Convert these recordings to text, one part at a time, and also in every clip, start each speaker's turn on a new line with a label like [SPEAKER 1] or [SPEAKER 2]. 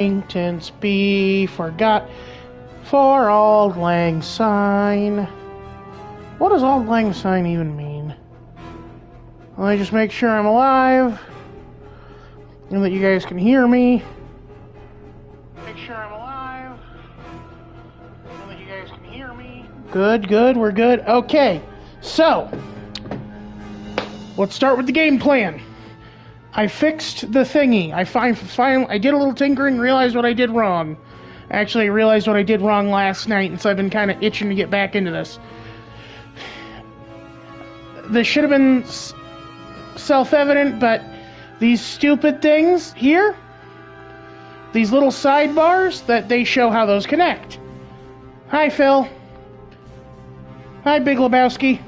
[SPEAKER 1] Acquaintance be forgot for Auld Lang Syne. What does Auld Lang Syne even mean? Let me just make sure I'm alive and that you guys can hear me. Make sure I'm alive and that you guys can hear me. Good, we're good. Okay, so let's start with the game plan. I fixed the thingy. I did a little tinkering, realized what I did wrong. Actually, I realized what I did wrong last night, and so I've been kind of itching to get back into this. This should have been self-evident, but these stupid things here, these little sidebars, that they show how those connect. Hi, Phil. Hi, Big Lebowski.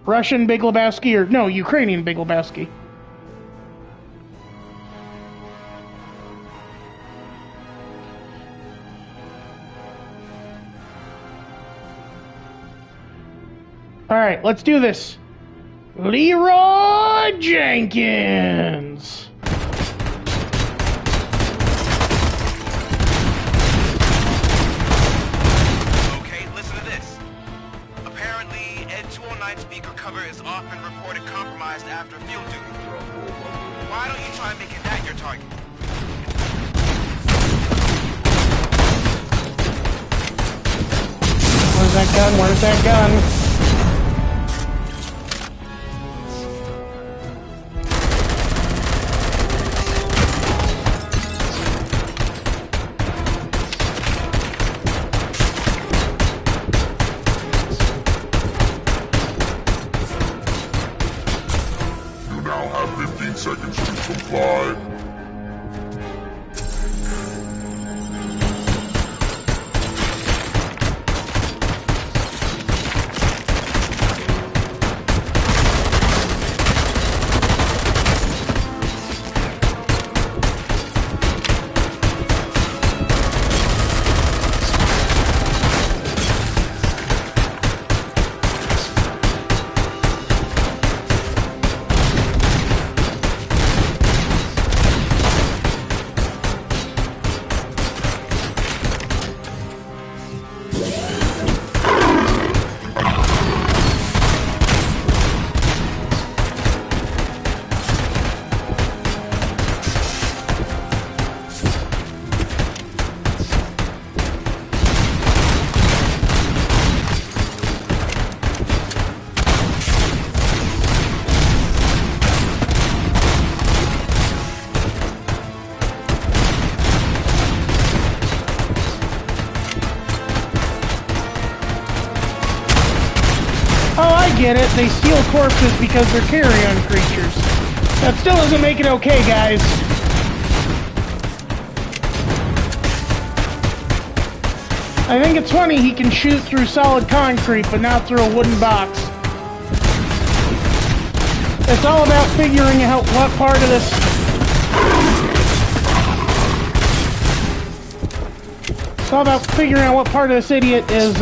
[SPEAKER 1] Russian Big Lebowski, or no, Ukrainian Big Lebowski. Alright, let's do this. Leroy Jenkins!
[SPEAKER 2] Speaker cover is often reported compromised after field duty. Why don't you try making that your target?
[SPEAKER 1] Where's that gun? Where's that gun?
[SPEAKER 3] Seconds to comply.
[SPEAKER 1] Get it? They steal corpses because they're carrion creatures. That still doesn't make it okay, guys. I think it's funny he can shoot through solid concrete, but not through a wooden box. It's all about figuring out what part of this... It's all about figuring out what part of this idiot is,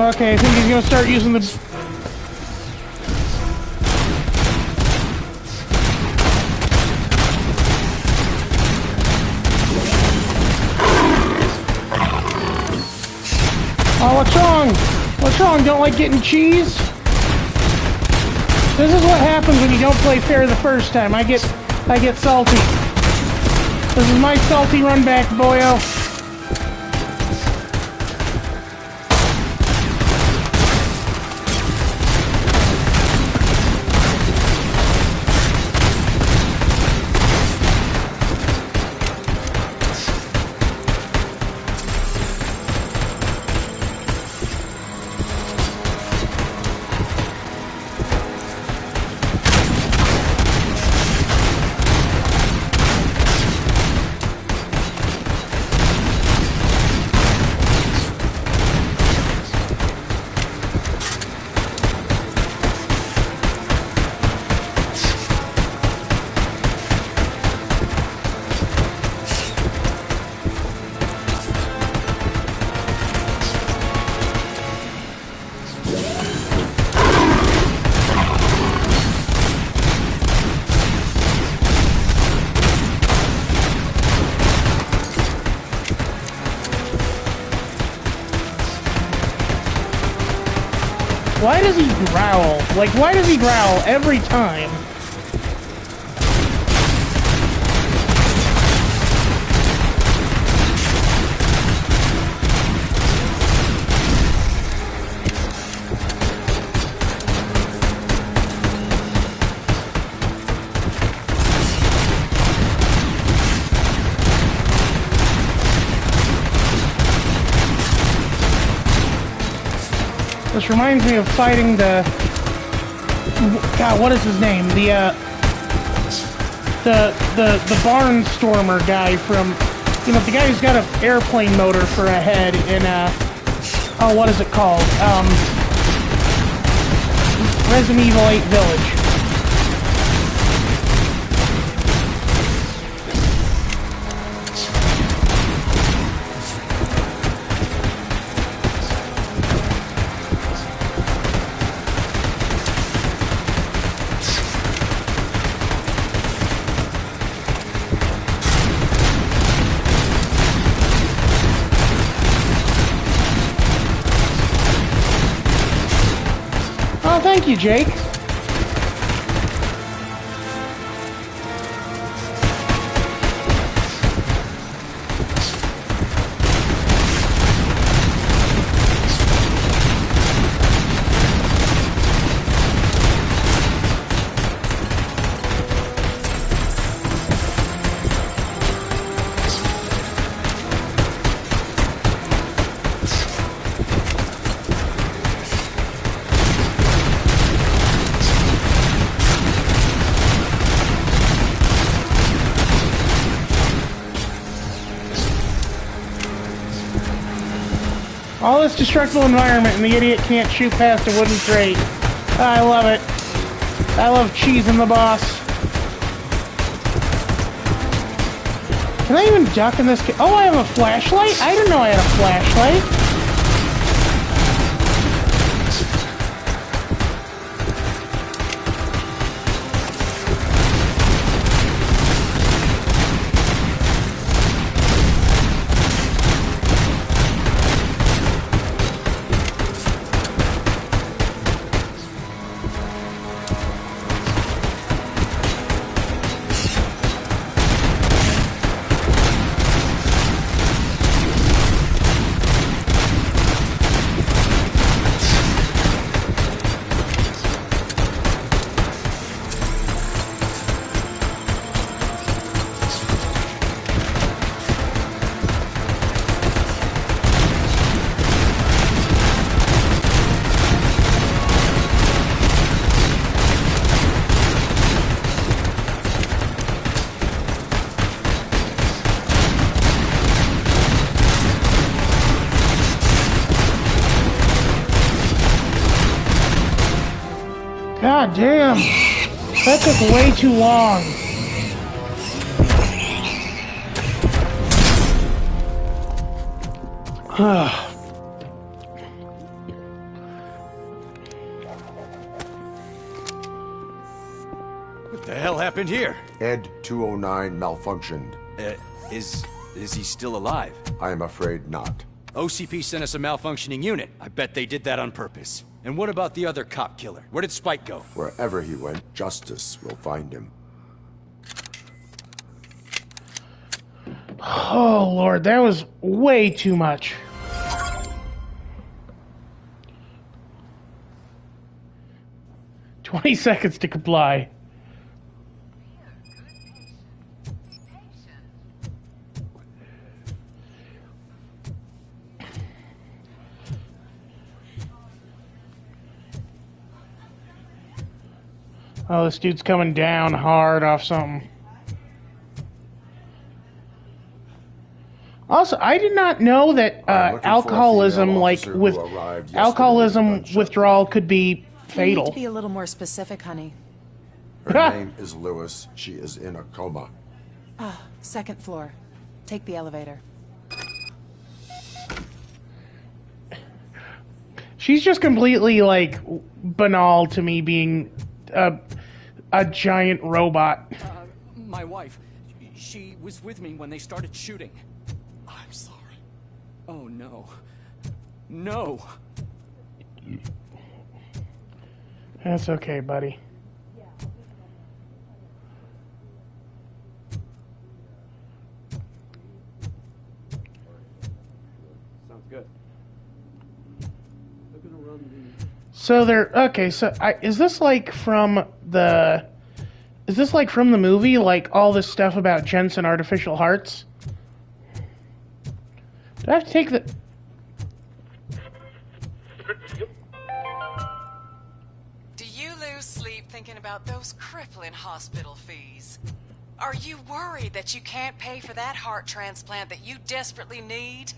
[SPEAKER 1] Okay, I think he's gonna start using the... Oh, what's wrong? What's wrong? Don't like getting cheese? This is what happens when you don't play fair the first time. I get salty. This is my salty run back, boyo. Why does he growl? Like, why does he growl every time? This reminds me of fighting the... God, what is his name? The barnstormer guy from... You know, the guy who's got an airplane motor for a head in, oh, what is it called? Resident Evil 8 Village. Oh, thank you, Jake. All this destructible environment and the idiot can't shoot past a wooden crate. I love it. I love cheesing the boss. Can I even duck in this? Oh, I have a flashlight? I didn't know I had a flashlight. God damn. That took way too long.
[SPEAKER 3] What the hell happened here?
[SPEAKER 4] Ed 209 malfunctioned.
[SPEAKER 3] Is he still alive?
[SPEAKER 4] I am afraid not.
[SPEAKER 3] OCP sent us a malfunctioning unit. I bet they did that on purpose. And what about the other cop killer? Where did Spike go?
[SPEAKER 4] Wherever he went, justice will find him.
[SPEAKER 1] Oh, Lord, that was way too much. "20 seconds to comply." Oh, this dude's coming down hard off something. Also, I did not know that alcoholism, alcoholism withdrawal could be fatal.
[SPEAKER 5] You need to be a little more specific, honey.
[SPEAKER 4] Her name is Lewis. She is in a coma.
[SPEAKER 5] Ah, second floor. Take the elevator.
[SPEAKER 1] She's just completely, like, banal to me being a giant robot.
[SPEAKER 6] My wife, she was with me when they started shooting. I'm sorry. Oh, no. No.
[SPEAKER 1] That's okay, buddy.
[SPEAKER 6] Sounds good. They're gonna run the...
[SPEAKER 1] So okay, so is this like from the movie, like all this stuff about Jensen artificial hearts? Do I have to take the...
[SPEAKER 7] Do you lose sleep thinking about those crippling hospital fees? Are you worried that you can't pay for that heart transplant that you desperately need?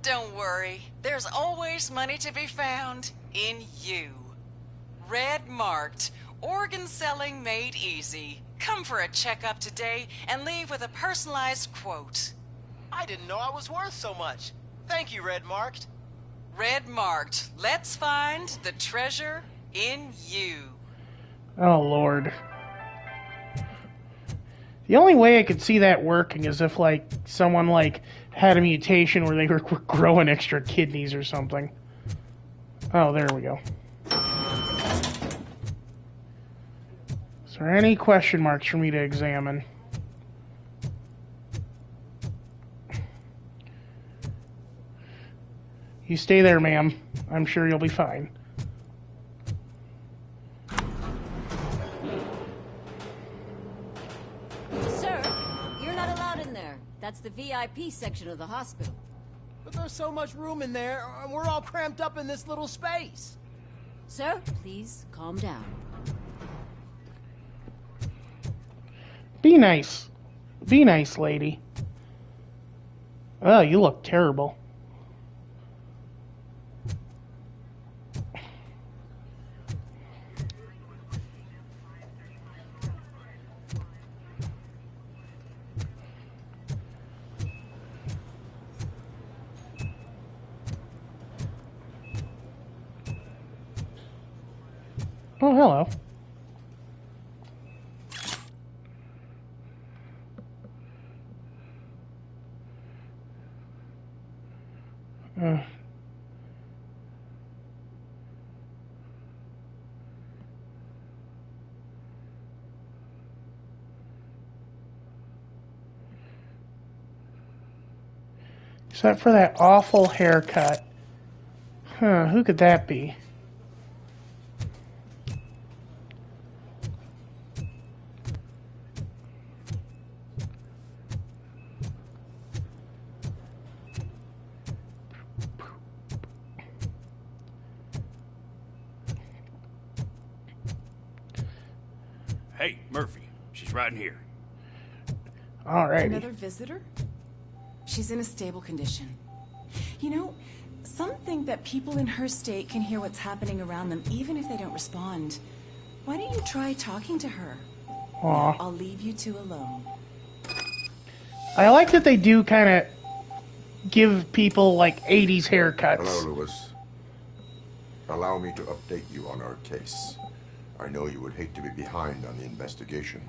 [SPEAKER 7] Don't worry, there's always money to be found in you. Red marked, organ selling made easy. Come for a checkup today and leave with a personalized quote.
[SPEAKER 8] I didn't know I was worth so much. Thank you, Red Marked.
[SPEAKER 7] Red marked, let's find the treasure in you.
[SPEAKER 1] Oh, Lord. The only way I could see that working is if, like, someone, like, had a mutation where they were growing extra kidneys or something. Oh, there we go. Is there any question marks for me to examine? You stay there, ma'am. I'm sure you'll be fine.
[SPEAKER 9] Sir, you're not allowed in there. That's the VIP section of the hospital.
[SPEAKER 8] But there's so much room in there, and we're all cramped up in this little space.
[SPEAKER 9] Sir, please calm down.
[SPEAKER 1] Be nice. Be nice, lady. Oh, you look terrible. Oh, hello. Except for that awful haircut. Huh, who could that be?
[SPEAKER 3] Hey, Murphy. She's right in here.
[SPEAKER 1] Alrighty.
[SPEAKER 5] Another visitor? She's in a stable condition. You know, some think that people in her state can hear what's happening around them even if they don't respond. Why don't you try talking to her?
[SPEAKER 1] Aw.
[SPEAKER 5] I'll leave you two alone.
[SPEAKER 1] I like that they do kind of give people like 80s haircuts.
[SPEAKER 4] Hello, Lewis. Allow me to update you on our case. I know you would hate to be behind on the investigation.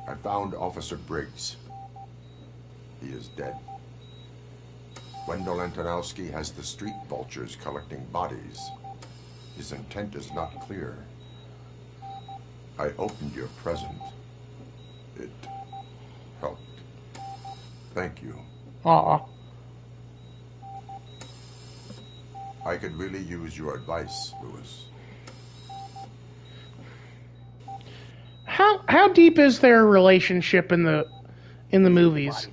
[SPEAKER 4] I found Officer Briggs. He is dead. Wendell Antonowski has the street vultures collecting bodies. His intent is not clear. I opened your present. It helped. Thank you.
[SPEAKER 1] Aw.
[SPEAKER 4] I could really use your advice, Lewis.
[SPEAKER 1] How deep is their relationship in the movies?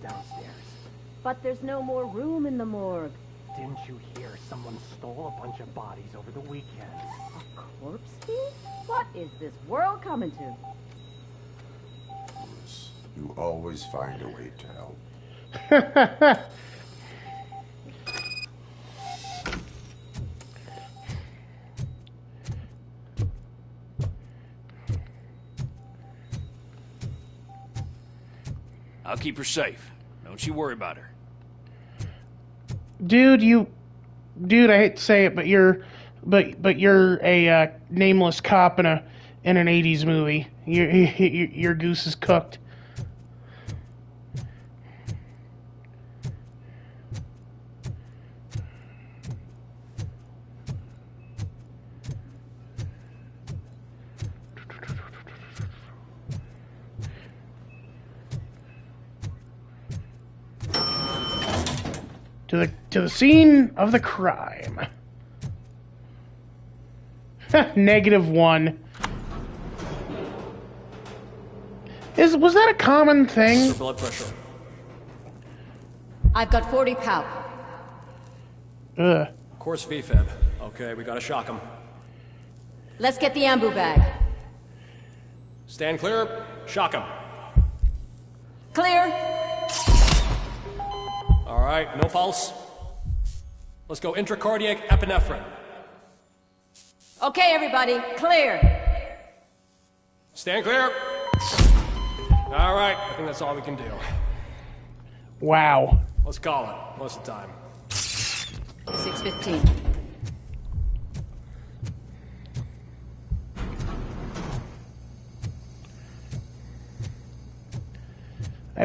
[SPEAKER 10] But there's no more room in the morgue.
[SPEAKER 8] Didn't you hear someone stole a bunch of bodies over the weekend?
[SPEAKER 10] A corpse thief? What is this world coming to?
[SPEAKER 4] Lewis, you always find a way to help.
[SPEAKER 6] I'll keep her safe. Don't you worry about her.
[SPEAKER 1] Dude, I hate to say it, but you're a nameless cop in an '80s movie. Your goose is cooked. To the scene of the crime. -1. Was that a common thing?
[SPEAKER 6] Her blood pressure.
[SPEAKER 9] I've got 40 pow.
[SPEAKER 1] Ugh.
[SPEAKER 6] Course VFib. Okay, we gotta shock him.
[SPEAKER 9] Let's get the ambu bag.
[SPEAKER 6] Stand clear. Shock him.
[SPEAKER 9] Clear.
[SPEAKER 6] All right, no pulse. Let's go intracardiac epinephrine.
[SPEAKER 9] Okay, everybody, clear.
[SPEAKER 6] Stand clear. All right, I think that's all we can do.
[SPEAKER 1] Wow.
[SPEAKER 6] Let's call it. What's the time?
[SPEAKER 9] 6:15.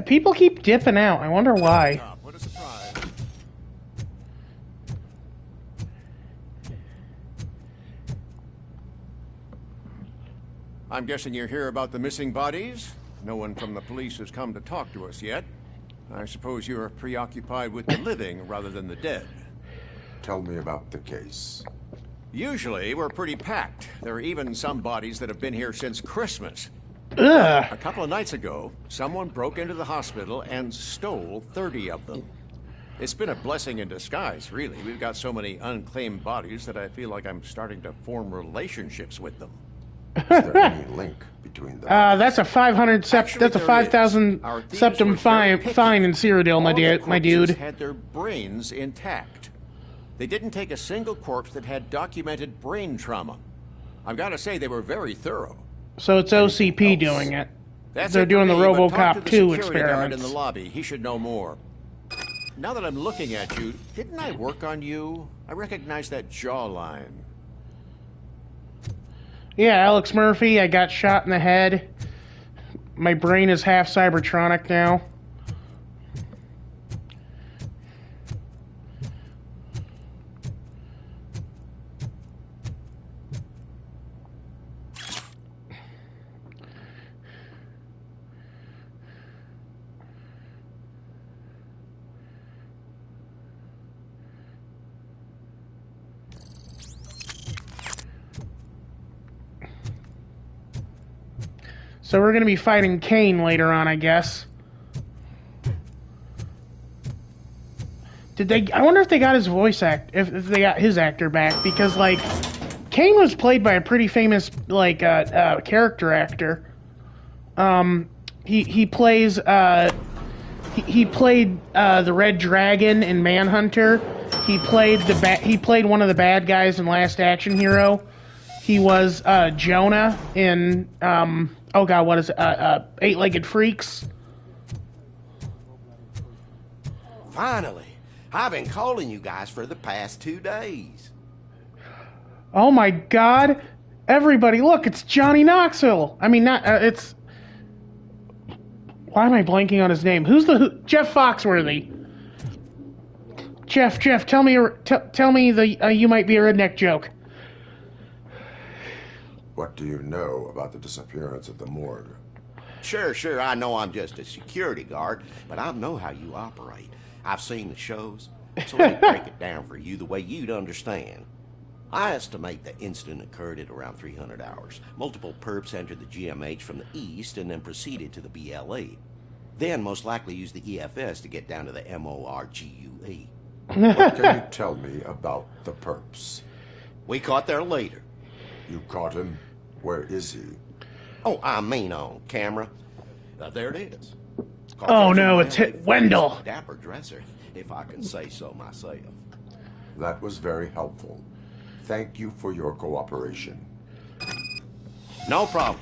[SPEAKER 1] People keep dipping out. I wonder why.
[SPEAKER 11] What a surprise. I'm guessing you're here about the missing bodies? No one from the police has come to talk to us yet. I suppose you're preoccupied with the living rather than the dead.
[SPEAKER 4] Tell me about the case.
[SPEAKER 11] Usually, we're pretty packed. There are even some bodies that have been here since Christmas.
[SPEAKER 1] Ugh.
[SPEAKER 11] A couple of nights ago, someone broke into the hospital and stole 30 of them. It's been a blessing in disguise, really. We've got so many unclaimed bodies that I feel like I'm starting to form relationships with them.
[SPEAKER 4] Is there any link between them?
[SPEAKER 1] That's a 500 that's a 5,000 septum fine in Cyrodiil, my dude.
[SPEAKER 11] Had their brains intact. They didn't take a single corpse that had documented brain trauma. I've got to say they were very thorough.
[SPEAKER 1] So it's OCP doing it. They're doing the RoboCop 2 experiments.
[SPEAKER 11] In the lobby, he should know more. Now that I'm looking at you, didn't I work on you? I recognize that jawline.
[SPEAKER 1] Yeah, Alex Murphy, I got shot in the head. My brain is half Cybertronic now. So we're going to be fighting Kane later on, I guess. I wonder if they got his voice if they got his actor back, because, like, Kane was played by a pretty famous, like, character actor. He plays, he played, the Red Dragon in Manhunter. He played one of the bad guys in Last Action Hero. He was, Jonah in, oh god, what is it? Eight-Legged Freaks.
[SPEAKER 12] Finally. I've been calling you guys for the past 2 days.
[SPEAKER 1] Oh my god. Everybody, look, it's Johnny Knoxville. I mean, not it's. Why am I blanking on his name? Jeff Foxworthy? Jeff, tell me the you might be a redneck joke.
[SPEAKER 4] What do you know about the disappearance at the morgue?
[SPEAKER 12] Sure, I know I'm just a security guard, but I know how you operate. I've seen the shows, so let me break it down for you the way you'd understand. I estimate the incident occurred at around 300 hours. Multiple perps entered the GMH from the east and then proceeded to the BLE. Then most likely used the EFS to get down to the MORGUE.
[SPEAKER 4] What can you tell me about the perps?
[SPEAKER 12] We caught their leader.
[SPEAKER 4] You caught him? Where is he?
[SPEAKER 12] Oh, I mean on camera. There it is.
[SPEAKER 1] Oh no, it's hit Wendell.
[SPEAKER 12] Dapper dresser, if I can say so myself.
[SPEAKER 4] That was very helpful. Thank you for your cooperation.
[SPEAKER 12] No problem.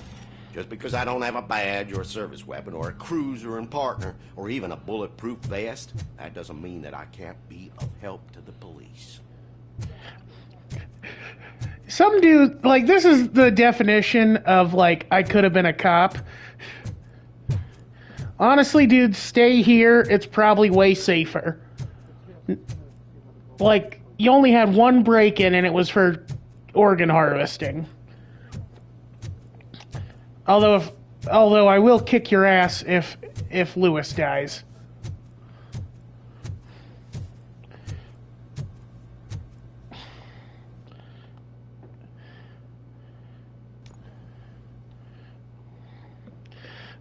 [SPEAKER 12] Just because I don't have a badge or a service weapon or a cruiser and partner or even a bulletproof vest, that doesn't mean that I can't be of help to the police.
[SPEAKER 1] Some dude, like, this is the definition of, like, I could have been a cop. Honestly, dude, stay here. It's probably way safer. Like, you only had one break-in, and it was for organ harvesting. Although I will kick your ass if Lewis dies.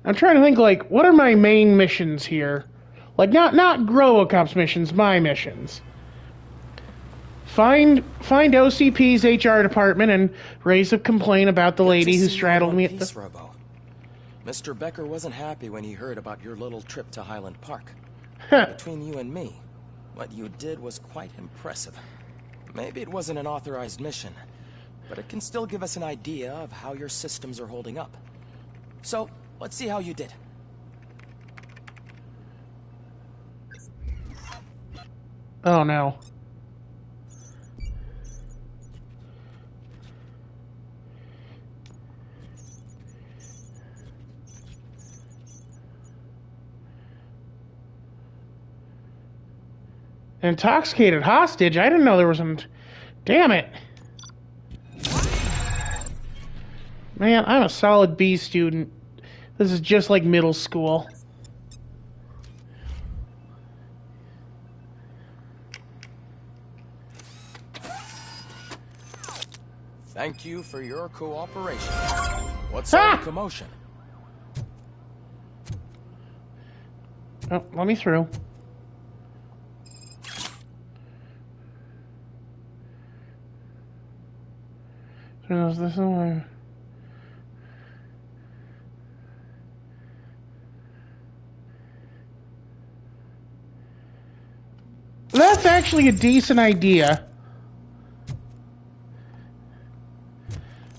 [SPEAKER 1] I'm trying to think, like, what are my main missions here? Like, not RoboCop's missions, my missions. Find OCP's HR department and raise a complaint about the lady who straddled me at the...
[SPEAKER 6] Robo. Mr. Becker wasn't happy when he heard about your little trip to Highland Park. Between you and me, what you did was quite impressive. Maybe it wasn't an authorized mission, but it can still give us an idea of how your systems are holding up. So, let's see how you did.
[SPEAKER 1] Oh no. Intoxicated hostage? I didn't know there was an... Damn it. Man, I'm a solid B student. This is just like middle school.
[SPEAKER 6] Thank you for your cooperation. What's all the commotion?
[SPEAKER 1] Oh, let me through. This is my... That's actually a decent idea.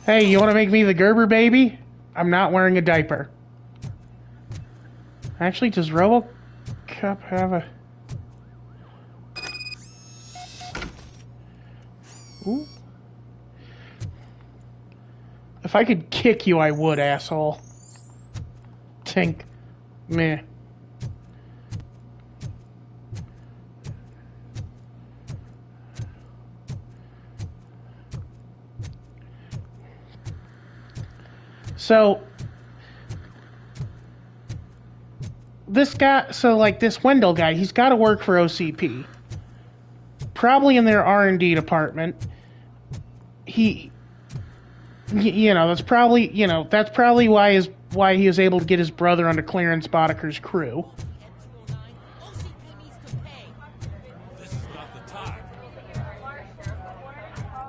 [SPEAKER 1] Hey, you want to make me the Gerber baby? I'm not wearing a diaper. Actually, does RoboCop have a... Ooh. If I could kick you, I would, asshole. Tink. Meh. So, this guy, this Wendell guy, he's got to work for OCP. Probably in their R&D department. That's probably why he was able to get his brother onto Clarence Boddicker's crew.
[SPEAKER 13] This is not the time.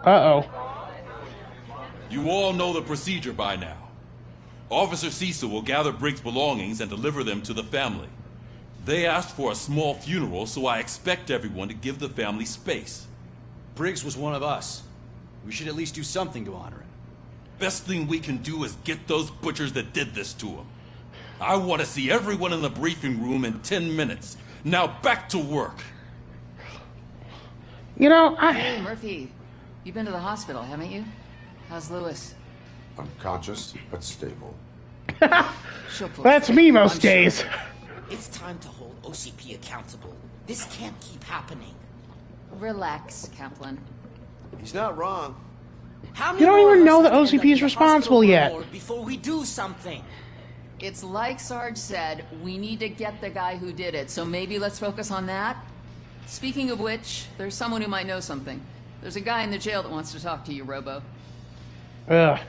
[SPEAKER 1] Uh-oh.
[SPEAKER 13] You all know the procedure by now. Officer Cecil will gather Briggs' belongings and deliver them to the family. They asked for a small funeral, so I expect everyone to give the family space.
[SPEAKER 3] Briggs was one of us. We should at least do something to honor him.
[SPEAKER 13] Best thing we can do is get those butchers that did this to him. I want to see everyone in the briefing room in 10 minutes. Now back to work.
[SPEAKER 1] You know,
[SPEAKER 14] Hey, Murphy. You've been to the hospital, haven't you? How's Lewis?
[SPEAKER 4] Unconscious, but stable.
[SPEAKER 1] That's me most days.
[SPEAKER 14] It's time to hold OCP accountable. This can't keep happening.
[SPEAKER 15] Relax, Kaplan.
[SPEAKER 12] He's not wrong.
[SPEAKER 14] How
[SPEAKER 1] You don't even know that OCP is responsible yet.
[SPEAKER 14] Before we do something.
[SPEAKER 15] It's like Sarge said, we need to get the guy who did it, so maybe let's focus on that? Speaking of which, there's someone who might know something. There's a guy in the jail that wants to talk to you, Robo.
[SPEAKER 1] Ugh.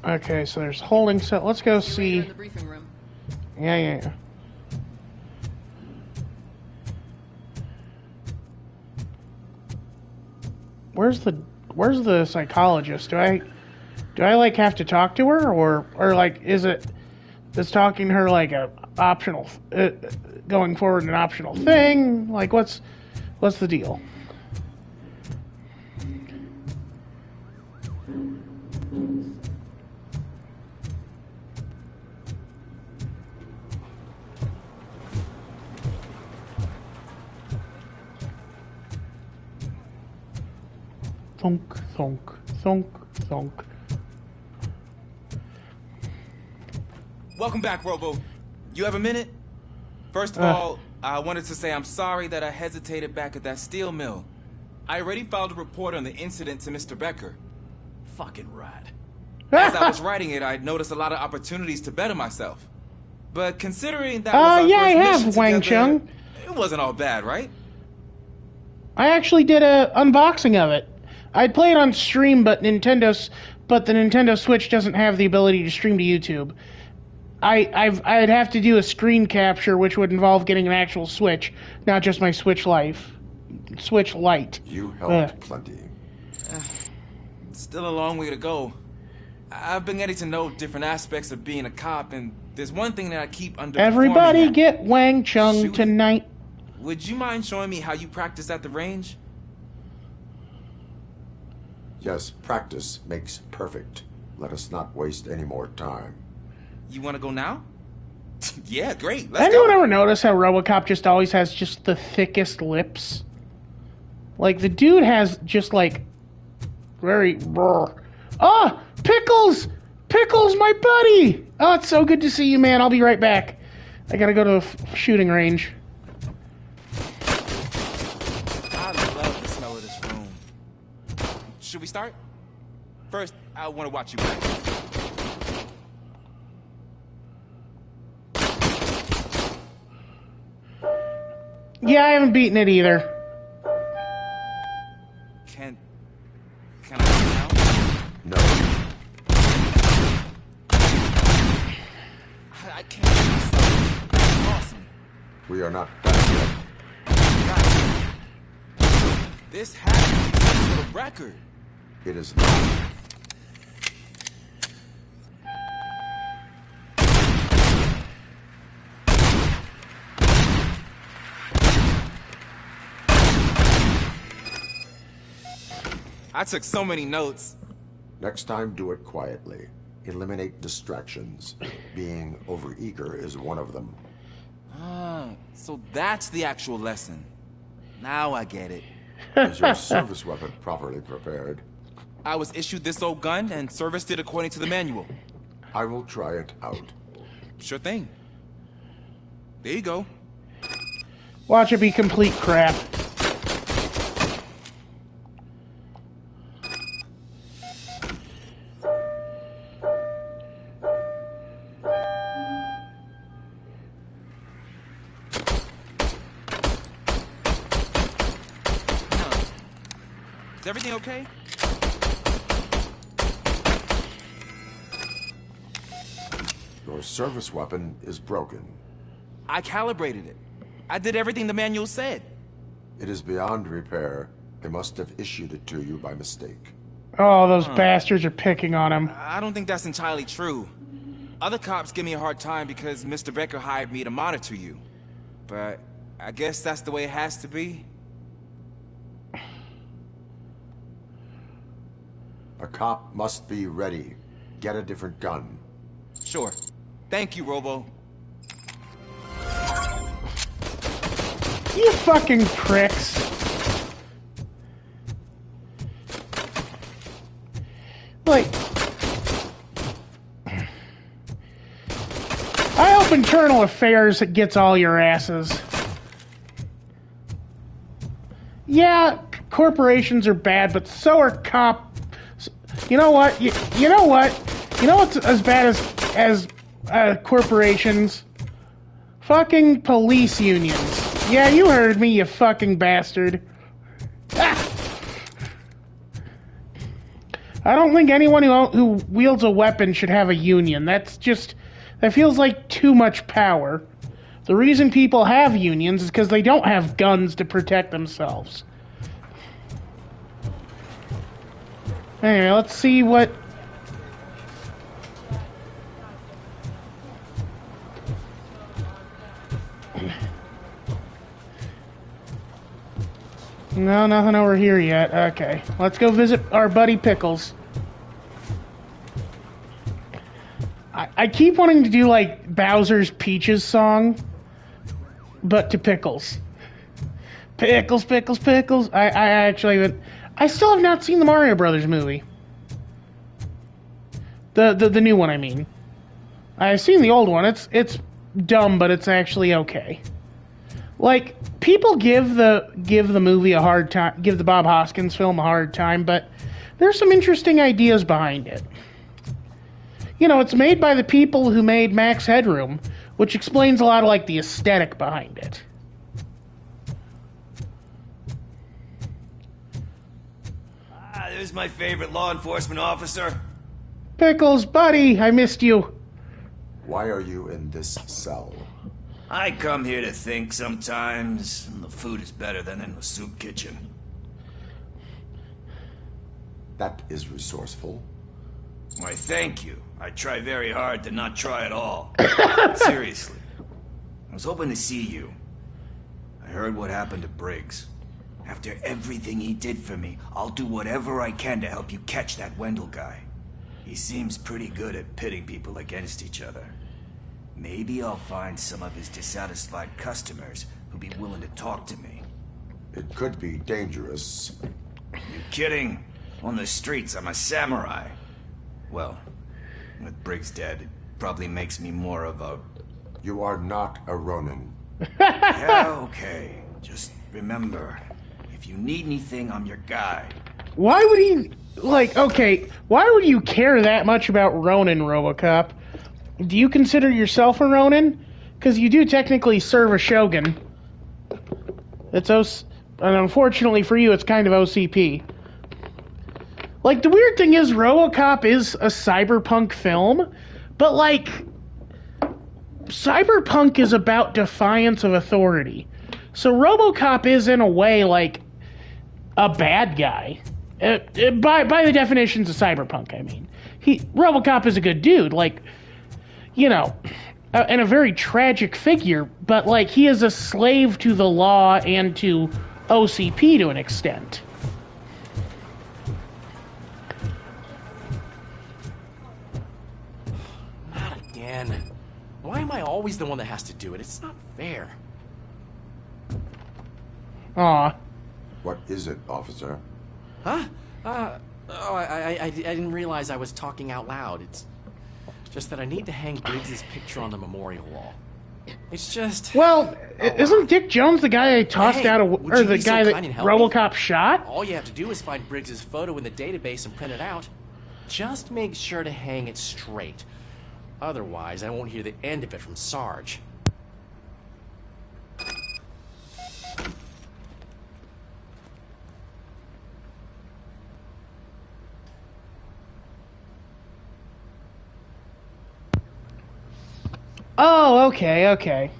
[SPEAKER 1] Okay, so there's holding cell. Let's go see.
[SPEAKER 15] In the briefing room.
[SPEAKER 1] Yeah. Where's the psychologist? Do I like have to talk to her, or like is talking to her like a optional going forward an optional thing? Like what's the deal? Thunk, thunk, thunk, thunk.
[SPEAKER 2] Welcome back, Robo. You have a minute? First of all, I wanted to say I'm sorry that I hesitated back at that steel mill. I already filed a report on the incident to Mr. Becker.
[SPEAKER 6] Fucking rat.
[SPEAKER 2] As I was writing it, I noticed a lot of opportunities to better myself. But considering that was our
[SPEAKER 1] yeah,
[SPEAKER 2] first
[SPEAKER 1] I
[SPEAKER 2] mission
[SPEAKER 1] have, Wang
[SPEAKER 2] together,
[SPEAKER 1] Chung.
[SPEAKER 2] It wasn't all bad, right?
[SPEAKER 1] I actually did a unboxing of it. I'd play it on stream, but the Nintendo Switch doesn't have the ability to stream to YouTube. I'd have to do a screen capture, which would involve getting an actual Switch, not just my Switch Lite.
[SPEAKER 4] You helped plenty.
[SPEAKER 2] Still a long way to go. I've been getting to know different aspects of being a cop, and there's one thing that I keep underperforming
[SPEAKER 1] Everybody
[SPEAKER 2] at.
[SPEAKER 1] get Wang Chung tonight.
[SPEAKER 2] Would you mind showing me how you practice at the range?
[SPEAKER 4] Yes, practice makes perfect. Let us not waste any more time.
[SPEAKER 2] You want to go now? Yeah, great. Let's
[SPEAKER 1] Anyone
[SPEAKER 2] go.
[SPEAKER 1] ever notice how RoboCop just always has just the thickest lips? Like, the dude has just, like, very... Ah! Pickles! Pickles, my buddy! Oh, it's so good to see you, man. I'll be right back. I gotta go to the shooting range.
[SPEAKER 2] I love the smell of this room. Should we start? First, I want to watch you practice.
[SPEAKER 1] Yeah, I haven't beaten it either.
[SPEAKER 2] Can I
[SPEAKER 4] No.
[SPEAKER 2] I can't. That's awesome.
[SPEAKER 4] We are not done yet.
[SPEAKER 2] This has to be some sort of record.
[SPEAKER 4] It is not.
[SPEAKER 2] I took so many notes.
[SPEAKER 4] Next time, do it quietly. Eliminate distractions. Being overeager is one of them.
[SPEAKER 2] Ah, so that's the actual lesson. Now I get it.
[SPEAKER 4] Is your service weapon properly prepared?
[SPEAKER 2] I was issued this old gun and serviced it according to the manual.
[SPEAKER 4] I will try it out.
[SPEAKER 2] Sure thing. There you go.
[SPEAKER 1] Watch it be complete crap.
[SPEAKER 2] Is everything okay?
[SPEAKER 4] Your service weapon is broken.
[SPEAKER 2] I calibrated it. I did everything the manual said.
[SPEAKER 4] It is beyond repair. They must have issued it to you by mistake.
[SPEAKER 1] Oh, those bastards are picking on him.
[SPEAKER 2] I don't think that's entirely true. Other cops give me a hard time because Mr. Becker hired me to monitor you. But I guess that's the way it has to be.
[SPEAKER 4] A cop must be ready. Get a different gun.
[SPEAKER 2] Sure. Thank you, Robo.
[SPEAKER 1] You fucking pricks. Like, I hope Internal Affairs gets all your asses. Yeah, corporations are bad, but so are cops. You know what? You know what? You know what's as bad as corporations? Fucking police unions. Yeah, you heard me, you fucking bastard. Ah! I don't think anyone who wields a weapon should have a union. That feels like too much power. The reason people have unions is because they don't have guns to protect themselves. Anyway, let's see what... No, nothing over here yet. Okay, let's go visit our buddy Pickles. I keep wanting to do, like, Bowser's Peaches song, but to Pickles. Pickles, Pickles, Pickles. I still have not seen the Mario Brothers movie. The new one, I mean. I've seen the old one. It's dumb, but it's actually okay. Like, people give the movie a hard time, give the Bob Hoskins film a hard time, but there's some interesting ideas behind it. You know, it's made by the people who made Max Headroom, which explains a lot of, like, the aesthetic behind it.
[SPEAKER 16] There's my favorite law enforcement officer.
[SPEAKER 1] Pickles, buddy, I missed you.
[SPEAKER 4] Why are you in this cell?
[SPEAKER 16] I come here to think sometimes, and the food is better than in the soup kitchen.
[SPEAKER 4] That is resourceful.
[SPEAKER 16] Why, thank you. I try very hard to not try at all. Seriously. I was hoping to see you. I heard what happened to Briggs. After everything he did for me, I'll do whatever I can to help you catch that Wendell guy. He seems pretty good at pitting people against each other. Maybe I'll find some of his dissatisfied customers who'll be willing to talk to me.
[SPEAKER 4] It could be dangerous.
[SPEAKER 16] You kidding? On the streets, I'm a samurai. Well, with Briggs dead, it probably makes me more of a...
[SPEAKER 4] You are not a Ronin.
[SPEAKER 16] Yeah, okay. Just remember, if you need anything, I'm your guy.
[SPEAKER 1] Why would he... Like, okay, why would you care that much about Ronin, RoboCop? Do you consider yourself a Ronin? Because you do technically serve a Shogun. And unfortunately for you, it's kind of OCP. Like, the weird thing is, RoboCop is a cyberpunk film, but, like, cyberpunk is about defiance of authority. So RoboCop is, in a way, like, a bad guy. By the definitions of cyberpunk, I mean. RoboCop is a good dude, like, you know, and a very tragic figure, but, like, he is a slave to the law and to OCP to an extent.
[SPEAKER 17] Why am I always the one that has to do it? It's not fair.
[SPEAKER 1] Aw.
[SPEAKER 4] What is it, officer?
[SPEAKER 17] Huh? I didn't realize I was talking out loud. It's just that I need to hang Briggs' picture on the memorial wall. It's just...
[SPEAKER 1] Well, isn't Dick Jones the guy I tossed out of... Or the guy that RoboCop shot?
[SPEAKER 17] All you have to do is find Briggs' photo in the database and print it out. Just make sure to hang it straight. Otherwise, I won't hear the end of it from Sarge.
[SPEAKER 1] Oh, okay.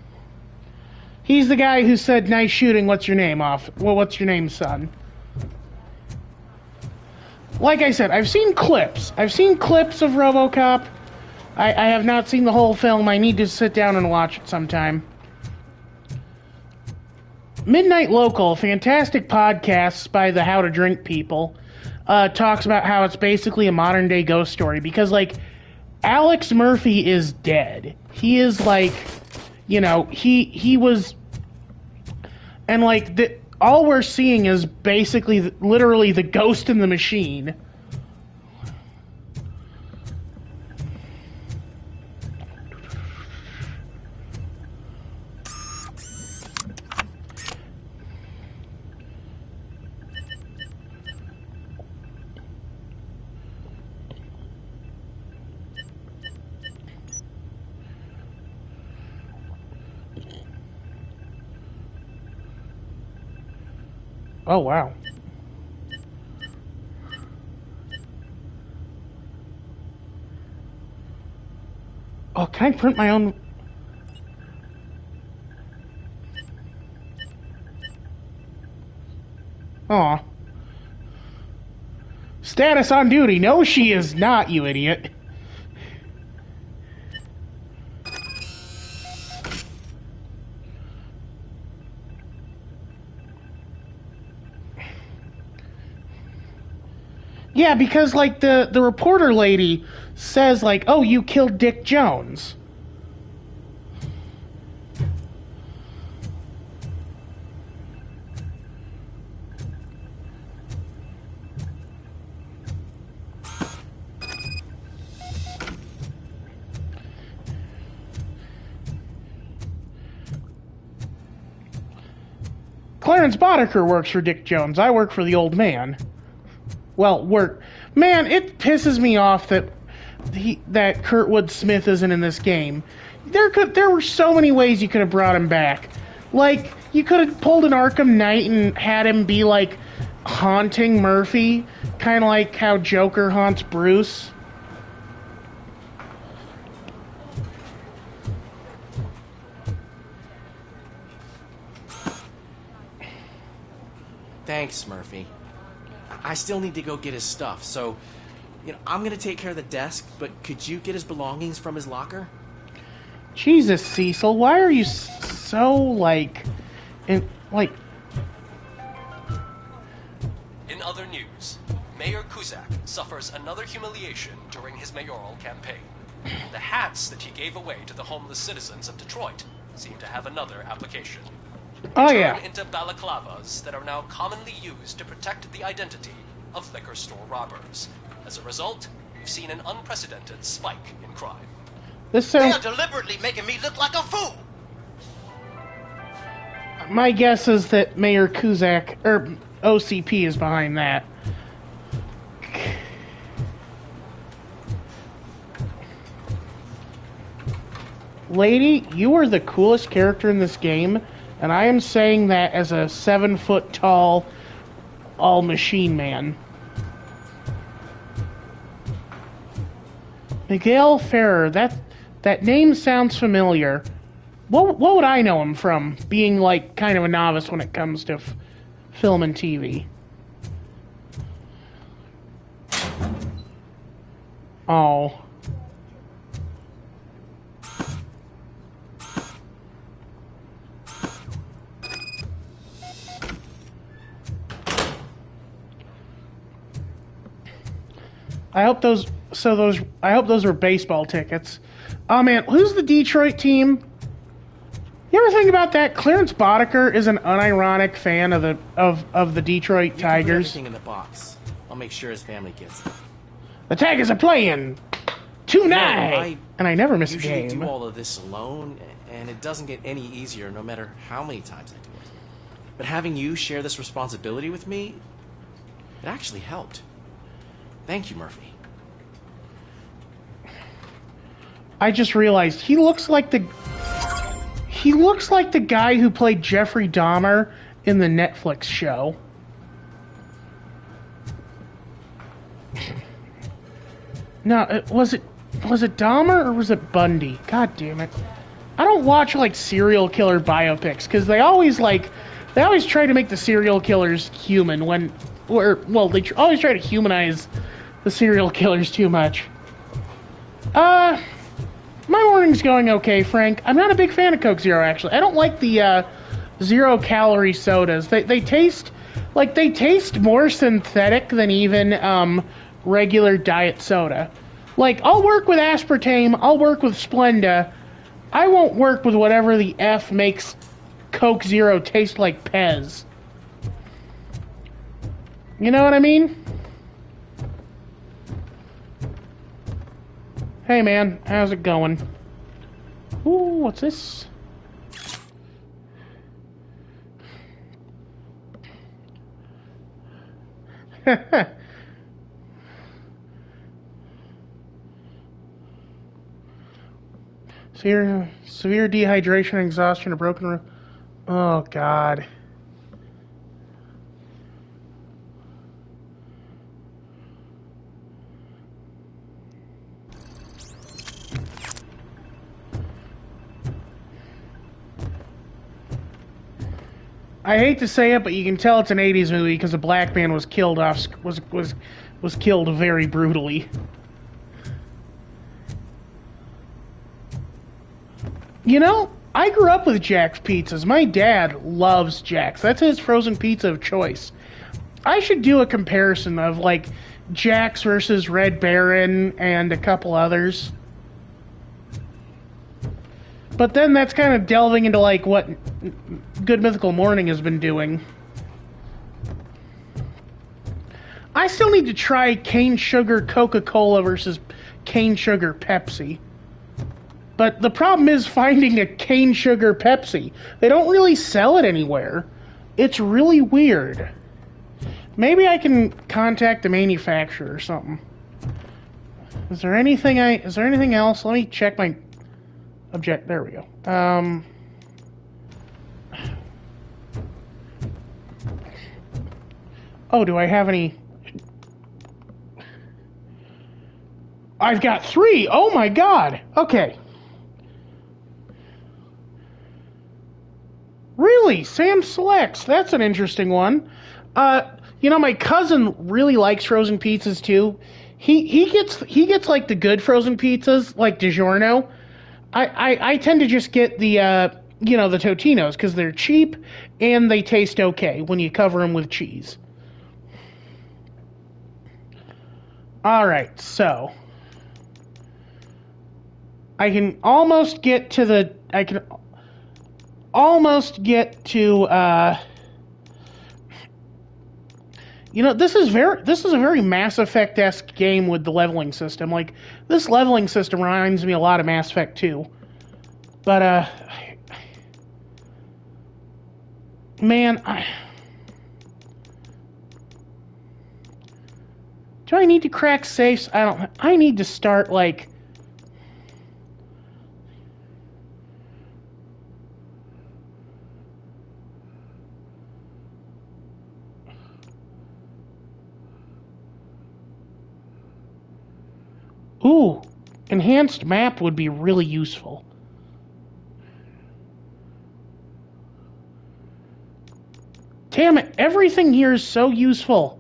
[SPEAKER 1] He's the guy who said, "Nice shooting, what's your name, what's your name, son?" Like I said, I've seen clips. I've seen clips of RoboCop. I have not seen the whole film. I need to sit down and watch it sometime. Midnight Local, fantastic podcast by the How to Drink people, talks about how it's basically a modern-day ghost story, because, like, Alex Murphy is dead. He is, like, you know, he was... And, like, all we're seeing is basically, literally, the ghost in the machine. Oh, wow. Oh, can I print my own... Aw. Status on duty. No, she is not, you idiot. Yeah, because, like, the reporter lady says, like, oh, you killed Dick Jones. Clarence Boddicker works for Dick Jones. I work for the old man. Well, man, it pisses me off that that Kurtwood Smith isn't in this game. There were so many ways you could have brought him back. Like, you could have pulled an Arkham Knight and had him be, like, haunting Murphy. Kind of like how Joker haunts Bruce.
[SPEAKER 17] Thanks, Murphy. I still need to go get his stuff, so, I'm gonna take care of the desk, but could you get his belongings from his locker?
[SPEAKER 1] Jesus, Cecil, why are you so, like... In
[SPEAKER 18] other news, Mayor Kuzak suffers another humiliation during his mayoral campaign. The hats that he gave away to the homeless citizens of Detroit seem to have another application.
[SPEAKER 1] Oh, yeah.
[SPEAKER 18] Turn into balaclavas that are now commonly used to protect the identity of liquor store robbers. As a result, we've seen an unprecedented spike in crime.
[SPEAKER 14] They are deliberately making me look like a fool.
[SPEAKER 1] My guess is that Mayor Kuzak, or OCP, is behind that. Lady, you are the coolest character in this game, and I am saying that as a 7-foot-tall, all-machine man. Miguel Ferrer, that name sounds familiar. What would I know him from, being, like, kind of a novice when it comes to film and TV? Oh. I hope those were baseball tickets. Oh man, who's the Detroit team? You ever think about that? Clarence Boddicker is an unironic fan of the Detroit Tigers.
[SPEAKER 17] You can put everything in the box. I'll make sure his family gets it.
[SPEAKER 1] The Tigers are playing tonight, and I never miss a game.
[SPEAKER 17] I usually do all of this alone, and it doesn't get any easier no matter how many times I do it. But having you share this responsibility with me, it actually helped. Thank you, Murphy.
[SPEAKER 1] I just realized he looks like the guy who played Jeffrey Dahmer in the Netflix show. No, was it Dahmer or was it Bundy? God damn it. I don't watch like serial killer biopics because they always try to make the serial killers human they always try to humanize the serial killers too much. My morning's going okay, Frank. I'm not a big fan of Coke Zero, actually. I don't like the 0-calorie sodas. They taste more synthetic than even regular diet soda. Like, I'll work with aspartame, I'll work with Splenda. I won't work with whatever the F makes Coke Zero taste like Pez. You know what I mean? Hey man, how's it going? Ooh, what's this? Severe dehydration, exhaustion, a broken rib. Oh God. I hate to say it, but you can tell it's an 80s movie because a black man was killed was killed very brutally. You know, I grew up with Jack's Pizzas. My dad loves Jack's. That's his frozen pizza of choice. I should do a comparison of, like, Jack's versus Red Baron and a couple others. But then that's kind of delving into, like, what Good Mythical Morning has been doing. I still need to try cane sugar Coca-Cola versus cane sugar Pepsi. But the problem is finding a cane sugar Pepsi. They don't really sell it anywhere. It's really weird. Maybe I can contact the manufacturer or something. Is there anything else? Let me check my object. There we go. Oh, do I have any? I've got 3. Oh my god. Okay. Really? Sam Selects. That's an interesting one. You know, my cousin really likes frozen pizzas too. He gets like the good frozen pizzas, like DiGiorno. I tend to just get the the Totino's because they're cheap and they taste okay when you cover them with cheese. All right, so I can almost get to this is a very Mass Effect-esque game with the leveling system. Like, this leveling system reminds me a lot of Mass Effect 2. But man, do I need to crack safes? I need to start, like, ooh, enhanced map would be really useful. Damn it, everything here is so useful.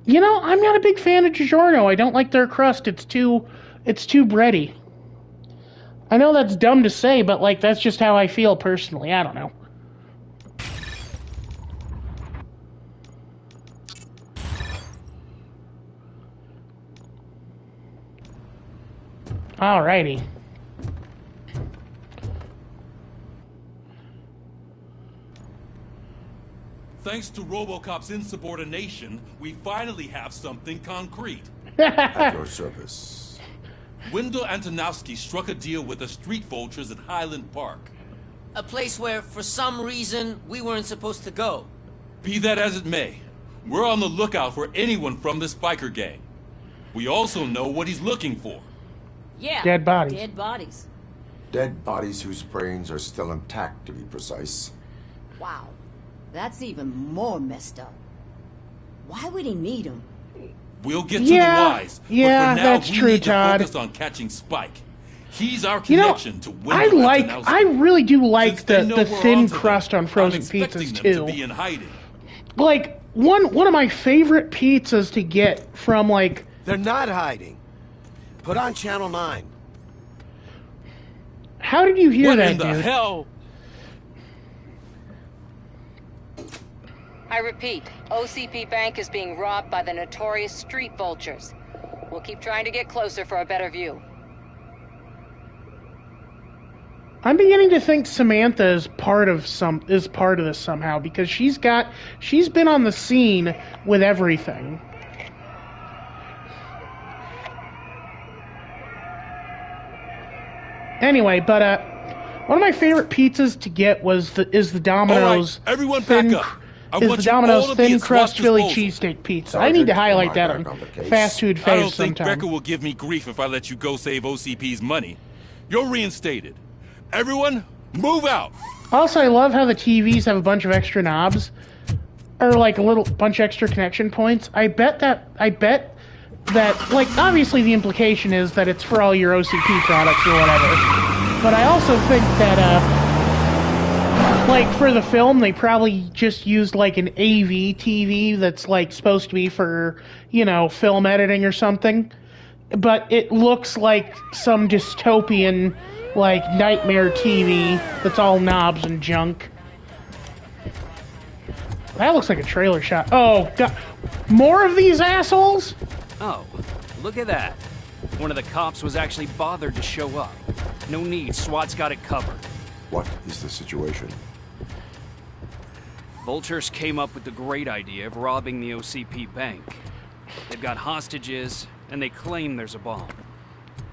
[SPEAKER 1] You know, I'm not a big fan of DiGiorno. I don't like their crust. It's too bready. I know that's dumb to say, but, like, that's just how I feel personally. I don't know. Alrighty.
[SPEAKER 13] Thanks to RoboCop's insubordination, we finally have something concrete.
[SPEAKER 4] At your service.
[SPEAKER 13] Wendell Antonowski struck a deal with the street vultures at Highland Park.
[SPEAKER 14] A place where, for some reason, we weren't supposed to go.
[SPEAKER 13] Be that as it may, we're on the lookout for anyone from this biker gang. We also know what he's looking for.
[SPEAKER 9] Yeah.
[SPEAKER 1] Dead bodies.
[SPEAKER 9] Dead bodies.
[SPEAKER 4] Dead bodies whose brains are still intact, to be precise.
[SPEAKER 9] Wow. That's even more messed up. Why would he need them?
[SPEAKER 13] We'll get to the whys.
[SPEAKER 1] Yeah,
[SPEAKER 13] but for now,
[SPEAKER 1] that's
[SPEAKER 13] we
[SPEAKER 1] true,
[SPEAKER 13] need
[SPEAKER 1] Todd.
[SPEAKER 13] to focus on catching Spike. He's our connection to
[SPEAKER 1] I
[SPEAKER 13] Wendell Antonowski.
[SPEAKER 1] I really do like
[SPEAKER 13] They know
[SPEAKER 1] the
[SPEAKER 13] we're
[SPEAKER 1] thin
[SPEAKER 13] onto them.
[SPEAKER 1] crust on frozen
[SPEAKER 13] I'm expecting
[SPEAKER 1] pizzas
[SPEAKER 13] them
[SPEAKER 1] too.
[SPEAKER 13] to be in hiding.
[SPEAKER 1] Like one of my favorite pizzas to get from, like,
[SPEAKER 12] they're not hiding. Put on Channel 9.
[SPEAKER 1] How did you hear
[SPEAKER 13] What
[SPEAKER 1] that,
[SPEAKER 13] in the
[SPEAKER 1] dude?
[SPEAKER 13] hell?
[SPEAKER 19] I repeat, OCP Bank is being robbed by the notorious street vultures. We'll keep trying to get closer for a better view.
[SPEAKER 1] I'm beginning to think Samantha is part of this somehow, because she's been on the scene with everything. Anyway, but one of my favorite pizzas to get is the Domino's.
[SPEAKER 13] All right, everyone
[SPEAKER 1] thin,
[SPEAKER 13] back up. I
[SPEAKER 1] is
[SPEAKER 13] want
[SPEAKER 1] the
[SPEAKER 13] you all
[SPEAKER 1] Domino's
[SPEAKER 13] to be
[SPEAKER 1] thin
[SPEAKER 13] at
[SPEAKER 1] crust
[SPEAKER 13] SWAT
[SPEAKER 1] Philly
[SPEAKER 13] disposal.
[SPEAKER 1] cheesesteak pizza. I need to highlight that on fast food
[SPEAKER 13] I
[SPEAKER 1] face
[SPEAKER 13] don't think
[SPEAKER 1] sometime.
[SPEAKER 13] Becker will give me grief if I let you go save OCP's money. You're reinstated. Everyone, move out.
[SPEAKER 1] Also, I love how the TVs have a bunch of extra knobs, or like a little bunch of extra connection points. I bet that, like, obviously the implication is that it's for all your OCP products or whatever. But I also think that, like, for the film, they probably just used, like, an AV TV that's, like, supposed to be for, you know, film editing or something. But it looks like some dystopian, like, nightmare TV that's all knobs and junk. That looks like a trailer shot. Oh, God. More of these assholes?
[SPEAKER 20] Oh, look at that. One of the cops was actually bothered to show up. No need, SWAT's got it covered.
[SPEAKER 4] What is the situation?
[SPEAKER 20] Vultures came up with the great idea of robbing the OCP bank. They've got hostages, and they claim there's a bomb.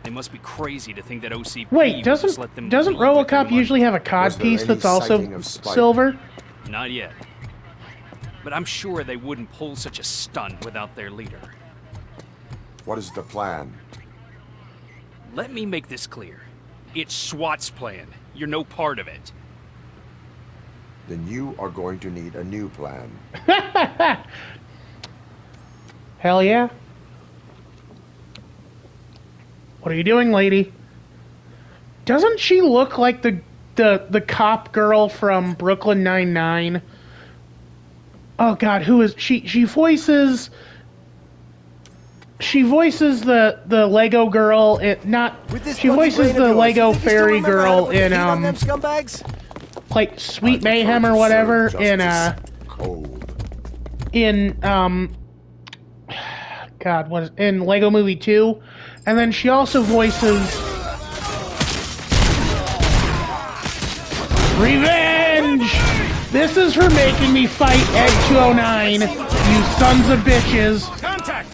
[SPEAKER 20] They must be crazy to think that OCP
[SPEAKER 1] Wait,
[SPEAKER 20] would just let them
[SPEAKER 1] doesn't
[SPEAKER 20] leave with their
[SPEAKER 1] RoboCop
[SPEAKER 20] money.
[SPEAKER 1] usually have a cod piece that's also silver?
[SPEAKER 20] Not yet. But I'm sure they wouldn't pull such a stunt without their leader.
[SPEAKER 4] What is the plan?
[SPEAKER 20] Let me make this clear. It's SWAT's plan. You're no part of it.
[SPEAKER 4] Then you are going to need a new plan.
[SPEAKER 1] Hell yeah. What are you doing, lady? Doesn't she look like the cop girl from Brooklyn Nine-Nine? Oh God, who is she? She voices the Lego girl. She voices the Lego fairy girl in like Sweet Mayhem or whatever in God, what is in Lego Movie 2, and then she also voices Revenge. This is for making me fight Ed 209, you sons of bitches.
[SPEAKER 8] Contact!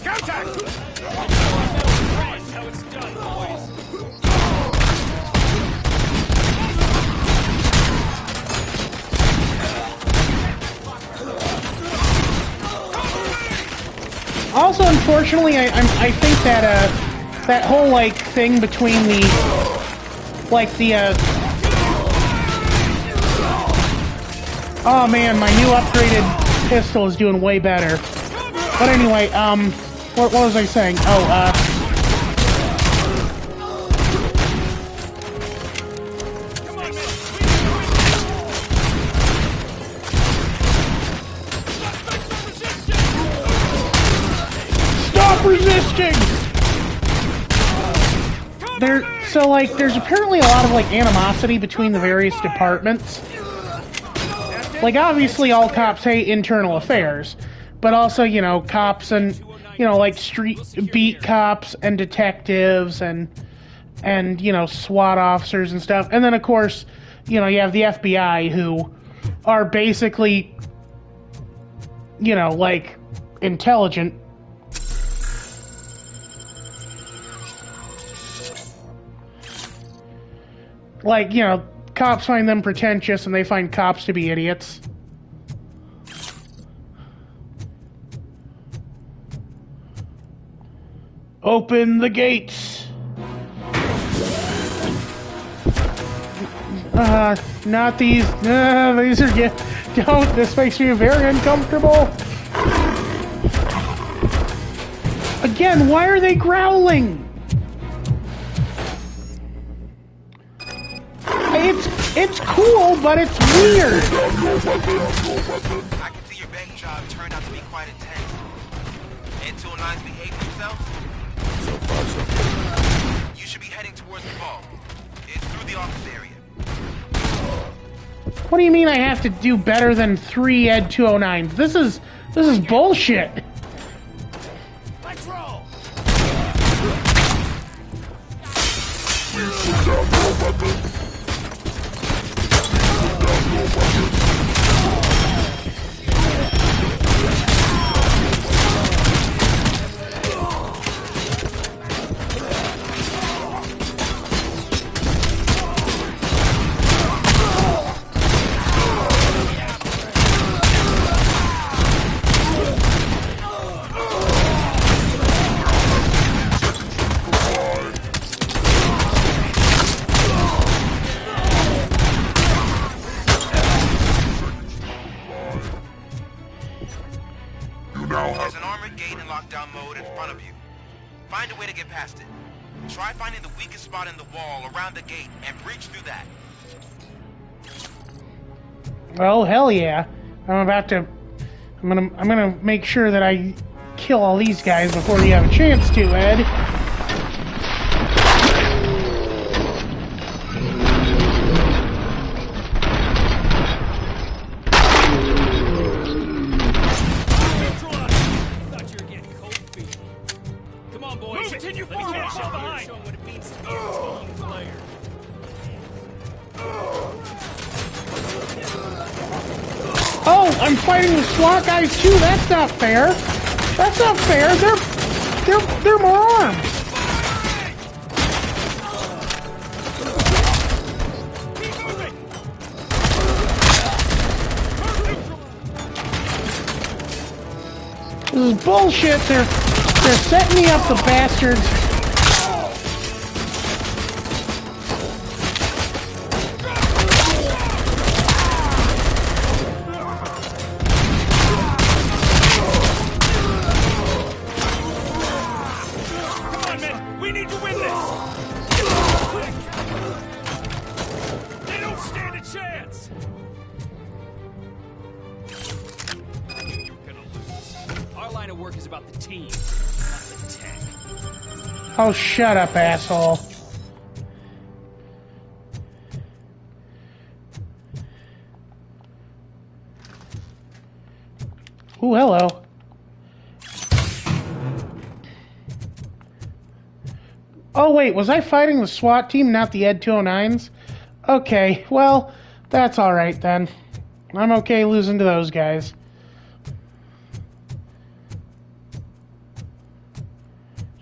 [SPEAKER 1] Also, unfortunately, I think that that whole like thing between the oh man, my new upgraded pistol is doing way better. But anyway, what was I saying? Oh, stop resisting! There's apparently a lot of, like, animosity between the various departments. Like, obviously all cops hate internal affairs, but also, you know, cops and, you know, like, street beat cops and detectives and, you know, SWAT officers and stuff. And then, of course, you know, you have the FBI, who are basically, you know, like, intelligent. Like, you know, cops find them pretentious and they find cops to be idiots. Open the gates. Not these. These are don't. This makes me very uncomfortable. Again, why are they growling? It's cool, but it's weird.
[SPEAKER 2] I can see your bank job turned out to be quite intense. Ed 209's behaving himself?
[SPEAKER 4] So far, so good.
[SPEAKER 2] You should be heading towards the vault. It's through the office area.
[SPEAKER 1] What do you mean I have to do better than 3 Ed 209s? This is bullshit.
[SPEAKER 8] Let's roll.
[SPEAKER 2] There's an armored gate in lockdown mode in front of you. Find a way to get past it. Try finding the weakest spot in the wall around the gate and breach through that.
[SPEAKER 1] Well, hell yeah. I'm gonna make sure that I kill all these guys before you have a chance to, Ed.
[SPEAKER 20] Continue forward! Show behind! Show what it means to be a team player.
[SPEAKER 1] Oh, I'm fighting the SWAT guys too. That's not fair. That's not fair. They're more armed. This is bullshit. They're setting me up, the bastards.
[SPEAKER 20] Come on, men! We need to win this! They don't stand a chance! I knew you were gonna lose. Our line of work is about the team.
[SPEAKER 1] Oh, shut up, asshole. Ooh, hello. Oh, wait, was I fighting the SWAT team, not the Ed 209s? Okay, well, that's alright then. I'm okay losing to those guys.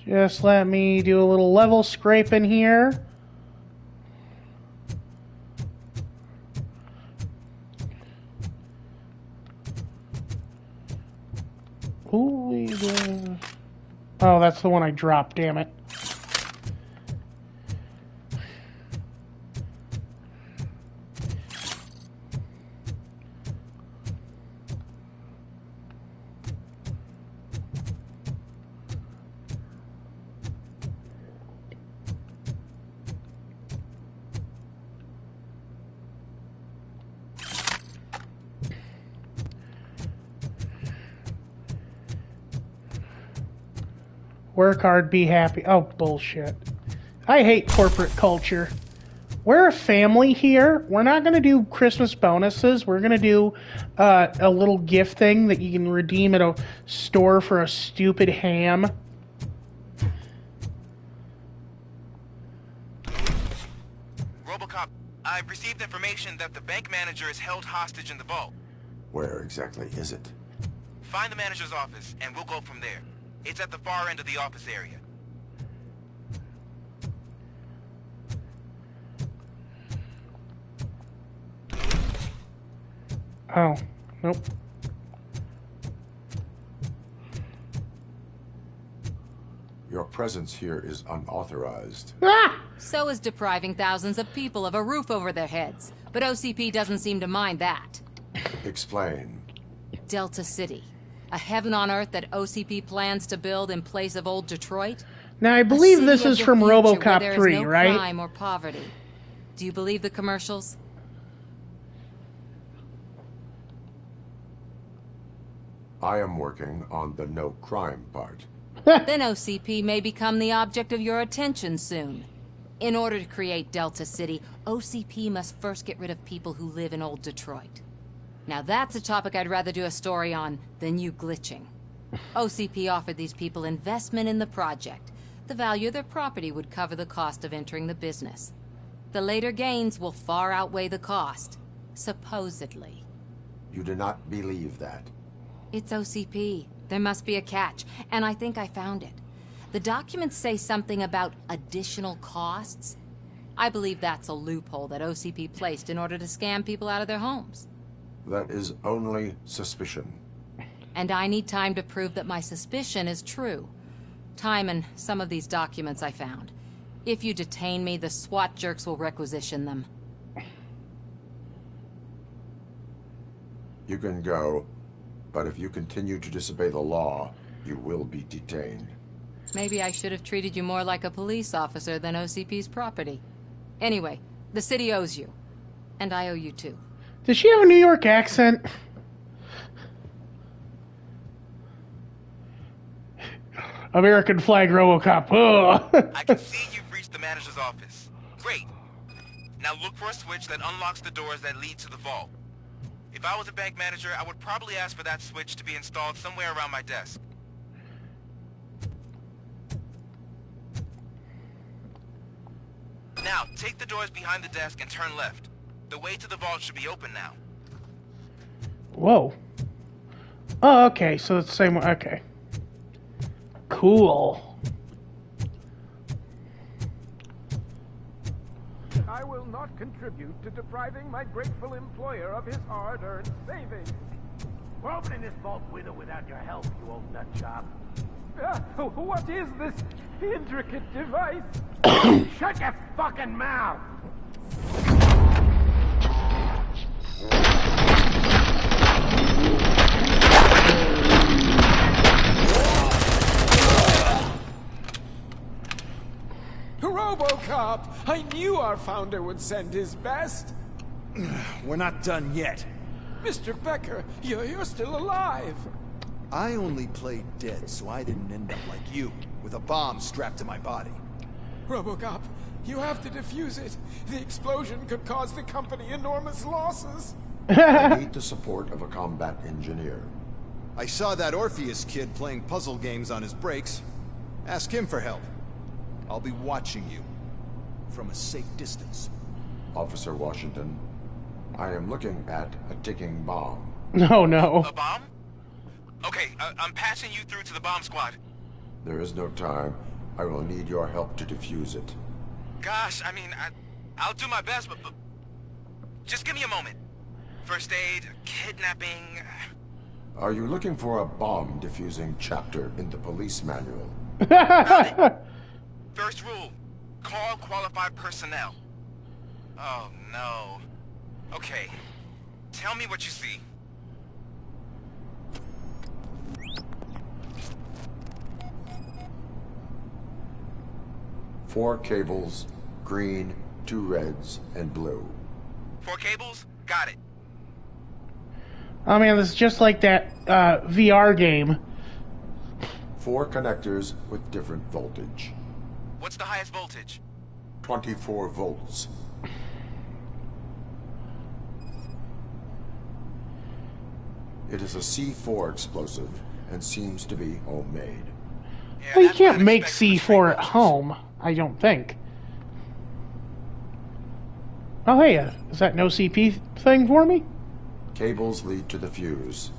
[SPEAKER 1] Just let me do a little level scraping here. Holy God. Oh, that's the one I dropped, damn it. Work hard, be happy. Oh, bullshit. I hate corporate culture. We're a family here. We're not going to do Christmas bonuses. We're going to do a little gift thing that you can redeem at a store for a stupid ham.
[SPEAKER 2] RoboCop, I've received information that the bank manager is held hostage in the vault.
[SPEAKER 4] Where exactly is it?
[SPEAKER 2] Find the manager's office, and we'll go from there. It's at the far end of the office area.
[SPEAKER 1] Oh, nope.
[SPEAKER 4] Your presence here is unauthorized.
[SPEAKER 9] So is depriving thousands of people of a roof over their heads. But OCP doesn't seem to mind that.
[SPEAKER 4] Explain.
[SPEAKER 9] Delta City. A heaven on earth that OCP plans to build in place of old Detroit?
[SPEAKER 1] Now, I believe this is from RoboCop 3,
[SPEAKER 9] no
[SPEAKER 1] right?
[SPEAKER 9] Crime or poverty. Do you believe the commercials?
[SPEAKER 4] I am working on the no crime part.
[SPEAKER 9] Then OCP may become the object of your attention soon. In order to create Delta City, OCP must first get rid of people who live in old Detroit. Now that's a topic I'd rather do a story on than you glitching. OCP offered these people investment in the project. The value of their property would cover the cost of entering the business. The later gains will far outweigh the cost, supposedly.
[SPEAKER 4] You do not believe that?
[SPEAKER 9] It's OCP. There must be a catch, and I think I found it. The documents say something about additional costs. I believe that's a loophole that OCP placed in order to scam people out of their homes.
[SPEAKER 4] That is only suspicion.
[SPEAKER 9] And I need time to prove that my suspicion is true. Time and some of these documents I found. If you detain me, the SWAT jerks will requisition them.
[SPEAKER 4] You can go, but if you continue to disobey the law, you will be detained.
[SPEAKER 9] Maybe I should have treated you more like a police officer than OCP's property. Anyway, the city owes you. And I owe you too.
[SPEAKER 1] Does she have a New York accent? American flag RoboCop. Ugh.
[SPEAKER 2] I can see you've reached the manager's office. Great. Now look for a switch that unlocks the doors that lead to the vault. If I was a bank manager, I would probably ask for that switch to be installed somewhere around my desk. Now, take the doors behind the desk and turn left. The way to the vault should be open now.
[SPEAKER 1] Whoa. Oh, okay, so it's the same way. Okay. Cool.
[SPEAKER 21] I will not contribute to depriving my grateful employer of his hard-earned savings.
[SPEAKER 22] We're opening this vault with or without your help, you old nut job.
[SPEAKER 21] What is this intricate device?
[SPEAKER 22] Shut your fucking mouth!
[SPEAKER 21] RoboCop! I knew our founder would send his best.
[SPEAKER 23] We're not done yet.
[SPEAKER 21] Mr. Becker, you're still alive.
[SPEAKER 23] I only played dead, so I didn't end up like you, with a bomb strapped to my body.
[SPEAKER 21] RoboCop, you have to defuse it. The explosion could cause the company enormous losses.
[SPEAKER 4] I need the support of a combat engineer.
[SPEAKER 23] I saw that Orpheus kid playing puzzle games on his breaks. Ask him for help. I'll be watching you from a safe distance.
[SPEAKER 4] Officer Washington, I am looking at a ticking bomb.
[SPEAKER 1] No, no.
[SPEAKER 2] A bomb? Okay, I'm passing you through to the bomb squad.
[SPEAKER 4] There is no time. I will need your help to defuse it.
[SPEAKER 2] Gosh, I mean, I'll do my best, but just give me a moment. First aid, kidnapping...
[SPEAKER 4] Are you looking for a bomb defusing chapter in the police manual?
[SPEAKER 2] First rule, call qualified personnel. Oh, no. Okay, tell me what you see.
[SPEAKER 4] Four cables, green, 2 reds, and blue.
[SPEAKER 2] 4 cables? Got it.
[SPEAKER 1] Oh man, this is just like that VR game.
[SPEAKER 4] 4 connectors with different voltage.
[SPEAKER 2] What's the highest voltage?
[SPEAKER 4] 24 volts. It is a C4 explosive and seems to be homemade.
[SPEAKER 2] Yeah,
[SPEAKER 1] Well, you can't make C4 at home, I don't think. Oh hey, is that no CP thing for me?
[SPEAKER 4] Cables lead to the fuse.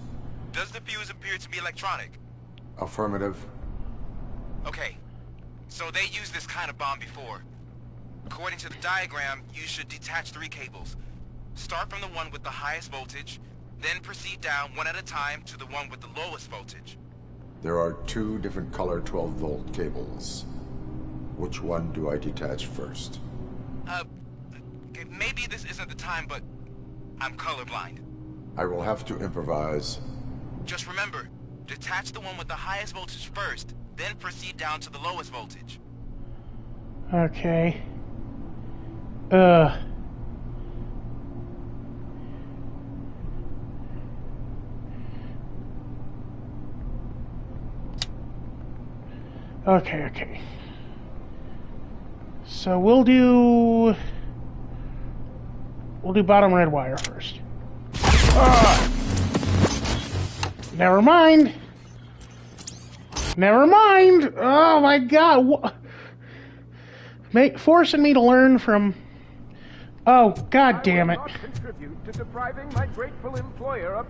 [SPEAKER 2] Does the fuse appear to be electronic?
[SPEAKER 4] Affirmative.
[SPEAKER 2] Okay, so they used this kind of bomb before. According to the diagram, you should detach 3 cables. Start from the one with the highest voltage, then proceed down one at a time to the one with the lowest voltage.
[SPEAKER 4] There are 2 different color 12-volt cables. Which one do I detach first?
[SPEAKER 2] Maybe this isn't the time, but I'm colorblind.
[SPEAKER 4] I will have to improvise.
[SPEAKER 2] Just remember, detach the one with the highest voltage first, then proceed down to the lowest voltage.
[SPEAKER 1] Okay. Okay. So we'll do bottom red wire first. Never mind. Oh my god. Forcing me to learn from... Oh, god damn it.
[SPEAKER 21] I will not contribute to depriving my grateful employer of...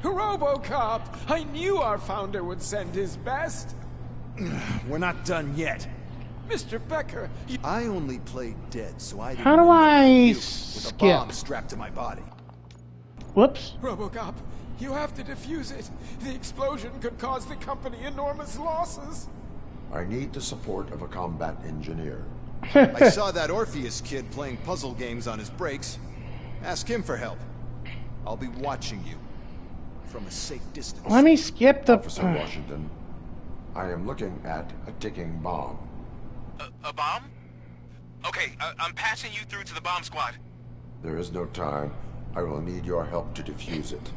[SPEAKER 21] RoboCop! I knew our founder would send his best.
[SPEAKER 23] We're not done yet.
[SPEAKER 21] Mr. Becker,
[SPEAKER 23] I only played dead, so I didn't
[SPEAKER 1] How do
[SPEAKER 23] end up
[SPEAKER 1] I
[SPEAKER 23] like you, with a
[SPEAKER 1] skip?
[SPEAKER 23] bomb strapped to my body.
[SPEAKER 1] Whoops.
[SPEAKER 21] RoboCop, you have to defuse it. The explosion could cause the company enormous losses.
[SPEAKER 4] I need the support of a combat engineer.
[SPEAKER 23] I saw that Orpheus kid playing puzzle games on his breaks. Ask him for help. I'll be watching you from a safe distance.
[SPEAKER 1] Let me skip the...
[SPEAKER 4] Officer Washington, I am looking at a ticking bomb.
[SPEAKER 2] A bomb? Okay, I'm passing you through to the bomb squad.
[SPEAKER 4] There is no time. I will need your help to defuse it.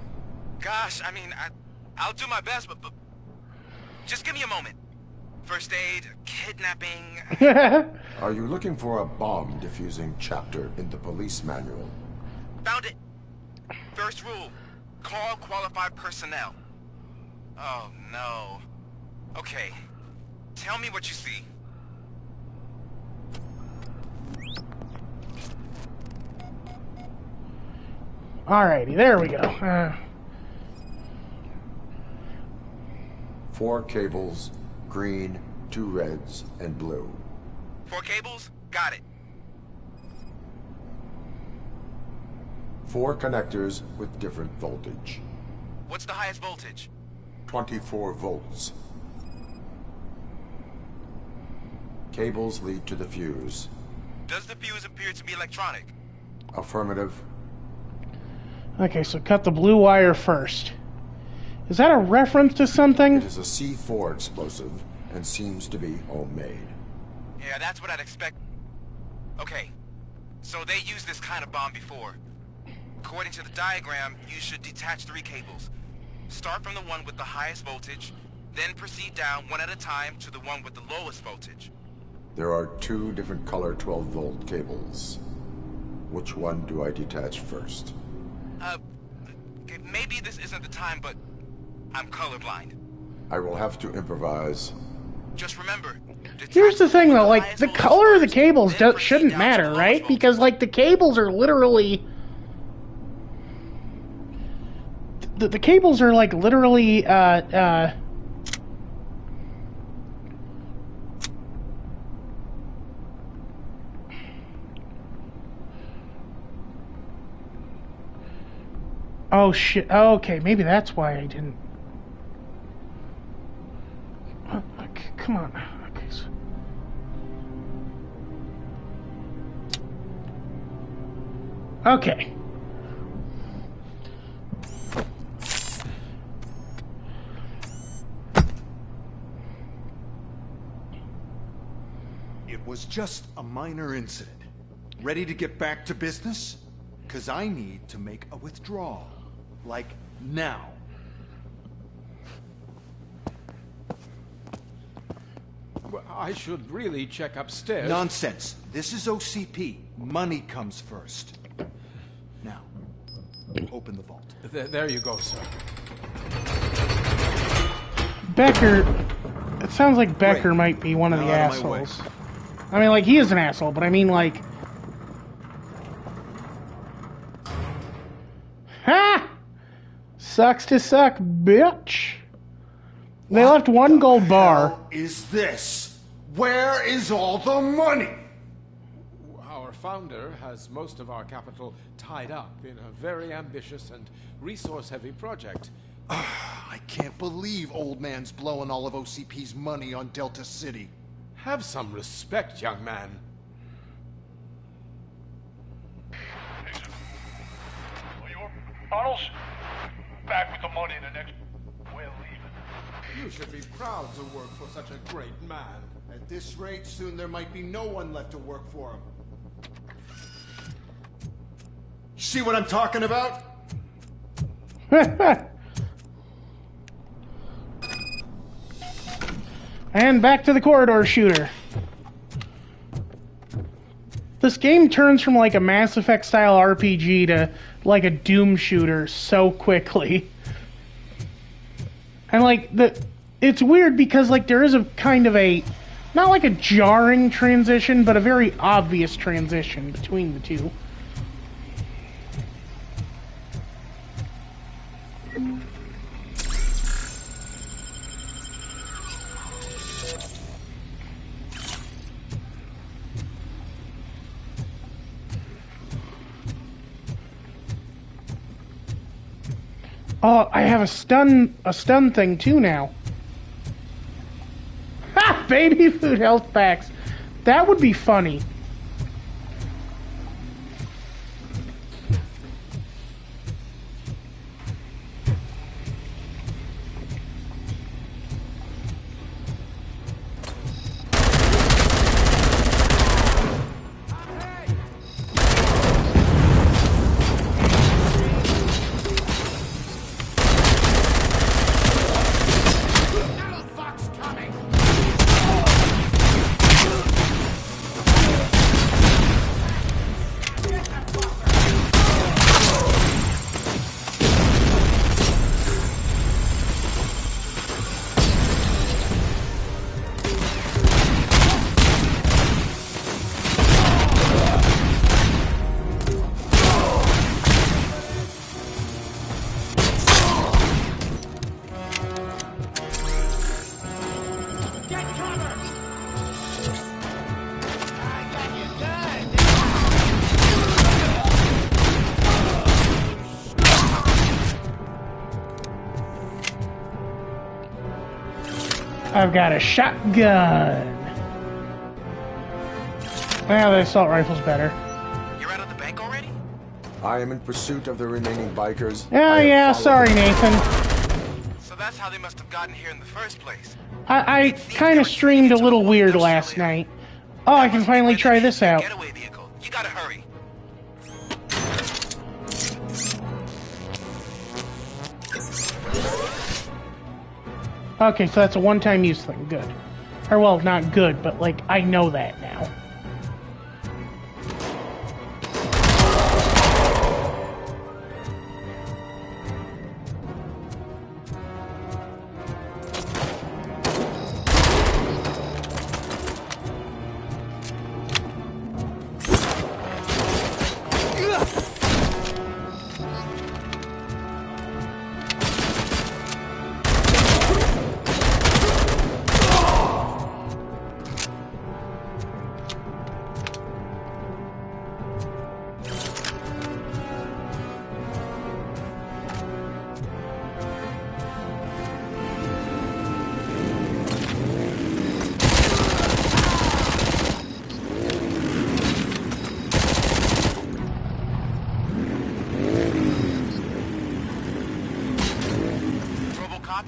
[SPEAKER 2] Gosh, I mean, I'll do my best, but just give me a moment. First aid, kidnapping...
[SPEAKER 4] Are you looking for a bomb defusing chapter in the police manual?
[SPEAKER 2] Found it. First rule, call qualified personnel. Oh, no. Okay, tell me what you see.
[SPEAKER 1] Alrighty, there we go.
[SPEAKER 4] 4 cables, green, 2 reds, and blue.
[SPEAKER 2] 4 cables? Got it.
[SPEAKER 4] 4 connectors with different voltage.
[SPEAKER 2] What's the highest voltage?
[SPEAKER 4] 24 volts. Cables lead to the fuse.
[SPEAKER 2] Does the fuse appear to be electronic?
[SPEAKER 4] Affirmative.
[SPEAKER 1] Okay, so cut the blue wire first. Is that a reference to something?
[SPEAKER 4] It is a C4 explosive and seems to be homemade.
[SPEAKER 2] Yeah, that's what I'd expect. Okay, so they used this kind of bomb before. According to the diagram, you should detach 3 cables. Start from the one with the highest voltage, then proceed down one at a time to the one with the lowest voltage.
[SPEAKER 4] There are 2 different color 12-volt cables. Which one do I detach first?
[SPEAKER 2] Maybe this isn't the time, but I'm colorblind.
[SPEAKER 4] I will have to improvise.
[SPEAKER 2] Just remember...
[SPEAKER 1] Here's the thing, though, like, the color of the cables shouldn't matter, right? Because, like, the cables are literally... The cables are, like, literally, Oh, shit. Oh, okay, maybe that's why I didn't... Okay, come on. Okay, so... Okay.
[SPEAKER 23] It was just a minor incident. Ready to get back to business? 'Cause I need to make a withdrawal. Like, now.
[SPEAKER 21] Well, I should really check upstairs.
[SPEAKER 23] Nonsense. This is OCP. Money comes first. Now, open the vault.
[SPEAKER 21] There you go, sir.
[SPEAKER 1] Becker... It sounds like Becker might be one of the
[SPEAKER 23] Now out of my way.
[SPEAKER 1] assholes. I mean, like, he is an asshole, but I mean, like... Ha! Sucks to suck, bitch. They left 1 gold bar.
[SPEAKER 23] Is this? Where is all the money?
[SPEAKER 21] Our founder has most of our capital tied up in a very ambitious and resource-heavy project.
[SPEAKER 23] I can't believe old man's blowing all of OCP's money on Delta City.
[SPEAKER 21] Have some respect, young man.
[SPEAKER 22] Tunnels? Back with the money in the next... We're leaving.
[SPEAKER 21] You should be proud to work for such a great man.
[SPEAKER 23] At this rate, soon there might be no one left to work for him. See what I'm talking about?
[SPEAKER 1] And back to the corridor shooter. This game turns from like a Mass Effect style RPG to like a Doom shooter so quickly. And like it's weird because like there is a kind of a, not like a jarring transition, but a very obvious transition between the two. Oh, I have a stun thing too now. Ha! Baby food health packs. That would be funny. I've got a shotgun. Well, the assault rifle's better.
[SPEAKER 2] You're out of the bank already?
[SPEAKER 4] I am in pursuit of the remaining bikers.
[SPEAKER 1] Oh, yeah, sorry, Nathan.
[SPEAKER 2] So that's how they must have gotten here in the first place.
[SPEAKER 1] I kind of streamed a little weird last night. Oh, I can finally try this out.
[SPEAKER 2] You gotta hurry.
[SPEAKER 1] Okay, so that's a one-time use thing. Good. Or, well, not good, but, like, I know that now.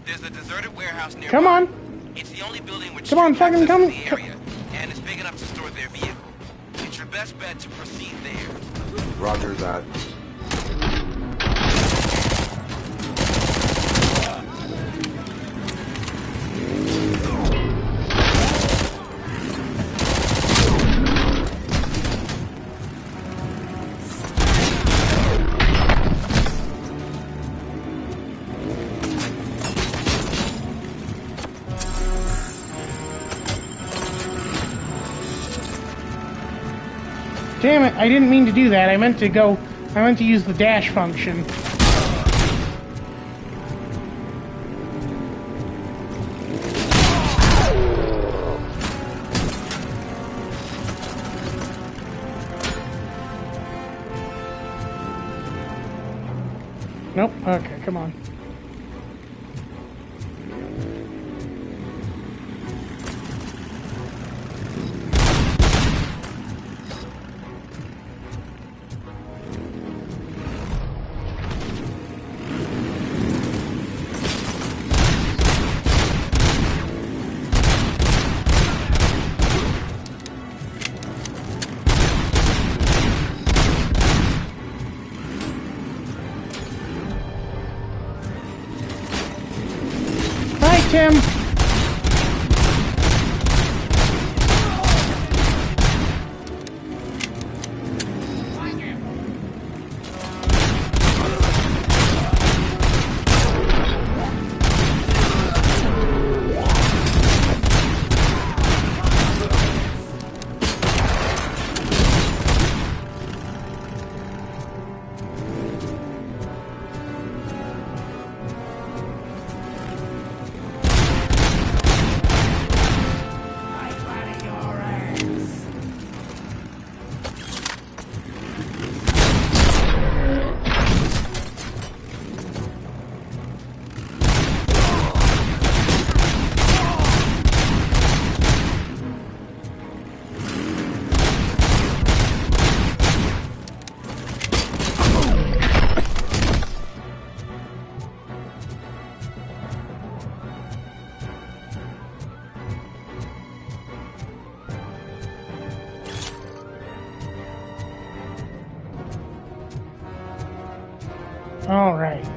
[SPEAKER 2] There's a deserted warehouse nearby.
[SPEAKER 1] Come on.
[SPEAKER 2] It's the only building which
[SPEAKER 1] Come on, fucking come.
[SPEAKER 2] the area, and it's big enough to store their vehicle. It's your best bet to proceed there.
[SPEAKER 4] Roger that.
[SPEAKER 1] Damn it, I didn't mean to do that. I meant to use the dash function. Nope, okay, come on. Tim. All right.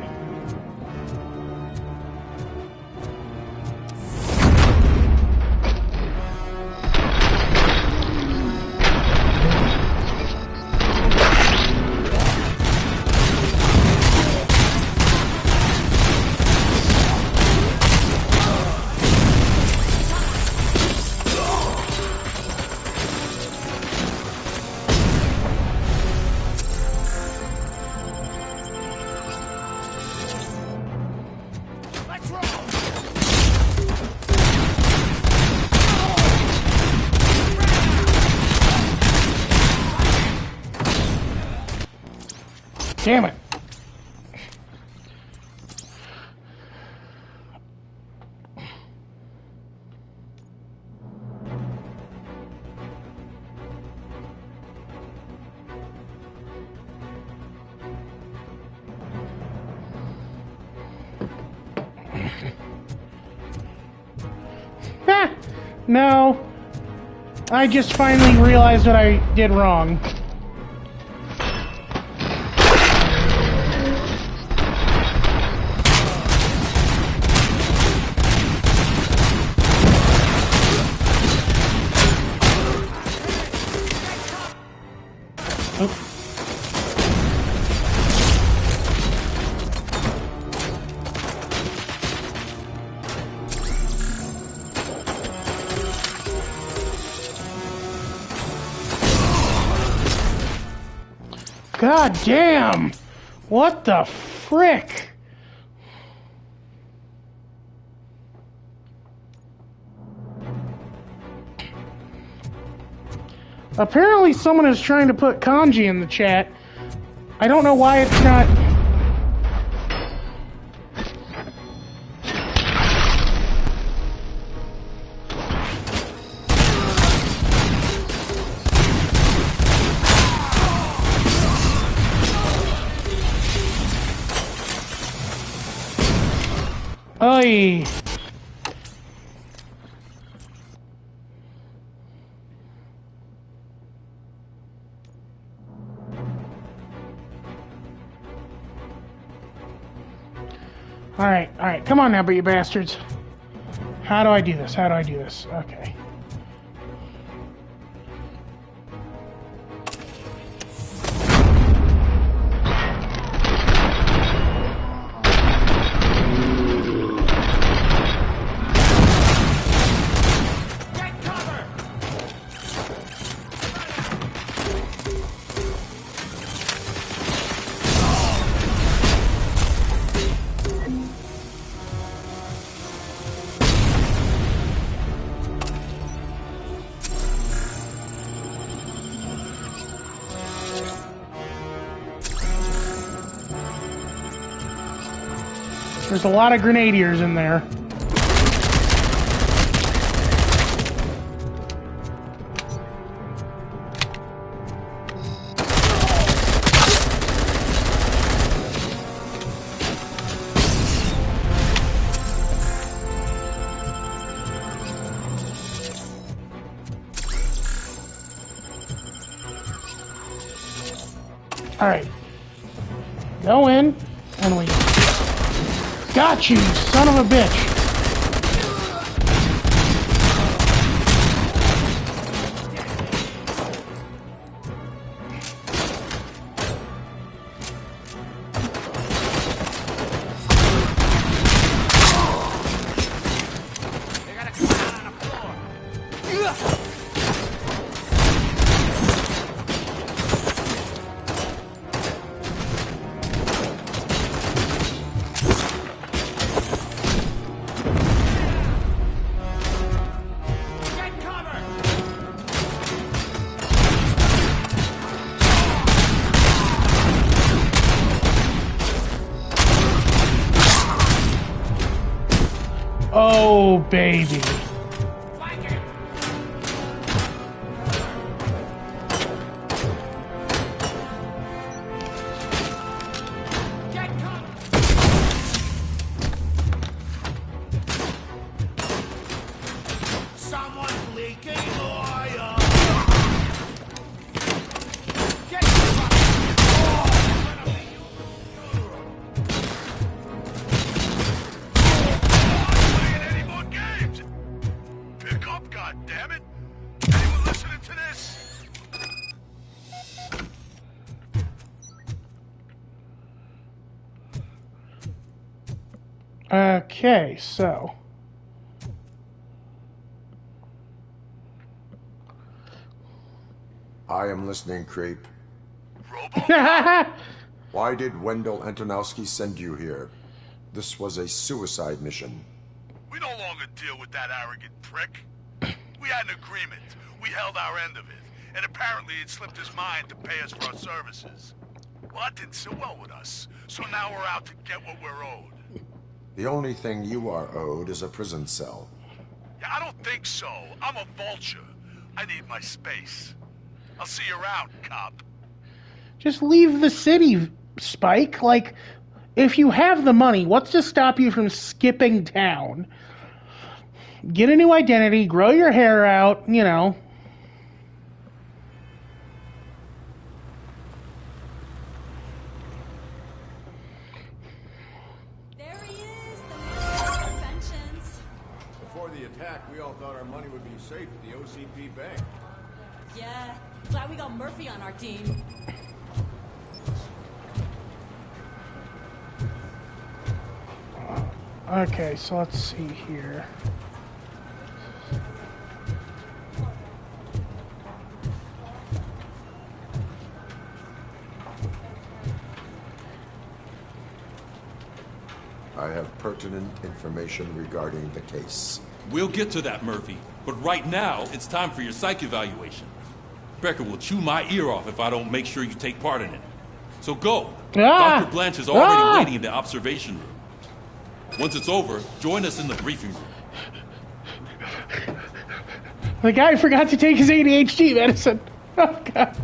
[SPEAKER 1] Damn it. No. I just finally realized what I did wrong. God damn! What the frick? Apparently someone is trying to put kanji in the chat. I don't know why it's not... Oy! Alright, come on now, you bastards. How do I do this? How do I do this? Okay. There's a lot of grenadiers in there. Alright. Go in, and we... Got you, son of a bitch! Oh, baby.
[SPEAKER 5] Someone's leaking oil.
[SPEAKER 1] Okay, so...
[SPEAKER 4] I am listening, creep.
[SPEAKER 22] RoboCop?
[SPEAKER 4] Why did Wendell Antonowski send you here? This was a suicide mission.
[SPEAKER 22] We no longer deal with that arrogant prick. We had an agreement. We held our end of it. And apparently it slipped his mind to pay us for our services. Well, that didn't sit well with us. So now we're out to get what we're owed.
[SPEAKER 4] The only thing you are owed is a prison cell.
[SPEAKER 22] Yeah, I don't think so. I'm a vulture. I need my space. I'll see you around, cop.
[SPEAKER 1] Just leave the city, Spike. Like, if you have the money, what's to stop you from skipping town? Get a new identity, grow your hair out, you know.
[SPEAKER 7] There he is, the man of inventions.
[SPEAKER 23] Before the attack, we all thought our money would be safe at the OCP bank.
[SPEAKER 7] Yeah, glad we got Murphy on our team.
[SPEAKER 1] Okay, so let's see here.
[SPEAKER 4] I have pertinent information regarding the case.
[SPEAKER 13] We'll get to that, Murphy. But right now, it's time for your psych evaluation. Becker will chew my ear off if I don't make sure you take part in it. So go. Dr. Blanche is already waiting in the observation room. Once it's over, join us in the briefing room.
[SPEAKER 1] The guy forgot to take his ADHD medicine. Oh, God.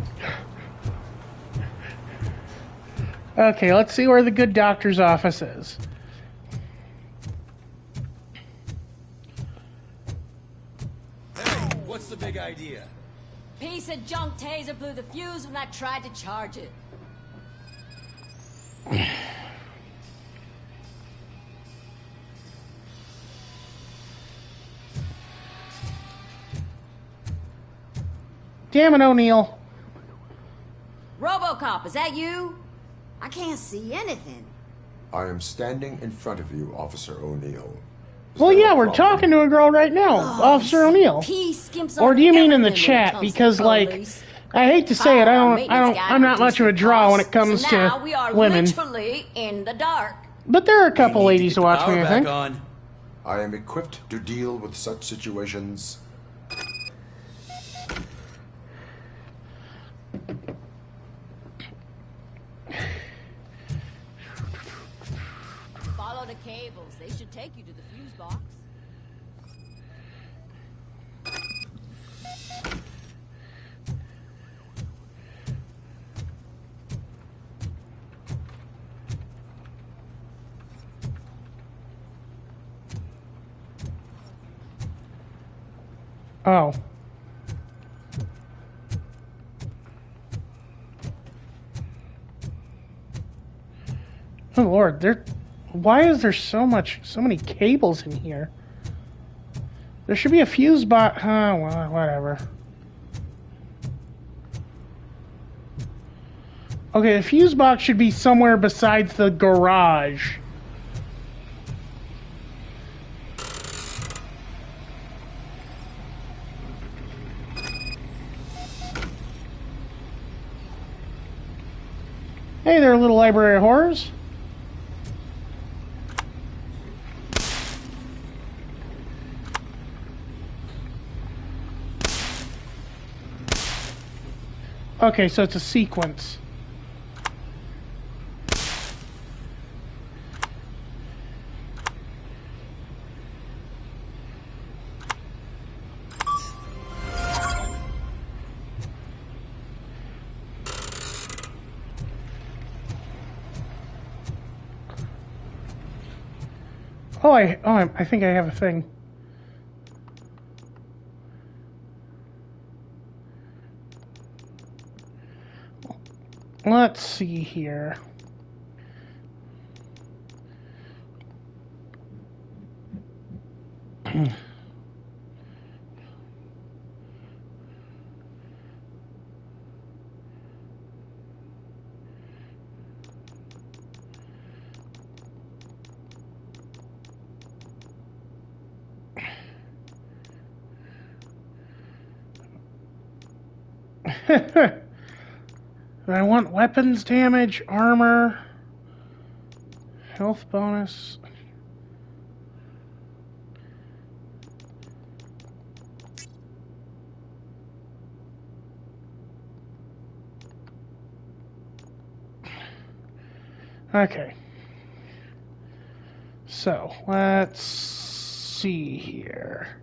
[SPEAKER 1] Okay, let's see where the good doctor's office is.
[SPEAKER 3] What's the big idea?
[SPEAKER 7] Piece of junk taser blew the fuse when I tried to charge it.
[SPEAKER 1] Damn it, O'Neill.
[SPEAKER 7] RoboCop, is that you? I can't see anything.
[SPEAKER 4] I am standing in front of you, Officer O'Neill.
[SPEAKER 1] Well, yeah, we're talking to a girl right now, Officer O'Neill. Or do you mean in the chat? Because, like, I hate to say it, I'm not much of a draw when it comes to
[SPEAKER 7] we are
[SPEAKER 1] women.
[SPEAKER 7] literally in the dark.
[SPEAKER 1] But there are a couple ladies who watch me, I think.
[SPEAKER 4] I am equipped to deal with such situations.
[SPEAKER 7] Follow the cables. They should take you to the fuse box.
[SPEAKER 1] Oh. Oh Lord, why is there so many cables in here? There should be a fuse box. Oh, well, whatever. Okay, the fuse box should be somewhere besides the garage. Hey there, little library of horrors. Okay, so it's a sequence. I think I have a thing. Let's see here. I want weapons damage, armor, health bonus. Okay. So, let's see here.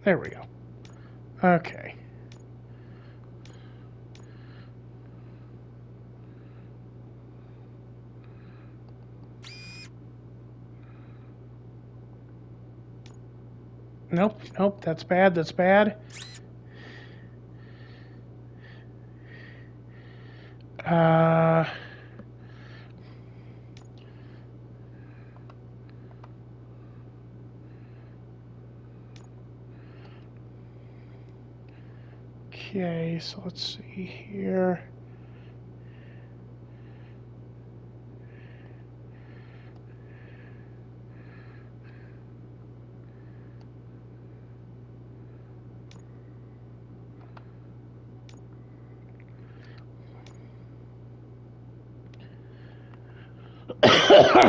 [SPEAKER 1] There we go. Okay. Nope, nope, that's bad, that's bad. Okay, so let's see here.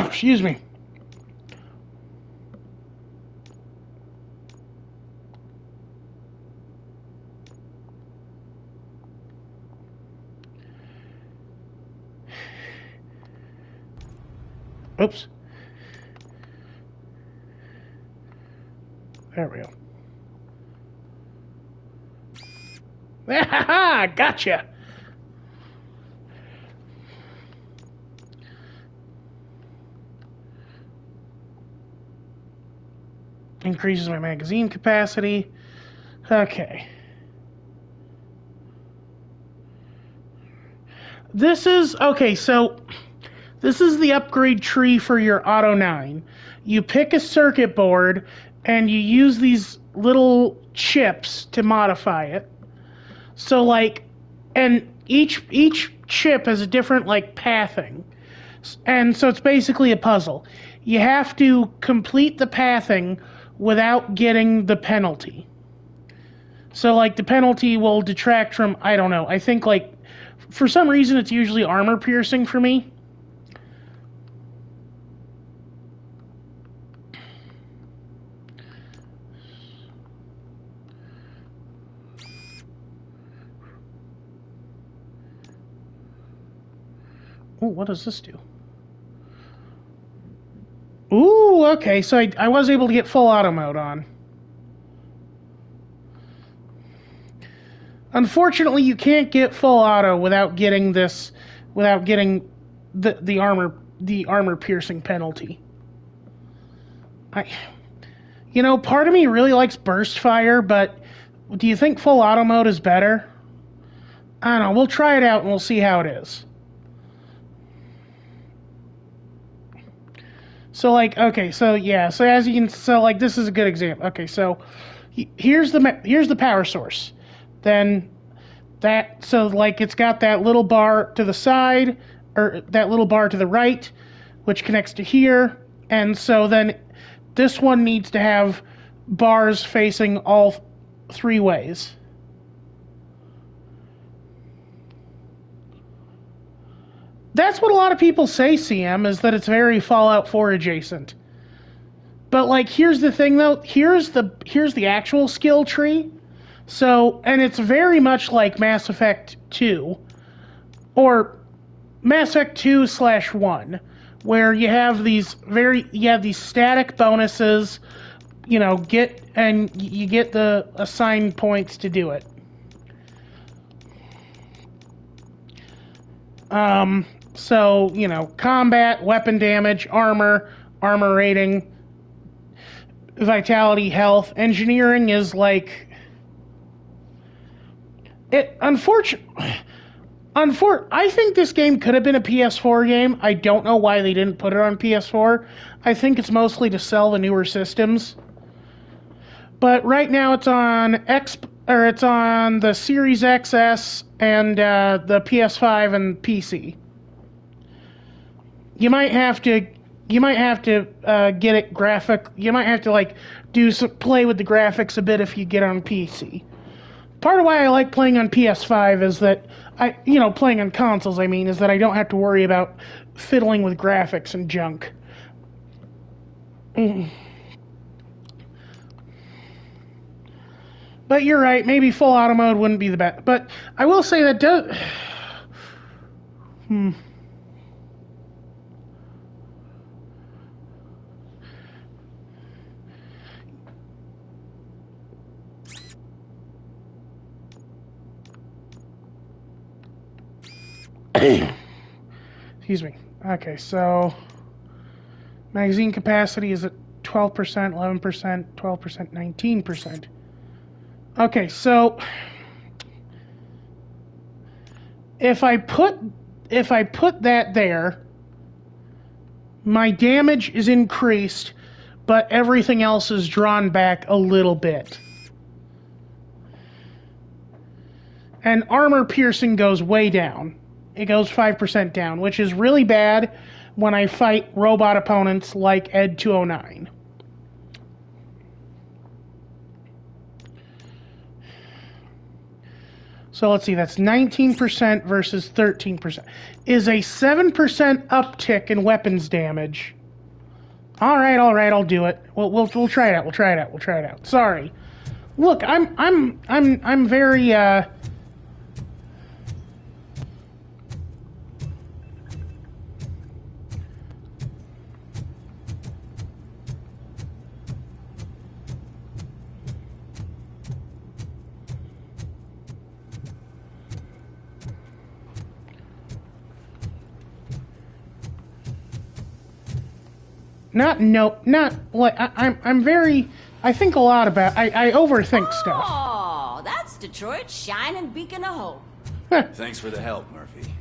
[SPEAKER 1] Excuse me. Oops. There we go. Ha! Gotcha! Increases my magazine capacity. Okay. This is... Okay, so... This is the upgrade tree for your Auto 9. You pick a circuit board, and you use these little chips to modify it. So, like... And each chip has a different, like, pathing. And so it's basically a puzzle. You have to complete the pathing without getting the penalty. So, like, the penalty will detract from, I don't know, I think, like, for some reason it's usually armor piercing for me. Ooh, what does this do? Ooh, okay, so I was able to get full auto mode on. Unfortunately, you can't get full auto without getting this, without getting the armor piercing penalty. You know, part of me really likes burst fire, but do you think full auto mode is better? I don't know, we'll try it out and we'll see how it is. So, like, okay, so, yeah, so as you can, so, like, this is a good example. Okay, so, here's the power source. Then, so, like, it's got that little bar to the side, or that little bar to the right, which connects to here, and so then, this one needs to have bars facing all three ways. That's what a lot of people say, CM, is that it's very Fallout 4 adjacent. But, like, here's the thing, though. Here's the actual skill tree. So, and it's very much like Mass Effect 2. Or Mass Effect 2/1. Where you have these static bonuses, you know, you get the assigned points to do it. So, you know, combat, weapon damage, armor rating, vitality, health. Engineering is like... I think this game could have been a PS4 game. I don't know why they didn't put it on PS4. I think it's mostly to sell the newer systems. But right now it's on or it's on the Series XS and the PS5 and PC. You might have to get it graphic. You might have to like play with the graphics a bit if you get on PC. Part of why I like playing on PS5 is that playing on consoles, I mean, is that I don't have to worry about fiddling with graphics and junk. But you're right, maybe full auto mode wouldn't be the best. But I will say that does... Excuse me. Okay, so magazine capacity is at 12%, 11%, 12%, 19%. Okay, so if I put that there, my damage is increased, but everything else is drawn back a little bit. And armor piercing goes way down. It goes 5% down, which is really bad when I fight robot opponents like Ed 209. So let's see, that's 19% versus 13%. Is a 7% uptick in weapons damage. All right, I'll do it. We'll try it out. We'll try it out. Sorry. Look, I'm very I'm very, I think a lot about, I overthink stuff.
[SPEAKER 7] Oh, that's Detroit's shining beacon of hope.
[SPEAKER 3] Thanks for the help, Murphy.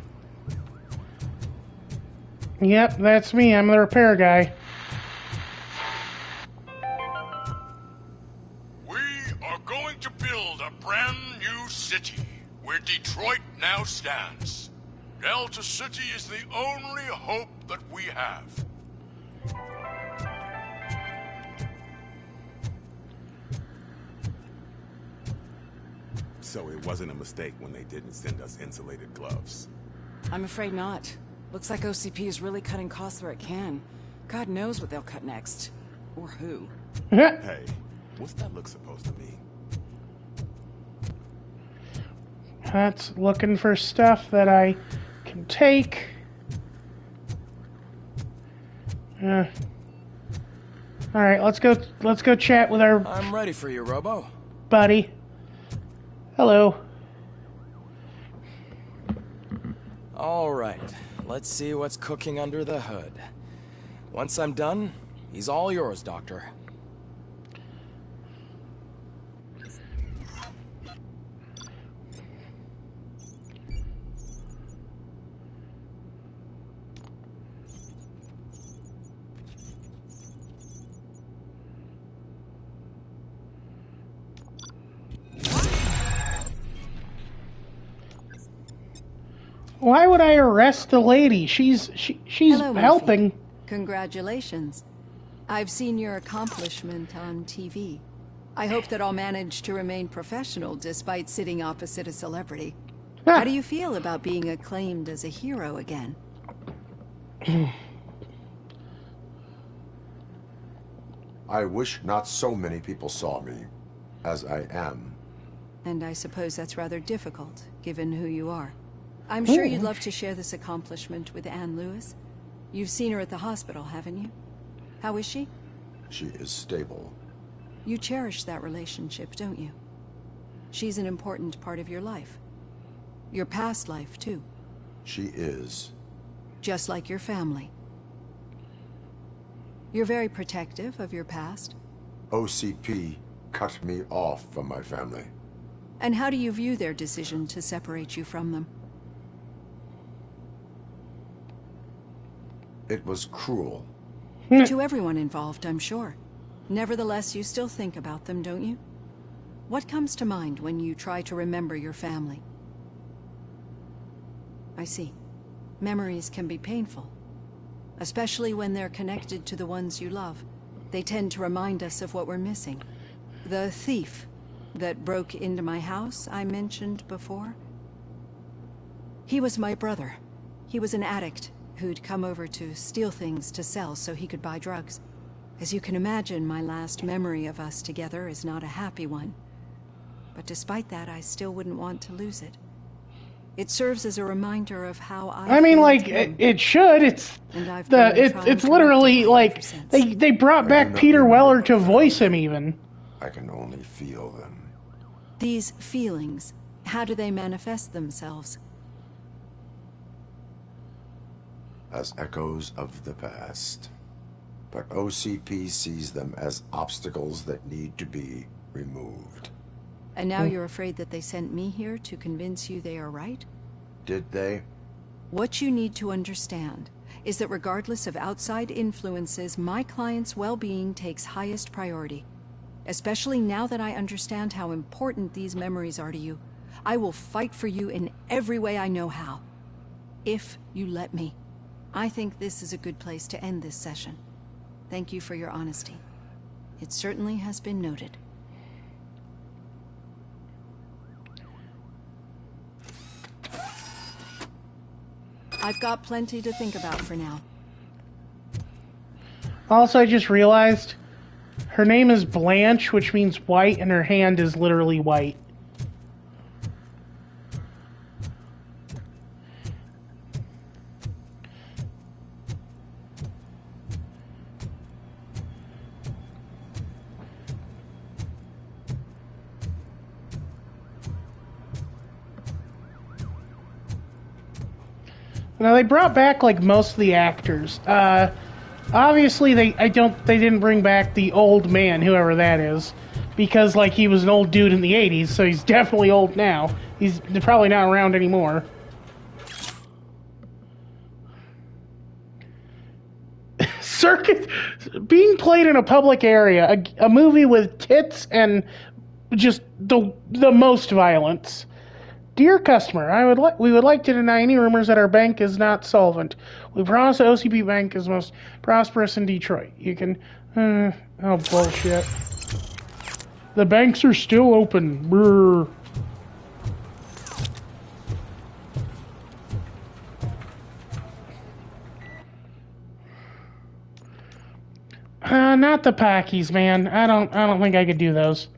[SPEAKER 1] Yep, that's me. I'm the repair guy.
[SPEAKER 22] We are going to build a brand new city where Detroit now stands. Delta City is the only hope that we have.
[SPEAKER 10] So it wasn't a mistake when they didn't send us insulated gloves.
[SPEAKER 11] I'm afraid not. Looks like OCP is really cutting costs where it can. God knows what they'll cut next. Or who.
[SPEAKER 10] Hey, what's that look supposed to mean?
[SPEAKER 1] That's looking for stuff that I can take. All right, let's go chat with our...
[SPEAKER 6] I'm ready for you, Robo.
[SPEAKER 1] Buddy. Hello.
[SPEAKER 6] All right, let's see what's cooking under the hood. Once I'm done, he's all yours, Doctor.
[SPEAKER 1] Why would I arrest the lady? She's
[SPEAKER 11] Hello,
[SPEAKER 1] helping.
[SPEAKER 11] Murphy. Congratulations. I've seen your accomplishment on TV. I hope that I'll manage to remain professional despite sitting opposite a celebrity. How do you feel about being acclaimed as a hero again?
[SPEAKER 4] I wish not so many people saw me as I am.
[SPEAKER 11] And I suppose that's rather difficult, given who you are. I'm sure you'd love to share this accomplishment with Anne Lewis. You've seen her at the hospital, haven't you? How is she?
[SPEAKER 4] She is stable.
[SPEAKER 11] You cherish that relationship, don't you? She's an important part of your life. Your past life, too.
[SPEAKER 4] She is.
[SPEAKER 11] Just like your family. You're very protective of your past.
[SPEAKER 4] OCP cut me off from my family.
[SPEAKER 11] And how do you view their decision to separate you from them?
[SPEAKER 4] It was cruel.
[SPEAKER 11] To everyone involved, I'm sure. Nevertheless, you still think about them, don't you? What comes to mind when you try to remember your family? I see. Memories can be painful, especially when they're connected to the ones you love. They tend to remind us of what we're missing. The thief that broke into my house I mentioned before? He was my brother. He was an addict who'd come over to steal things to sell so he could buy drugs. As you can imagine, my last memory of us together is not a happy one. But despite that, I still wouldn't want to lose it. It serves as a reminder of how
[SPEAKER 1] I mean, like, it should. It's literally like they brought back Peter Weller to voice him even.
[SPEAKER 4] I can only feel them.
[SPEAKER 11] These feelings, how do they manifest themselves?
[SPEAKER 4] As echoes of the past. But OCP sees them as obstacles that need to be removed.
[SPEAKER 11] And now you're afraid that they sent me here to convince you they are right?
[SPEAKER 4] Did they?
[SPEAKER 11] What you need to understand is that regardless of outside influences, my client's well-being takes highest priority. Especially now that I understand how important these memories are to you. I will fight for you in every way I know how. If you let me. I think this is a good place to end this session. Thank you for your honesty. It certainly has been noted. I've got plenty to think about for now.
[SPEAKER 1] Also, I just realized her name is Blanche, which means white, and her hand is literally white. Now they brought back like most of the actors. Obviously they didn't bring back the old man, whoever that is, because like he was an old dude in the 80s, so he's definitely old now. He's probably not around anymore. Circus being played in a public area, a movie with tits and just the most violence. Dear customer, we would like to deny any rumors that our bank is not solvent. We promise the OCP Bank is most prosperous in Detroit. You can... oh, bullshit. The banks are still open. Brr. Not the Packies, man. I don't think I could do those.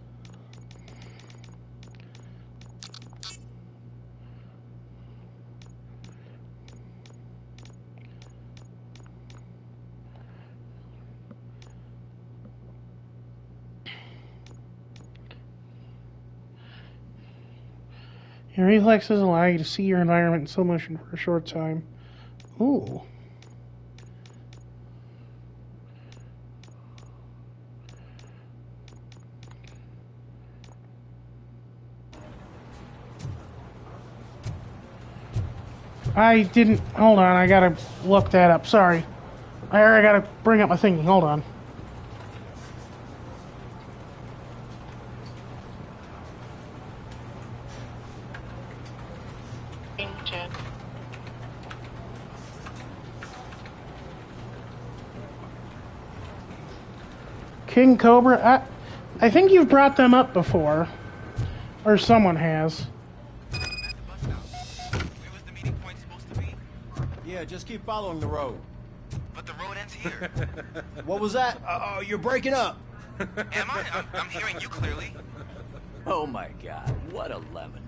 [SPEAKER 1] Your reflexes allow you to see your environment in slow motion for a short time. Ooh. I didn't... Hold on, I gotta look that up. Sorry. I gotta bring up my thinking. Hold on. King Cobra, I think you've brought them up before. Or someone has.
[SPEAKER 8] Yeah, just keep following the road.
[SPEAKER 2] But the road ends here.
[SPEAKER 8] What was that? Oh, you're breaking up.
[SPEAKER 2] Am I? I'm hearing you clearly.
[SPEAKER 15] Oh my god, what a lemon.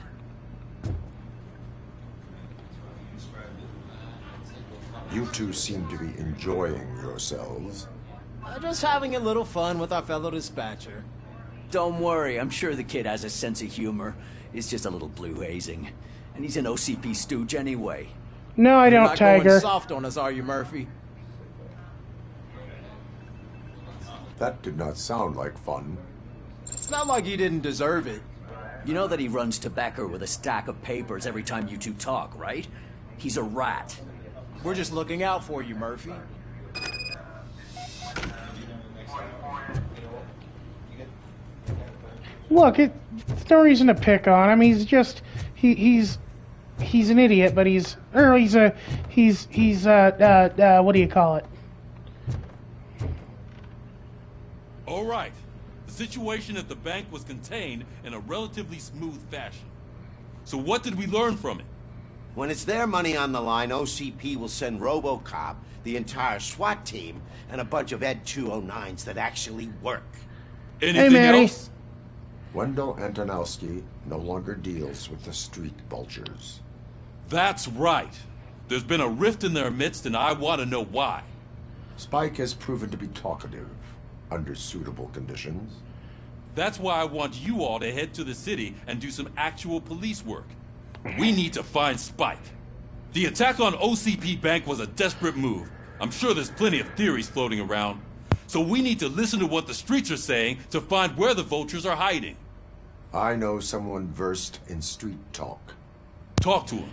[SPEAKER 4] You two seem to be enjoying yourselves.
[SPEAKER 8] Just having a little fun with our fellow dispatcher.
[SPEAKER 15] Don't worry, I'm sure the kid has a sense of humor. It's just a little blue hazing. And he's an OCP stooge anyway.
[SPEAKER 1] No, I don't, Tiger.
[SPEAKER 8] You're not going soft on us, are you, Murphy?
[SPEAKER 4] That did not sound like fun.
[SPEAKER 8] It's not like he didn't deserve it.
[SPEAKER 15] You know that he runs to Becker with a stack of papers every time you two talk, right? He's a rat.
[SPEAKER 8] We're just looking out for you, Murphy.
[SPEAKER 1] Look, it's no reason to pick on him. He's just he's an idiot, but he's what do you call it?
[SPEAKER 13] All right. The situation at the bank was contained in a relatively smooth fashion. So what did we learn from it?
[SPEAKER 12] When it's their money on the line, OCP will send RoboCop, the entire SWAT team, and a bunch of Ed 209s that actually work.
[SPEAKER 13] Anything else?
[SPEAKER 4] Wendell Antonowski no longer deals with the street vultures.
[SPEAKER 13] That's right. There's been a rift in their midst, and I want to know why.
[SPEAKER 4] Spike has proven to be talkative under suitable conditions.
[SPEAKER 13] That's why I want you all to head to the city and do some actual police work. We need to find Spike. The attack on OCP Bank was a desperate move. I'm sure there's plenty of theories floating around. So we need to listen to what the streets are saying to find where the vultures are hiding.
[SPEAKER 4] I know someone versed in street talk.
[SPEAKER 13] Talk to him.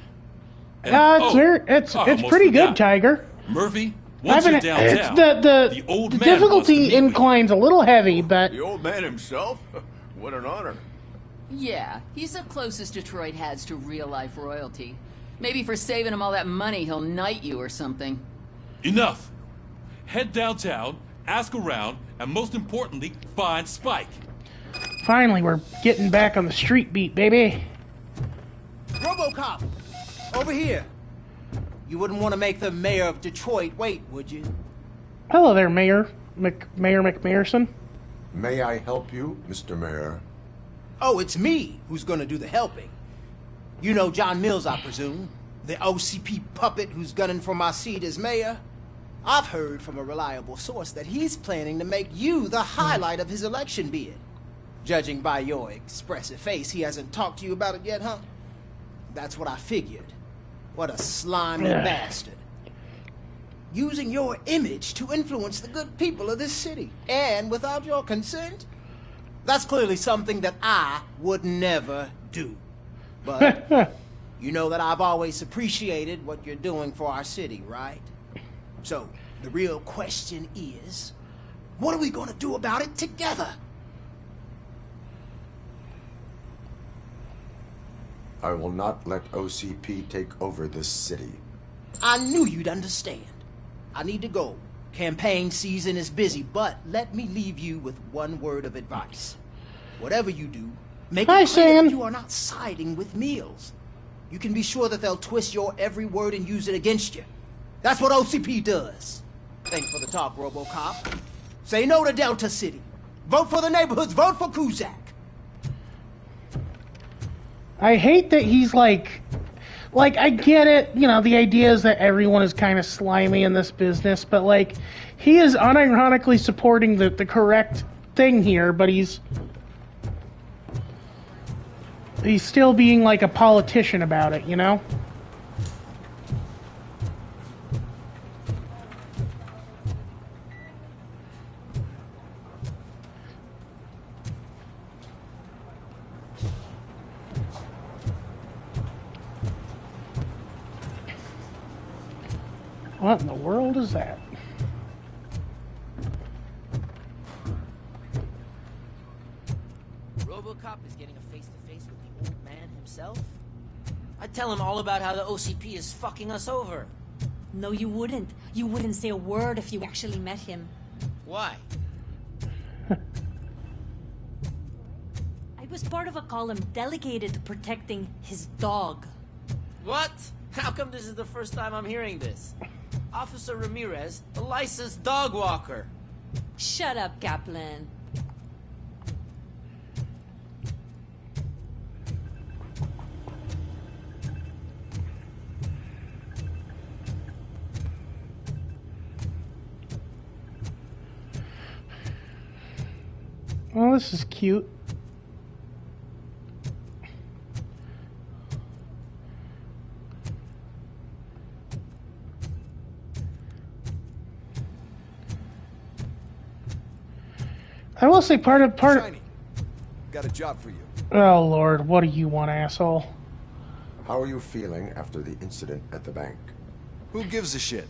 [SPEAKER 1] It's pretty good, Tiger.
[SPEAKER 13] Murphy, once you're downtown,
[SPEAKER 1] the
[SPEAKER 13] old man
[SPEAKER 1] difficulty incline's a little heavy, but...
[SPEAKER 16] The old man himself? What an honor.
[SPEAKER 17] Yeah, he's the closest Detroit has to real-life royalty. Maybe for saving him all that money, he'll knight you or something.
[SPEAKER 13] Enough. Head downtown, ask around, and most importantly, find Spike.
[SPEAKER 1] Finally, we're getting back on the street beat, baby.
[SPEAKER 8] RoboCop! Over here! You wouldn't want to make the mayor of Detroit wait, would you?
[SPEAKER 1] Hello there, Mayor McMayerson.
[SPEAKER 4] May I help you, Mr. Mayor?
[SPEAKER 8] Oh, it's me who's gonna do the helping. You know John Mills, I presume? The OCP puppet who's gunning for my seat as mayor? I've heard from a reliable source that he's planning to make you the highlight of his election bid. Judging by your expressive face, he hasn't talked to you about it yet, huh? That's what I figured. What a slimy bastard. Using your image to influence the good people of this city, and without your consent? That's clearly something that I would never do. But you know that I've always appreciated what you're doing for our city, right? So, the real question is, what are we gonna do about it together?
[SPEAKER 4] I will not let OCP take over this city.
[SPEAKER 8] I knew you'd understand. I need to go. Campaign season is busy, but let me leave you with one word of advice. Whatever you do, make it clear that you are not siding with Mills. You can be sure that they'll twist your every word and use it against you. That's what OCP does. Thanks for the talk, RoboCop. Say no to Delta City. Vote for the neighborhoods. Vote for Kuzak.
[SPEAKER 1] I hate that he's like, I get it, you know, the idea is that everyone is kind of slimy in this business, but, like, he is unironically supporting the correct thing here, but he's still being, like, a politician about it, you know? What in the world is that?
[SPEAKER 14] RoboCop is getting a face-to-face with the old man himself? I'd tell him all about how the OCP is fucking us over.
[SPEAKER 7] No, you wouldn't. You wouldn't say a word if you actually met him.
[SPEAKER 14] Why?
[SPEAKER 7] I was part of a column delegated to protecting his dog.
[SPEAKER 14] What? How come this is the first time I'm hearing this? Officer Ramirez, a licensed dog walker.
[SPEAKER 7] Shut up, Kaplan.
[SPEAKER 1] Oh, this is cute. I will say part of
[SPEAKER 23] Got a job for you.
[SPEAKER 1] Oh Lord, what do you want, asshole?
[SPEAKER 4] How are you feeling after the incident at the bank?
[SPEAKER 23] Who gives a shit?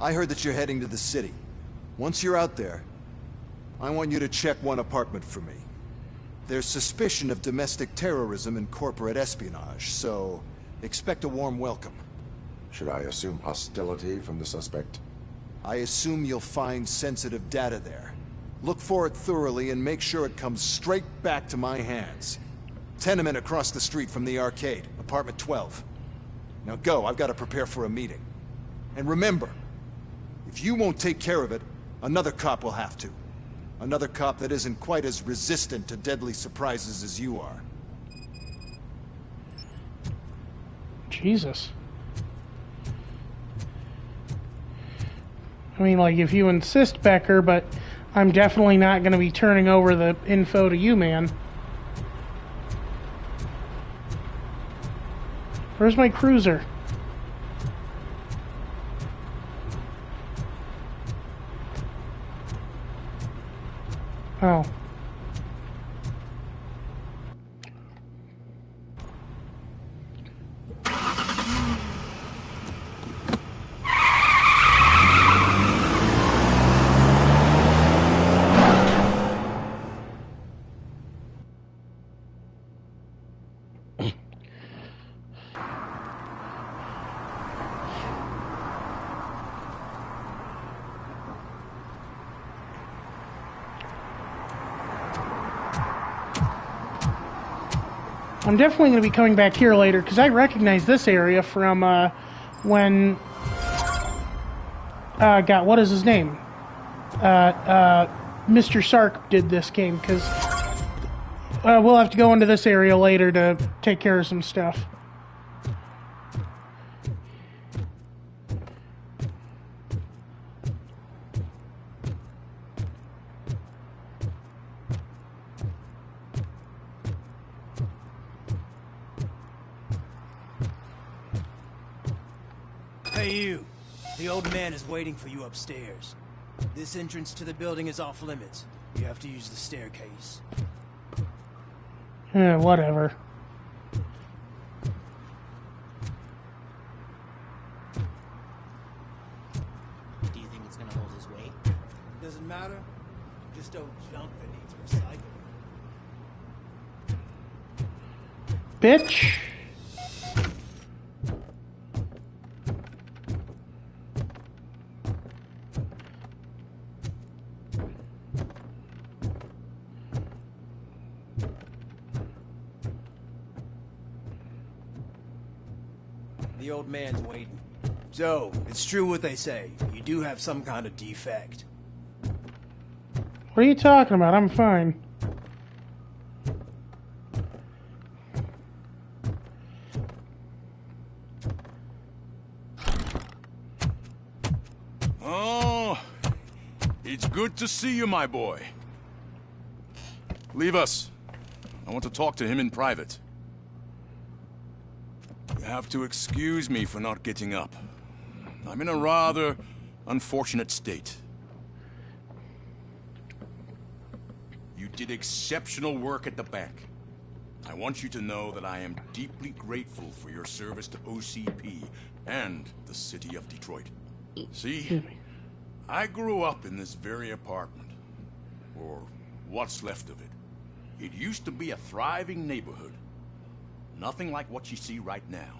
[SPEAKER 23] I heard that you're heading to the city. Once you're out there, I want you to check one apartment for me. There's suspicion of domestic terrorism and corporate espionage, so expect a warm welcome.
[SPEAKER 4] Should I assume hostility from the suspect?
[SPEAKER 23] I assume you'll find sensitive data there. Look for it thoroughly and make sure it comes straight back to my hands. Tenement across the street from the arcade, apartment 12. Now go, I've got to prepare for a meeting. And remember, if you won't take care of it, another cop will have to. Another cop that isn't quite as resistant to deadly surprises as you are.
[SPEAKER 1] Jesus. I mean, like, if you insist, Becker, but I'm definitely not going to be turning over the info to you, man. Where's my cruiser? Oh. I'm definitely going to be coming back here later, because I recognize this area from when... God, what is his name? Mr. Sark did this game, because we'll have to go into this area later to take care of some stuff.
[SPEAKER 8] Hey you, the old man is waiting for you upstairs. This entrance to the building is off limits. You have to use the staircase.
[SPEAKER 1] Whatever.
[SPEAKER 8] Do you think it's gonna hold his weight? Doesn't matter. Just old junk that needs recycling.
[SPEAKER 1] Bitch.
[SPEAKER 8] The old man's waiting. So, it's true what they say. You do have some kind of defect.
[SPEAKER 1] What are you talking about? I'm fine.
[SPEAKER 18] Oh, it's good to see you, my boy. Leave us. I want to talk to him in private. You have to excuse me for not getting up. I'm in a rather unfortunate state. You did exceptional work at the bank. I want you to know that I am deeply grateful for your service to OCP and the city of Detroit. See, I grew up in this very apartment, or what's left of it. It used to be a thriving neighborhood. Nothing like what you see right now.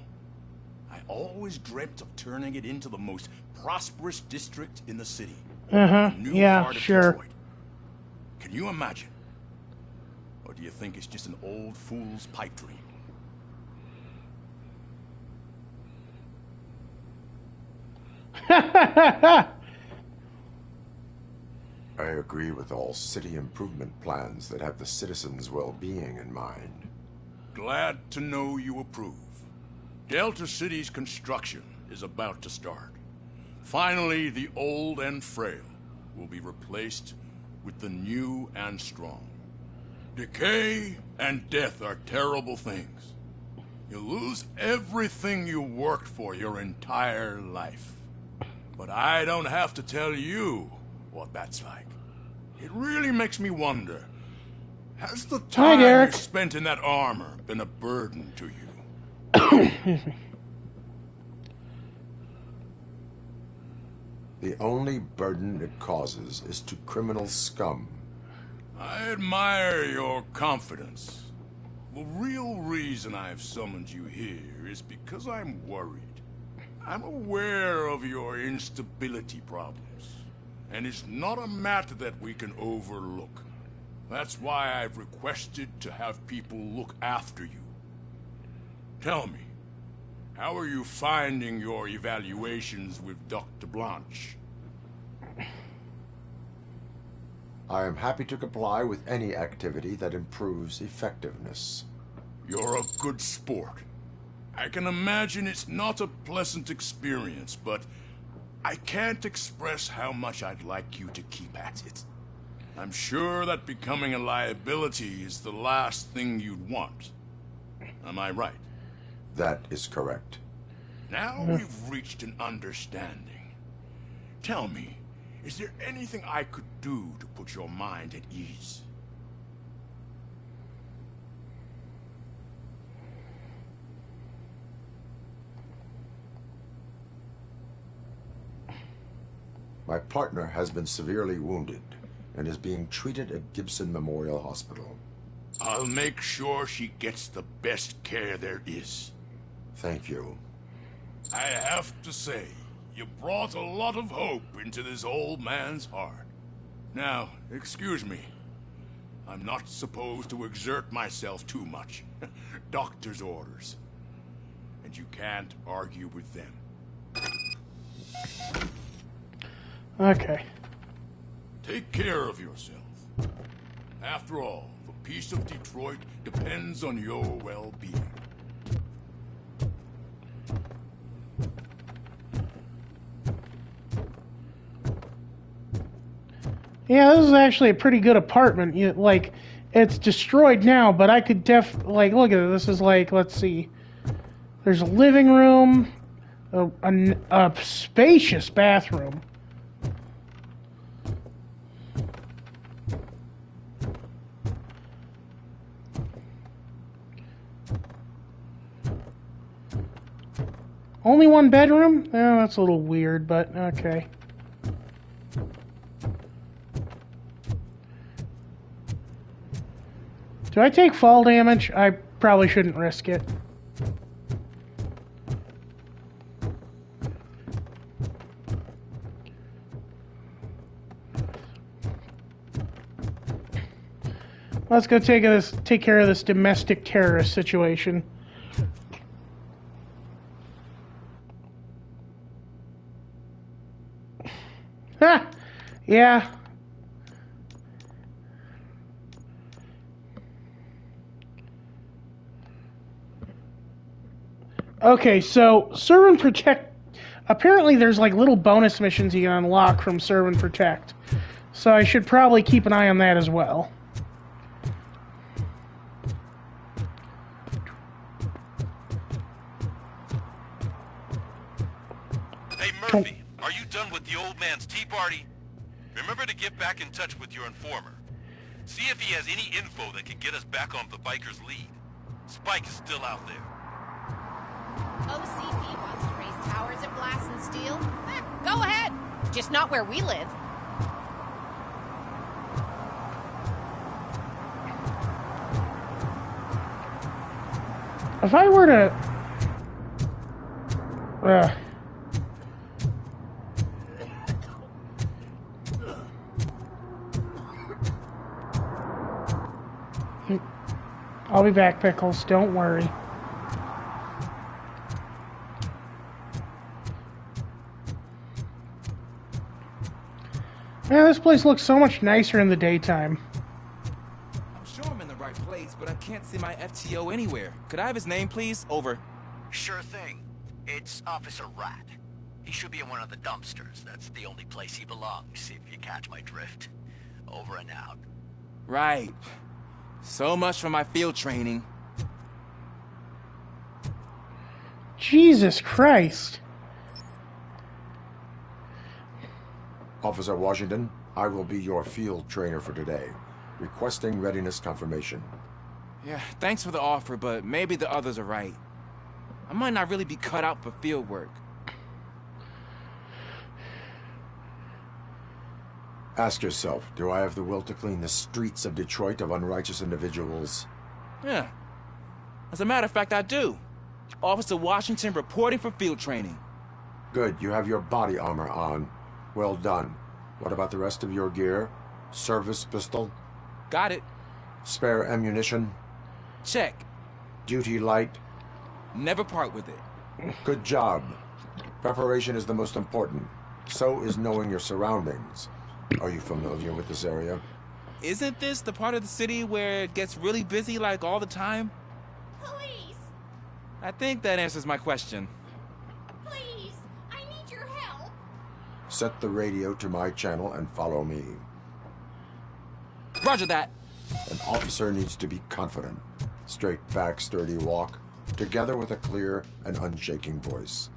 [SPEAKER 18] I always dreamt of turning it into the most prosperous district in the city.
[SPEAKER 1] Yeah, sure.
[SPEAKER 18] Detroit. Can you imagine? Or do you think it's just an old fool's pipe dream?
[SPEAKER 4] I agree with all city improvement plans that have the citizens' well-being in mind.
[SPEAKER 18] Glad to know you approve. Delta City's construction is about to start. Finally, the old and frail will be replaced with the new and strong. Decay and death are terrible things. You lose everything you worked for your entire life. But I don't have to tell you what that's like. It really makes me wonder, has the time you spent in that armor been a burden to you?
[SPEAKER 4] The only burden it causes is to criminal scum.
[SPEAKER 18] I admire your confidence. The real reason I've summoned you here is because I'm worried. I'm aware of your instability problems, and it's not a matter that we can overlook. That's why I've requested to have people look after you. Tell me, how are you finding your evaluations with Dr. Blanche?
[SPEAKER 4] I am happy to comply with any activity that improves effectiveness.
[SPEAKER 18] You're a good sport. I can imagine it's not a pleasant experience, but I can't express how much I'd like you to keep at it. I'm sure that becoming a liability is the last thing you'd want. Am I right?
[SPEAKER 4] That is correct.
[SPEAKER 18] Now we've reached an understanding. Tell me, is there anything I could do to put your mind at ease?
[SPEAKER 4] My partner has been severely wounded and is being treated at Gibson Memorial Hospital.
[SPEAKER 18] I'll make sure she gets the best care there is.
[SPEAKER 4] Thank you.
[SPEAKER 18] I have to say, you brought a lot of hope into this old man's heart. Now, excuse me. I'm not supposed to exert myself too much. Doctor's orders. And you can't argue with them.
[SPEAKER 1] Okay.
[SPEAKER 18] Take care of yourself. After all, the peace of Detroit depends on your well-being.
[SPEAKER 1] Yeah, this is actually a pretty good apartment. Like, it's destroyed now, but I could like, look at it. This is like, let's see. There's a living room, a spacious bathroom. Only one bedroom? Oh, that's a little weird, but okay. Do I take fall damage? I probably shouldn't risk it. Let's go take care of this domestic terrorist situation. Ha! Yeah. Okay, so Serve and Protect. Apparently there's like little bonus missions you can unlock from Serve and Protect. So I should probably keep an eye on that as well.
[SPEAKER 2] Hey Murphy, are you done with the old man's tea party? Remember to get back in touch with your informer. See if he has any info that could get us back on the biker's lead. Spike is still out there.
[SPEAKER 9] OCP wants to raise towers at Glass and Steel? Go ahead. Just not where we live.
[SPEAKER 1] If I were to... I'll be back, Pickles. Don't worry. Man, this place looks so much nicer in the daytime.
[SPEAKER 19] I'm sure I'm in the right place, but I can't see my FTO anywhere. Could I have his name, please? Over.
[SPEAKER 20] Sure thing. It's Officer Rat. He should be in one of the dumpsters. That's the only place he belongs, if you catch my drift. Over and out.
[SPEAKER 19] Right. So much for my field training.
[SPEAKER 1] Jesus Christ.
[SPEAKER 4] Officer Washington, I will be your field trainer for today. Requesting readiness confirmation.
[SPEAKER 19] Yeah, thanks for the offer, but maybe the others are right. I might not really be cut out for field work.
[SPEAKER 4] Ask yourself, do I have the will to clean the streets of Detroit of unrighteous individuals?
[SPEAKER 19] Yeah. As a matter of fact, I do. Officer Washington reporting for field training.
[SPEAKER 4] Good, you have your body armor on. Well done. What about the rest of your gear? Service pistol?
[SPEAKER 19] Got it.
[SPEAKER 4] Spare ammunition?
[SPEAKER 19] Check.
[SPEAKER 4] Duty light?
[SPEAKER 19] Never part with it.
[SPEAKER 4] Good job. Preparation is the most important. So is knowing your surroundings. Are you familiar with this area?
[SPEAKER 19] Isn't this the part of the city where it gets really busy like all the time?
[SPEAKER 9] Police!
[SPEAKER 19] I think that answers my question.
[SPEAKER 9] Please! I need your help!
[SPEAKER 4] Set the radio to my channel and follow me.
[SPEAKER 19] Roger that.
[SPEAKER 4] An officer needs to be confident. Straight back, sturdy walk, together with a clear and unshaking voice.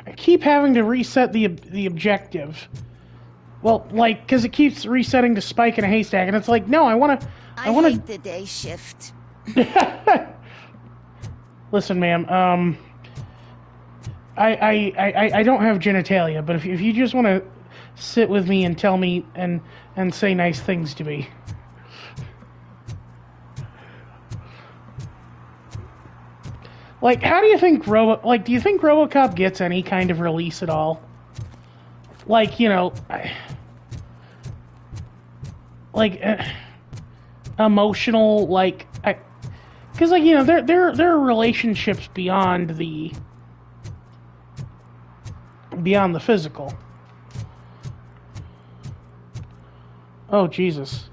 [SPEAKER 1] I keep having to reset the objective. Well, like, because it keeps resetting to spike in a haystack, and it's like, no, I want to...
[SPEAKER 9] I hate the day shift.
[SPEAKER 1] Listen, ma'am, I don't have genitalia, but if you just want to sit with me and tell me and say nice things to me. Like, how do you think do you think RoboCop gets any kind of release at all? Like, you know, emotional, like, because, like, you know, there are relationships beyond the physical. Oh, Jesus.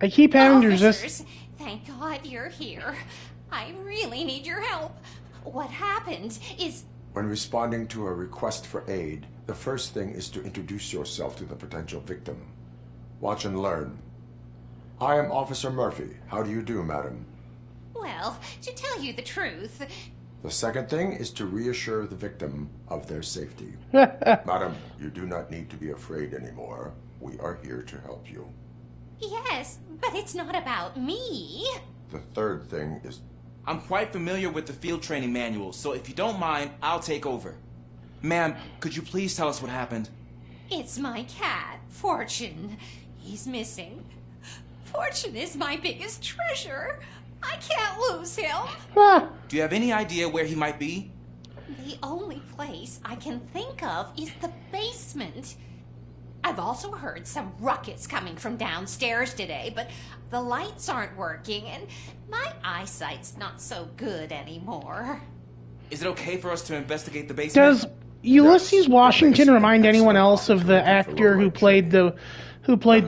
[SPEAKER 1] I keep having to resist.
[SPEAKER 9] Thank God you're here. I really need your help. What happened is...
[SPEAKER 4] When responding to a request for aid, the first thing is to introduce yourself to the potential victim. Watch and learn. I am Officer Murphy. How do you do, madam?
[SPEAKER 9] Well, to tell you the truth...
[SPEAKER 4] The second thing is to reassure the victim of their safety. Madam, you do not need to be afraid anymore. We are here to help you.
[SPEAKER 9] Yes, but it's not about me.
[SPEAKER 4] The third thing is...
[SPEAKER 19] I'm quite familiar with the field training manual, so if you don't mind, I'll take over. Ma'am, could you please tell us what happened?
[SPEAKER 9] It's my cat, Fortune. He's missing. Fortune is my biggest treasure. I can't lose him.
[SPEAKER 19] Do you have any idea where he might be?
[SPEAKER 9] The only place I can think of is the basement. I've also heard some ruckus coming from downstairs today, but the lights aren't working, and my eyesight's not so good anymore.
[SPEAKER 19] Is it okay for us to investigate the basement?
[SPEAKER 1] Does Ulysses Washington remind anyone else of the actor who played the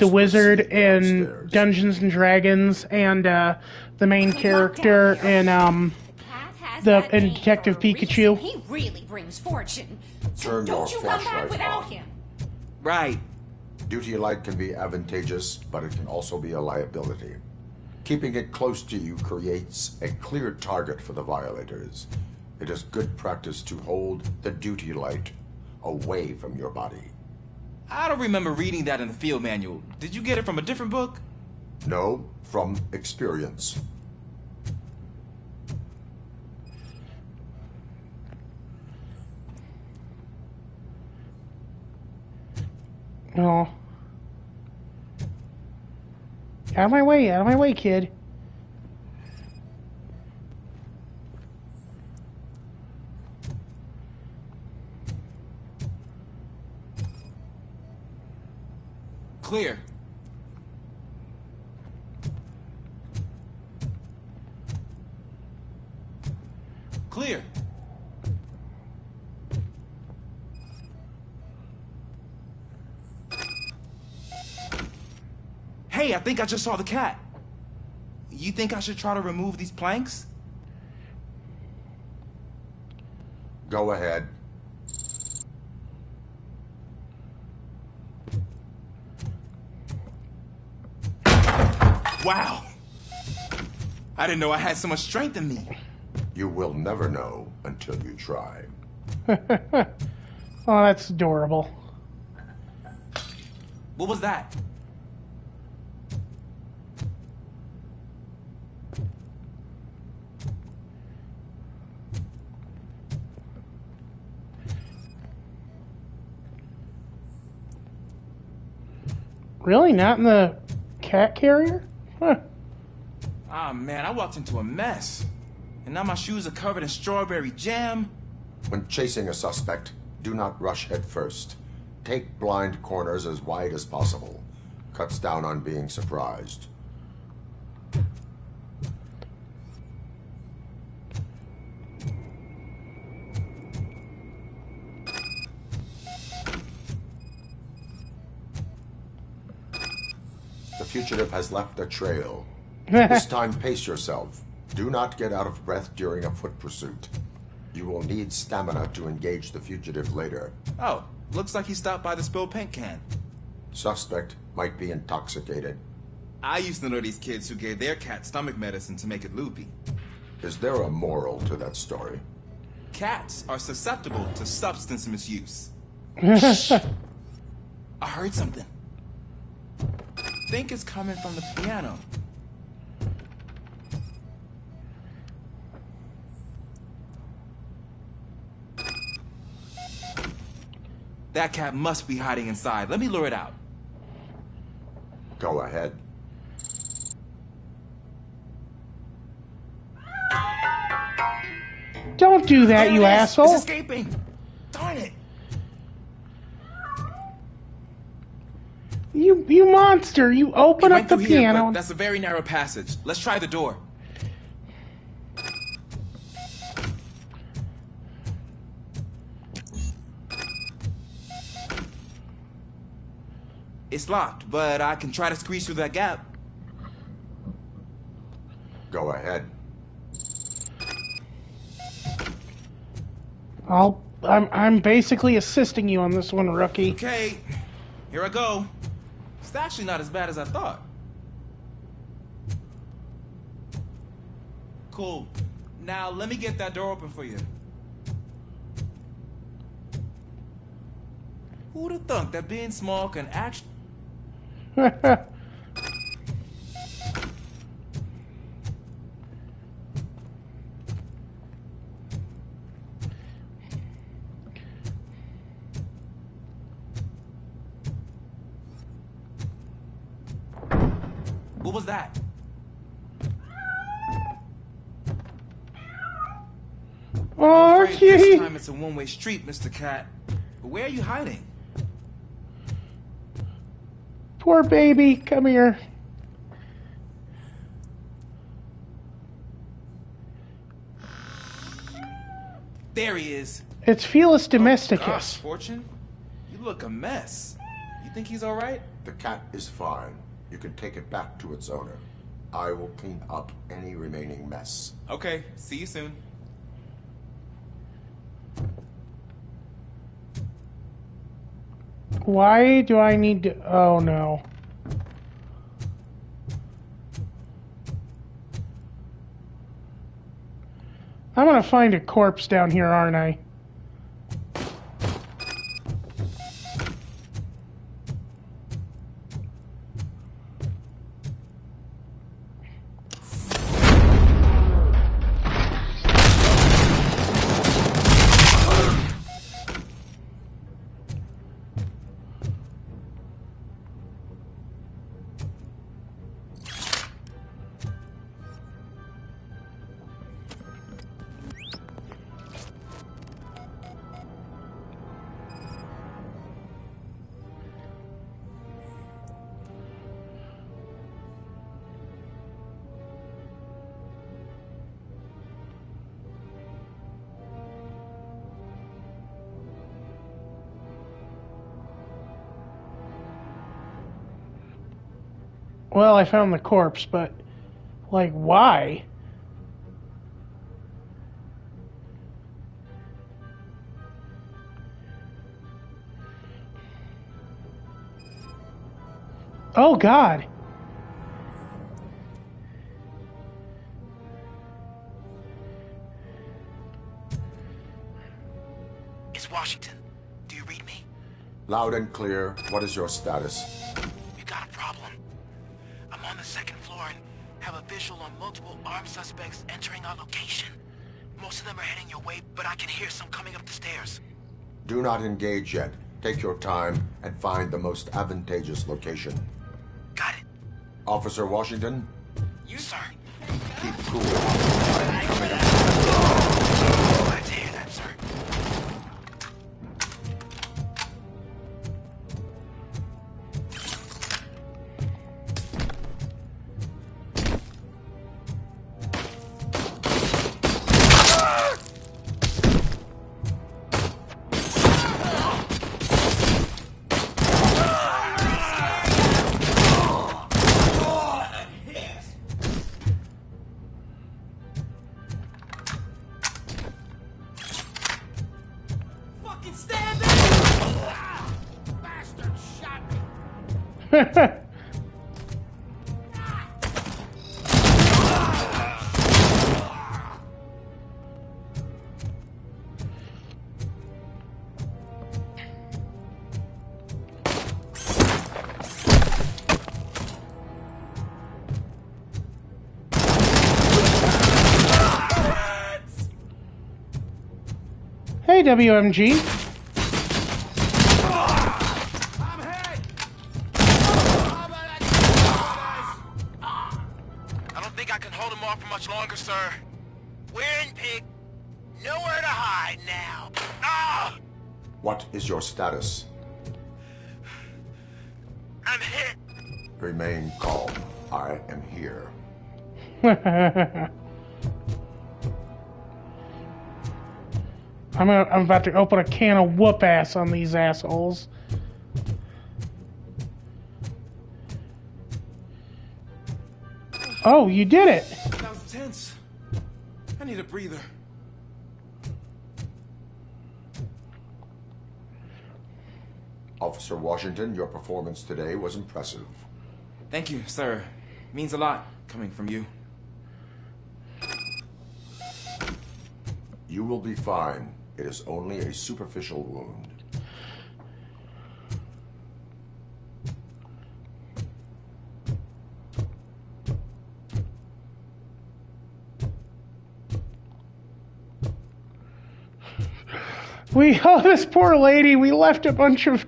[SPEAKER 1] wizard in Dungeons and Dragons and the main character in Detective Pikachu?
[SPEAKER 9] He really brings fortune. So
[SPEAKER 4] Turn
[SPEAKER 9] don't
[SPEAKER 4] your
[SPEAKER 9] you come back
[SPEAKER 4] flashlight
[SPEAKER 9] without
[SPEAKER 4] on.
[SPEAKER 9] him.
[SPEAKER 19] Right.
[SPEAKER 4] Duty light can be advantageous, but it can also be a liability. Keeping it close to you creates a clear target for the violators. It is good practice to hold the duty light away from your body.
[SPEAKER 19] I don't remember reading that in the field manual. Did you get it from a different book?
[SPEAKER 4] No, from experience.
[SPEAKER 1] No. Out of my way, kid.
[SPEAKER 19] Clear. Clear. Hey, I think I just saw the cat. You think I should try to remove these planks?
[SPEAKER 4] Go ahead.
[SPEAKER 19] Wow. I didn't know I had so much strength in me.
[SPEAKER 4] You will never know until you try.
[SPEAKER 1] Oh, that's adorable.
[SPEAKER 19] What was that?
[SPEAKER 1] Really? Not in the cat carrier? Huh.
[SPEAKER 19] Ah, man, I walked into a mess. And now my shoes are covered in strawberry jam.
[SPEAKER 4] When chasing a suspect, do not rush head first. Take blind corners as wide as possible. Cuts down on being surprised. The fugitive has left a trail. This time, pace yourself. Do not get out of breath during a foot pursuit. You will need stamina to engage the fugitive later.
[SPEAKER 19] Oh, looks like he stopped by the spilled paint can.
[SPEAKER 4] Suspect might be intoxicated.
[SPEAKER 19] I used to know these kids who gave their cat stomach medicine to make it loopy.
[SPEAKER 4] Is there a moral to that story?
[SPEAKER 19] Cats are susceptible to substance misuse. I heard something. Think it's coming from the piano. That cat must be hiding inside. Let me lure it out.
[SPEAKER 4] Go ahead.
[SPEAKER 1] Don't do that, you asshole.
[SPEAKER 19] It's escaping. Darn it.
[SPEAKER 1] You monster. You open up the piano.
[SPEAKER 19] That's a very narrow passage. Let's try the door. It's locked, but I can try to squeeze through that gap.
[SPEAKER 4] Go ahead.
[SPEAKER 1] I'm basically assisting you on this one, rookie.
[SPEAKER 19] Okay, here I go. It's actually not as bad as I thought. Cool. Now let me get that door open for you. Who'd have thunk that being small can actually... What was that?
[SPEAKER 1] Oh,
[SPEAKER 19] this time it's a one-way street, Mr. Cat. But where are you hiding?
[SPEAKER 1] Poor baby, come here.
[SPEAKER 19] There he is.
[SPEAKER 1] It's Felis Domesticus.
[SPEAKER 19] Oh, gosh, Fortune, you look a mess. You think he's all right?
[SPEAKER 4] The cat is fine. You can take it back to its owner. I will clean up any remaining mess.
[SPEAKER 19] Okay, see you soon.
[SPEAKER 1] Why do I need to... Oh, no. I'm gonna find a corpse down here, aren't I? Well, I found the corpse, but, like, why? Oh, God.
[SPEAKER 2] It's Washington. Do you read me?
[SPEAKER 4] Loud and clear. What is your status?
[SPEAKER 2] We got a problem. I'm on the second floor and have a visual on multiple armed suspects entering our location. Most of them are heading your way, but I can hear some coming up the stairs.
[SPEAKER 4] Do not engage yet. Take your time and find the most advantageous location.
[SPEAKER 2] Got it.
[SPEAKER 4] Officer Washington?
[SPEAKER 2] You, sir.
[SPEAKER 4] Keep cool.
[SPEAKER 2] Glad to hear that, sir.
[SPEAKER 1] Hey, WMG.
[SPEAKER 2] I don't think I can hold him off for much longer, sir. We're in, pig. Nowhere to hide now. Ah!
[SPEAKER 4] What is your status?
[SPEAKER 2] I'm hit.
[SPEAKER 4] Remain calm. I am here.
[SPEAKER 1] I'm about to open a can of whoop ass on these assholes. Oh, you did it!
[SPEAKER 19] That was tense. I need a breather.
[SPEAKER 4] Officer Washington, your performance today was impressive.
[SPEAKER 19] Thank you, sir. Means a lot coming from you.
[SPEAKER 4] You will be fine. It is only a superficial wound.
[SPEAKER 1] Oh, this poor lady, we left a bunch of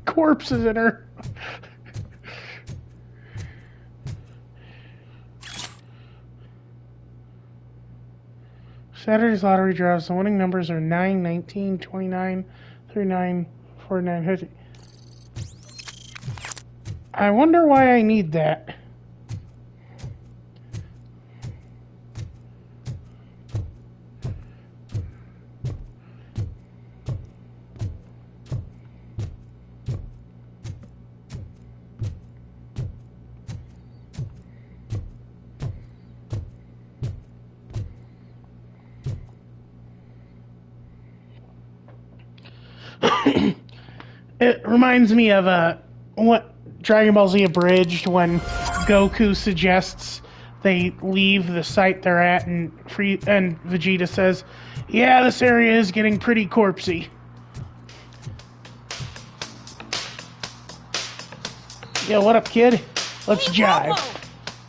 [SPEAKER 1] corpses in her. Saturday's lottery draws. The winning numbers are 9, 19, 29, 39, 49, 50. I wonder why I need that. It reminds me of what Dragon Ball Z Abridged, when Goku suggests they leave the site they're at, and Vegeta says, "Yeah, this area is getting pretty corpsey." Yo, what up, kid? Let's jive.
[SPEAKER 7] Robo!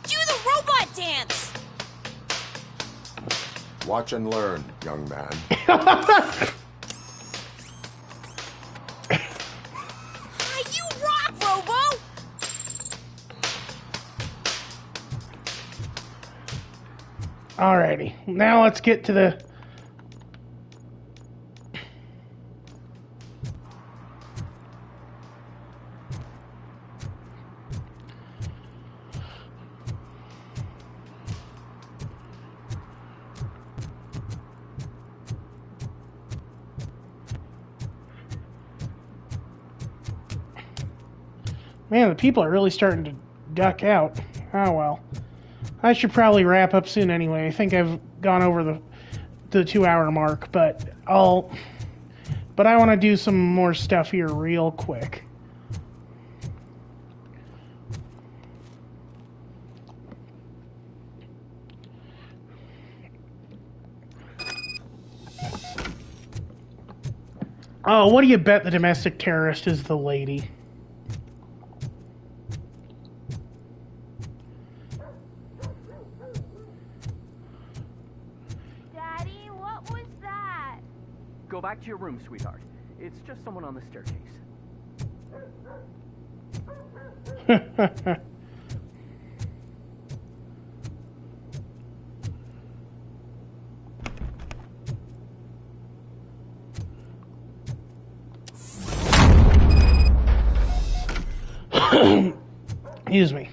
[SPEAKER 7] Do the robot dance!
[SPEAKER 4] Watch and learn, young man.
[SPEAKER 7] You rock, Robo!
[SPEAKER 1] Alrighty, now let's get to the... Man, the people are really starting to duck out. Oh well. I should probably wrap up soon anyway. I think I've gone over the 2-hour mark, but I want to do some more stuff here real quick. Oh, what do you bet the domestic terrorist is the lady?
[SPEAKER 3] Go back to your room, sweetheart. It's just someone on the staircase.
[SPEAKER 1] Excuse me.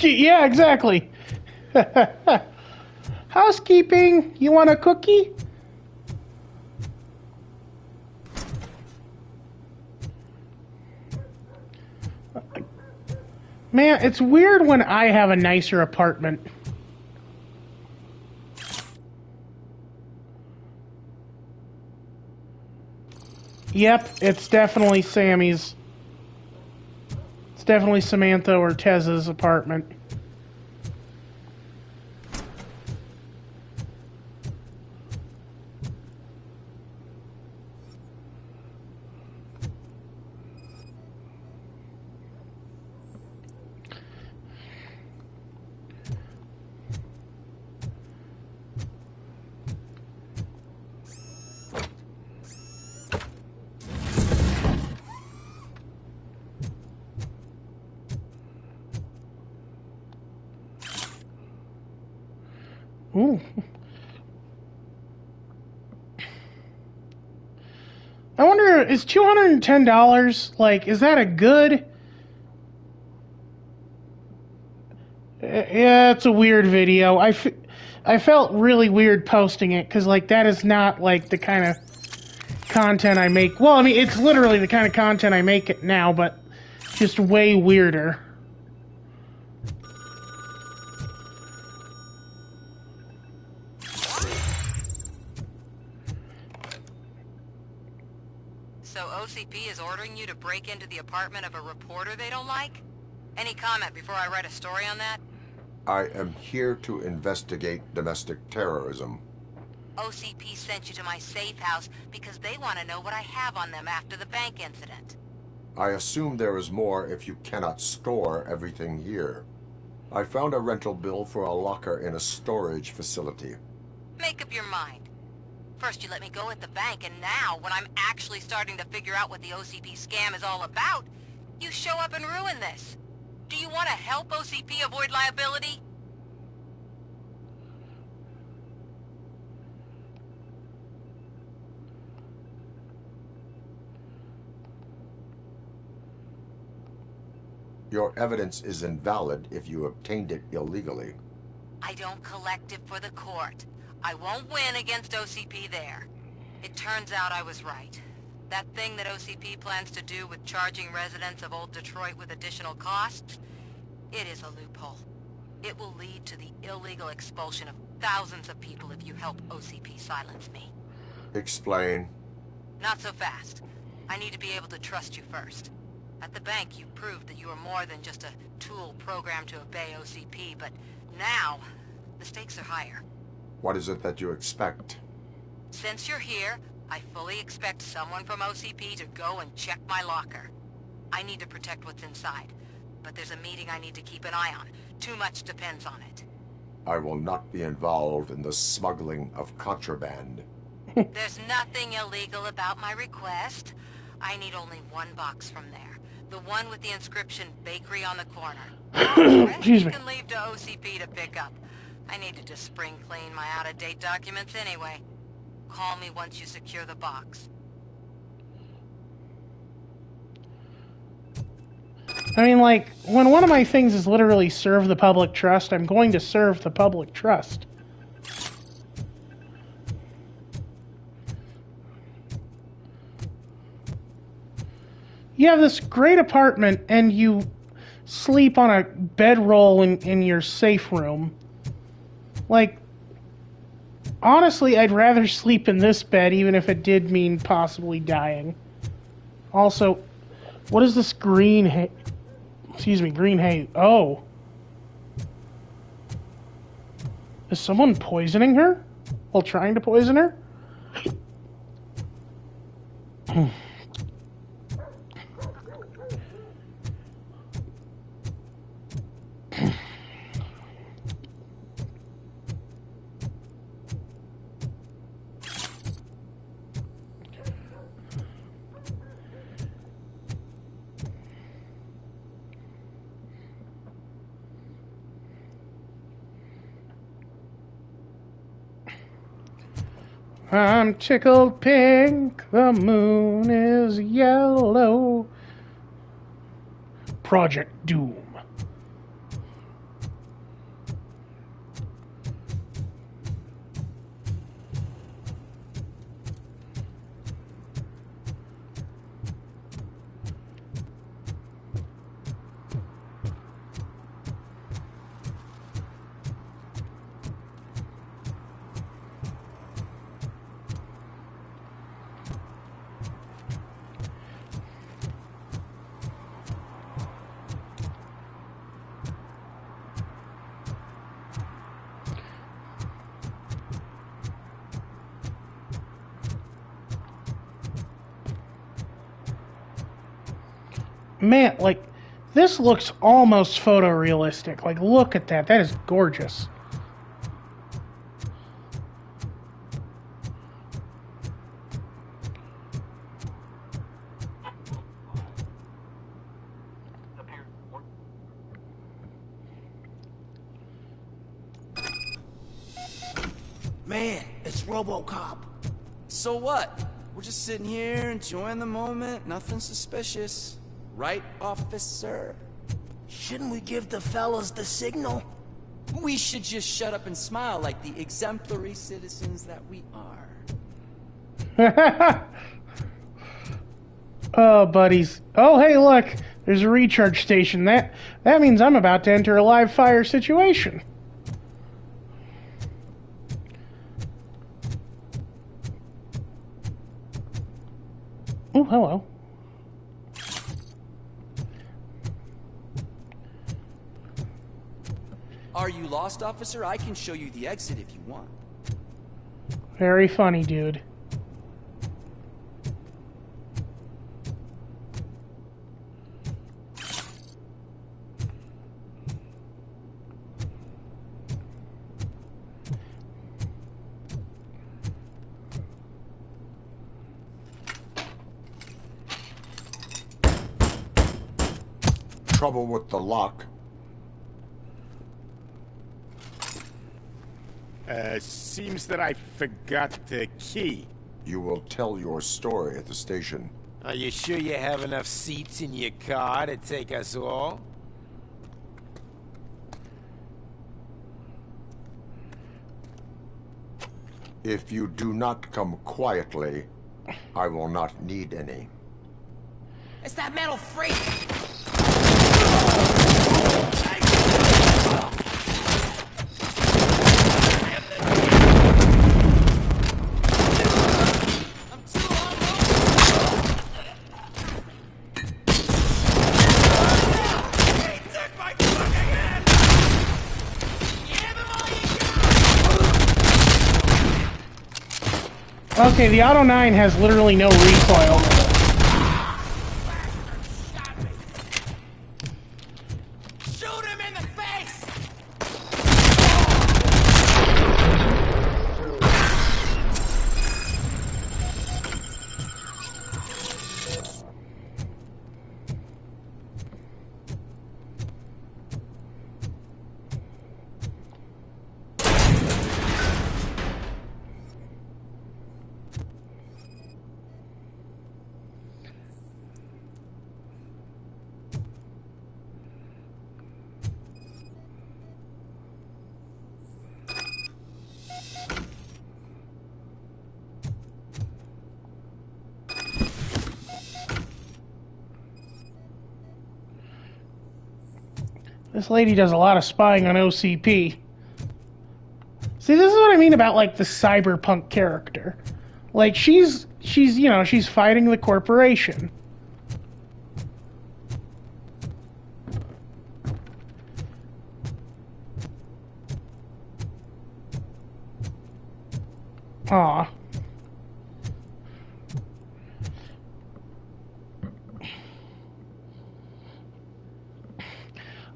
[SPEAKER 1] Yeah, exactly. Housekeeping, you want a cookie? Man, it's weird when I have a nicer apartment. Yep, it's definitely Sammy's. It's definitely Samantha or Tez's apartment. Ooh. I wonder, is $210, like, is that a good... Yeah, it's a weird video. I felt really weird posting it, because, like, that is not, like, the kind of content I make. Well, I mean, it's literally the kind of content I make it now, but just way weirder.
[SPEAKER 3] So OCP is ordering you to break into the apartment of a reporter they don't like? Any comment before I write a story on that?
[SPEAKER 4] I am here to investigate domestic terrorism.
[SPEAKER 3] OCP sent you to my safe house because they want to know what I have on them after the bank incident.
[SPEAKER 4] I assume there is more if you cannot store everything here. I found a rental bill for a locker in a storage facility.
[SPEAKER 3] Make up your mind. First you let me go at the bank, and now, when I'm actually starting to figure out what the OCP scam is all about, you show up and ruin this. Do you want to help OCP avoid liability?
[SPEAKER 4] Your evidence is invalid if you obtained it illegally.
[SPEAKER 3] I don't collect it for the court. I won't win against OCP there. It turns out I was right. That thing that OCP plans to do with charging residents of Old Detroit with additional costs, it is a loophole. It will lead to the illegal expulsion of thousands of people if you help OCP silence me.
[SPEAKER 4] Explain.
[SPEAKER 3] Not so fast. I need to be able to trust you first. At the bank, you proved that you are more than just a tool programmed to obey OCP, but now, the stakes are higher.
[SPEAKER 4] What is it that you expect?
[SPEAKER 3] Since you're here, I fully expect someone from OCP to go and check my locker. I need to protect what's inside, but there's a meeting I need to keep an eye on. Too much depends on it.
[SPEAKER 4] I will not be involved in the smuggling of contraband.
[SPEAKER 3] There's nothing illegal about my request. I need only one box from there. The one with the inscription, Bakery on the corner. The rest you can leave to OCP to pick up. I need to just spring clean my out-of-date documents anyway. Call me once you secure the box.
[SPEAKER 1] I mean, like, when one of my things is literally serve the public trust, I'm going to serve the public trust. You have this great apartment, and you sleep on a bedroll in your safe room. Like, Honestly, I'd rather sleep in this bed, even if it did mean possibly dying. Also, what is this green green hay? Oh. Is someone poisoning her? While trying to poison her? I'm tickled pink, the moon is yellow. Project Doom. Man, like, this looks almost photorealistic. Like, look at that. That is gorgeous.
[SPEAKER 14] Man, it's RoboCop.
[SPEAKER 6] So what? We're just sitting here enjoying the moment. Nothing suspicious. Right, officer?
[SPEAKER 14] Shouldn't we give the fellas the signal?
[SPEAKER 6] We should just shut up and smile like the exemplary citizens that we are.
[SPEAKER 1] Oh, buddies. Oh, hey, look. There's a recharge station. That means I'm about to enter a live fire situation. Oh, hello.
[SPEAKER 6] Are you lost, officer? I can show you the exit if you want.
[SPEAKER 1] Very funny, dude.
[SPEAKER 4] Trouble with the lock.
[SPEAKER 16] Seems that I forgot the key.
[SPEAKER 4] You will tell your story at the station.
[SPEAKER 5] Are you sure you have enough seats in your car to take us all?
[SPEAKER 4] If you do not come quietly, I will not need any.
[SPEAKER 14] It's that metal freak!
[SPEAKER 1] Okay, the Auto 9 has literally no recoil.
[SPEAKER 14] Shoot him in the face!
[SPEAKER 1] This lady does a lot of spying on OCP. See, this is what I mean about, like, the cyberpunk character. Like, she's fighting the corporation. Aw.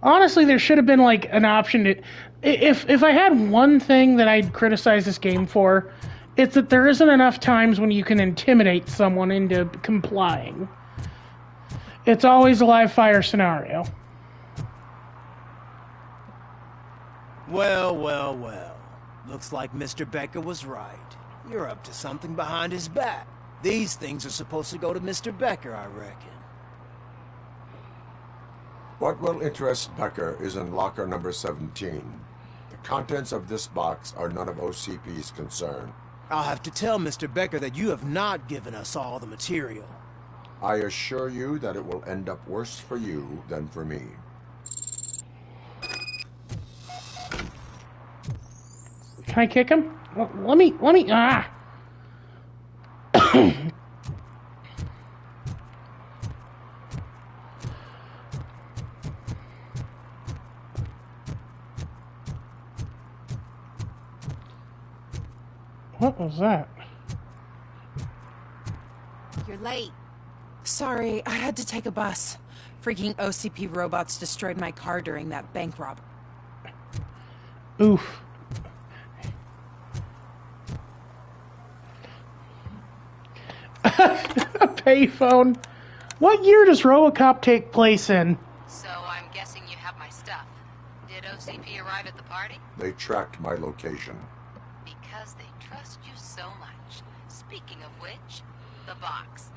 [SPEAKER 1] Honestly, there should have been, like, an option to... If I had one thing that I'd criticize this game for, it's that there isn't enough times when you can intimidate someone into complying. It's always a live fire scenario.
[SPEAKER 8] Well, well, well. Looks like Mr. Becker was right. You're up to something behind his back. These things are supposed to go to Mr. Becker, I reckon.
[SPEAKER 4] What will interest Becker is in locker number 17. The contents of this box are none of OCP's concern.
[SPEAKER 8] I'll have to tell Mr. Becker that you have not given us all the material.
[SPEAKER 4] I assure you that it will end up worse for you than for me.
[SPEAKER 1] Can I kick him? Let me, ah! What was that?
[SPEAKER 10] You're late. Sorry, I had to take a bus. Freaking OCP robots destroyed my car during that bank robbery.
[SPEAKER 1] Oof. A payphone. What year does RoboCop take place in?
[SPEAKER 3] So I'm guessing you have my stuff. Did OCP arrive at the party?
[SPEAKER 4] They tracked my location.
[SPEAKER 3] Because they trust you so much. Speaking of which, the box.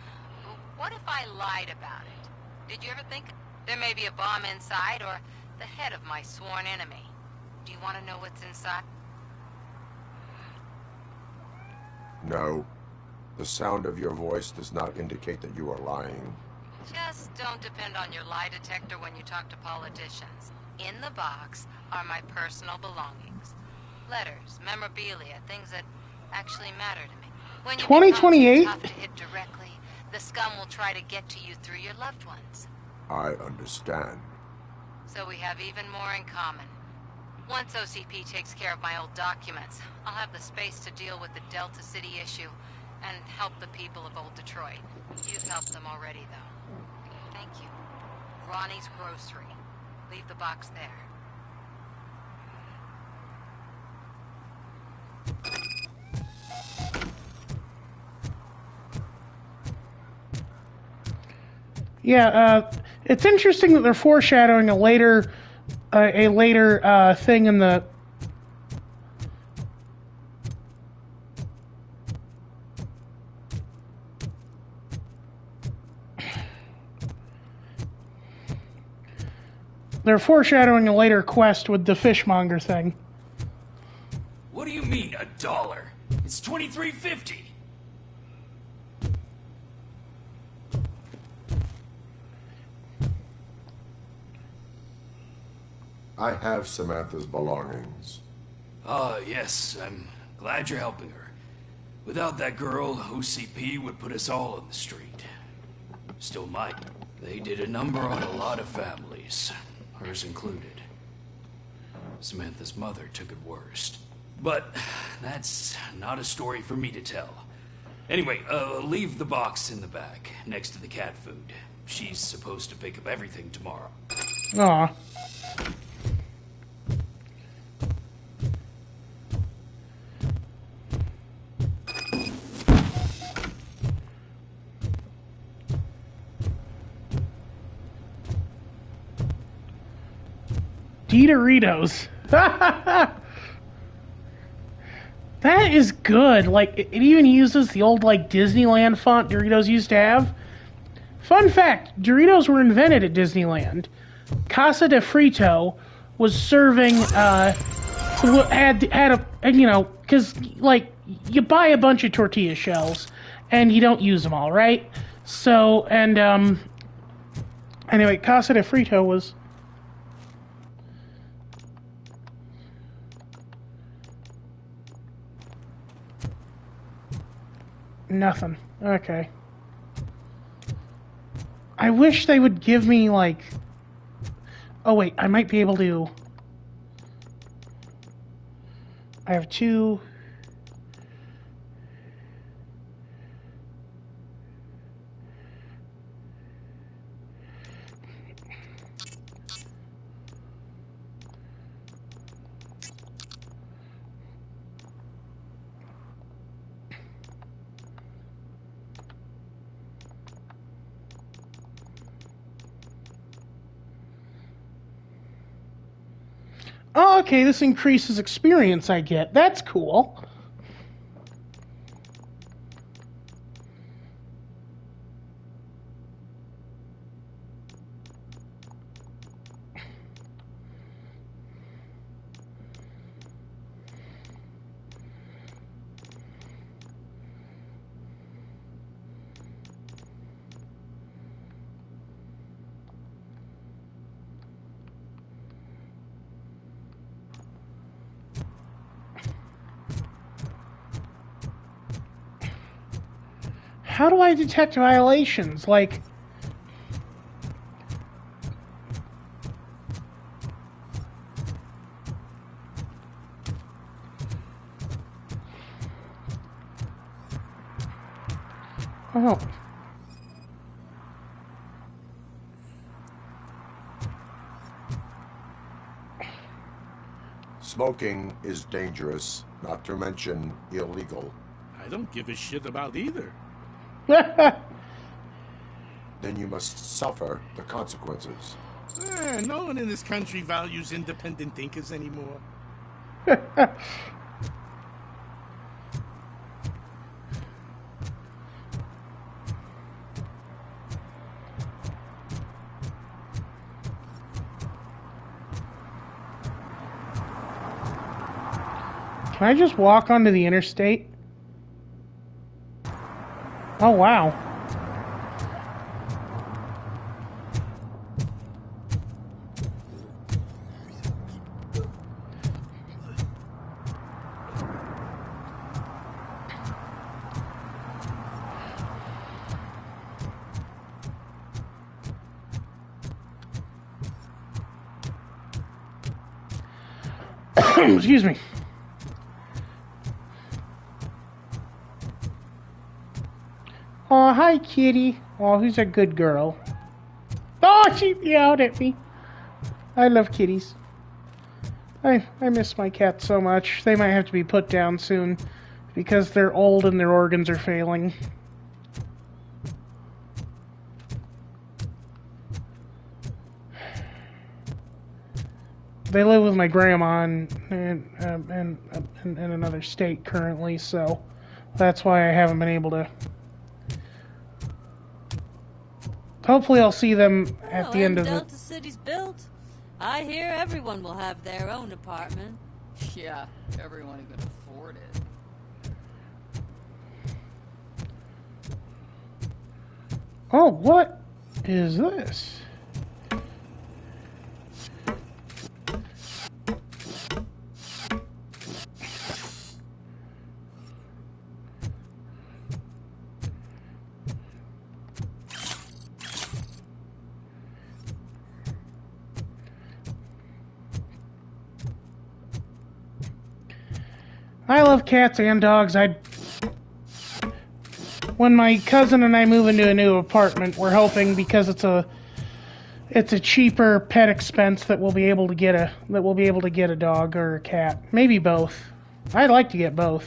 [SPEAKER 3] What if I lied about it? Did you ever think there may be a bomb inside or the head of my sworn enemy? Do you want to know what's inside?
[SPEAKER 4] No. The sound of your voice does not indicate that you are lying.
[SPEAKER 3] Just don't depend on your lie detector when you talk to politicians. In the box are my personal belongings. Letters, memorabilia, things that actually matter to me. When you
[SPEAKER 1] 2028?
[SPEAKER 3] become too tough to hit directly, the scum will try to get to you through your loved ones.
[SPEAKER 4] I understand.
[SPEAKER 3] So we have even more in common. Once OCP takes care of my old documents, I'll have the space to deal with the Delta City issue and help the people of Old Detroit. You've helped them already, though. Thank you. Ronnie's Grocery. Leave the box there.
[SPEAKER 1] Yeah, it's interesting that they're foreshadowing a later thing in the... They're foreshadowing a later quest with the fishmonger thing.
[SPEAKER 15] What do you mean, $1? It's $23.50.
[SPEAKER 4] I have Samantha's belongings.
[SPEAKER 15] Ah, yes, I'm glad you're helping her. Without that girl, OCP would put us all on the street. Still might. They did a number on a lot of families, hers included. Samantha's mother took it worst. But that's not a story for me to tell. Anyway, leave the box in the back, next to the cat food. She's supposed to pick up everything tomorrow.
[SPEAKER 1] Aw. Doritos. That is good. Like, it even uses the old, like, Disneyland font Doritos used to have. Fun fact, Doritos were invented at Disneyland. Casa de Frito was serving, had a, you know, because, like, you buy a bunch of tortilla shells, and you don't use them all, right? So, and, anyway, Casa de Frito was... Nothing. Okay. I wish they would give me, like... Oh, wait. I might be able to... I have 2... Oh, okay, this increases experience I get. That's cool. How do I detect violations? Like... Oh.
[SPEAKER 4] Smoking is dangerous, not to mention illegal.
[SPEAKER 11] I don't give a shit about either.
[SPEAKER 4] Then you must suffer the consequences.
[SPEAKER 11] No one in this country values independent thinkers anymore.
[SPEAKER 1] Can I just walk onto the interstate? Oh, wow. Excuse me. Oh, hi, kitty. Oh, who's a good girl? Oh, she meowed at me. I love kitties. I miss my cats so much. They might have to be put down soon because they're old and their organs are failing. They live with my grandma in another state currently, so that's why I haven't been able to. Hopefully I'll see them at the end of
[SPEAKER 7] Delta City's built. I hear everyone will have their own apartment.
[SPEAKER 17] Yeah, everyone who can afford it.
[SPEAKER 1] Oh, what is this? I love cats and dogs. When my cousin and I move into a new apartment, we're hoping because it's a cheaper pet expense that we'll be able to get a dog or a cat. Maybe both. I'd like to get both.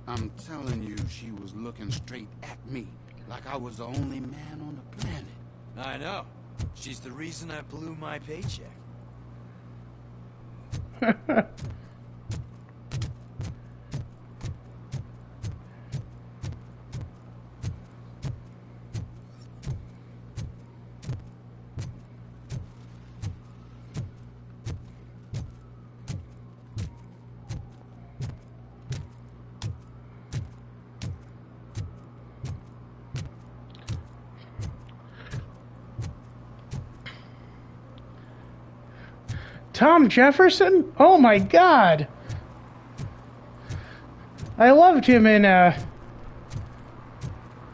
[SPEAKER 11] I'm telling you, she was looking straight at me, like I was the only man on the planet.
[SPEAKER 21] I know. She's the reason I blew my paycheck.
[SPEAKER 1] Tom Jefferson? Oh my god. I loved him in,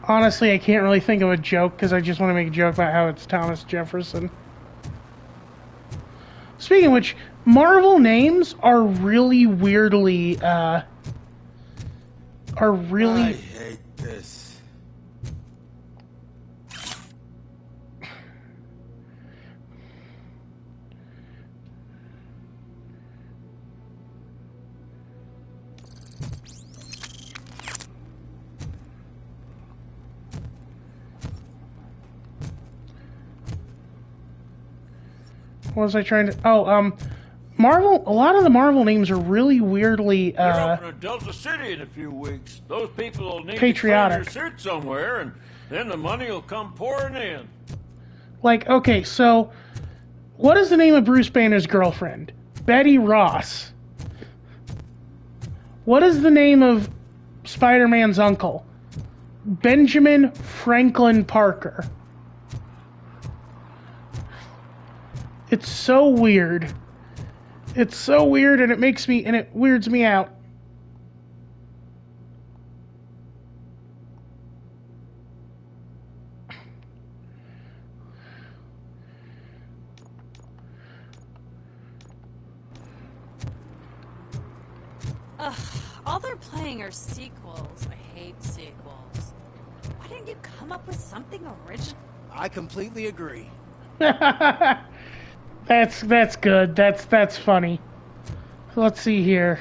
[SPEAKER 1] honestly, I can't really think of a joke because I just want to make a joke about how it's Thomas Jefferson. Speaking of which, Marvel names are really weirdly,
[SPEAKER 21] I hate this.
[SPEAKER 1] What was I trying to... Oh, Marvel... A lot of the Marvel names are really weirdly,
[SPEAKER 12] You're opening Delta City in a few weeks. Those people will need
[SPEAKER 1] patriotic.
[SPEAKER 12] to clean their suit somewhere, and then the money will come pouring in.
[SPEAKER 1] Like, okay, so... What is the name of Bruce Banner's girlfriend? Betty Ross. What is the name of Spider-Man's uncle? Benjamin Franklin Parker. It's so weird. It's so weird, and it weirds me out.
[SPEAKER 7] Ugh, all they're playing are sequels. I hate sequels. Why didn't you come up with something original?
[SPEAKER 8] I completely agree.
[SPEAKER 1] That's good. That's funny. Let's see here.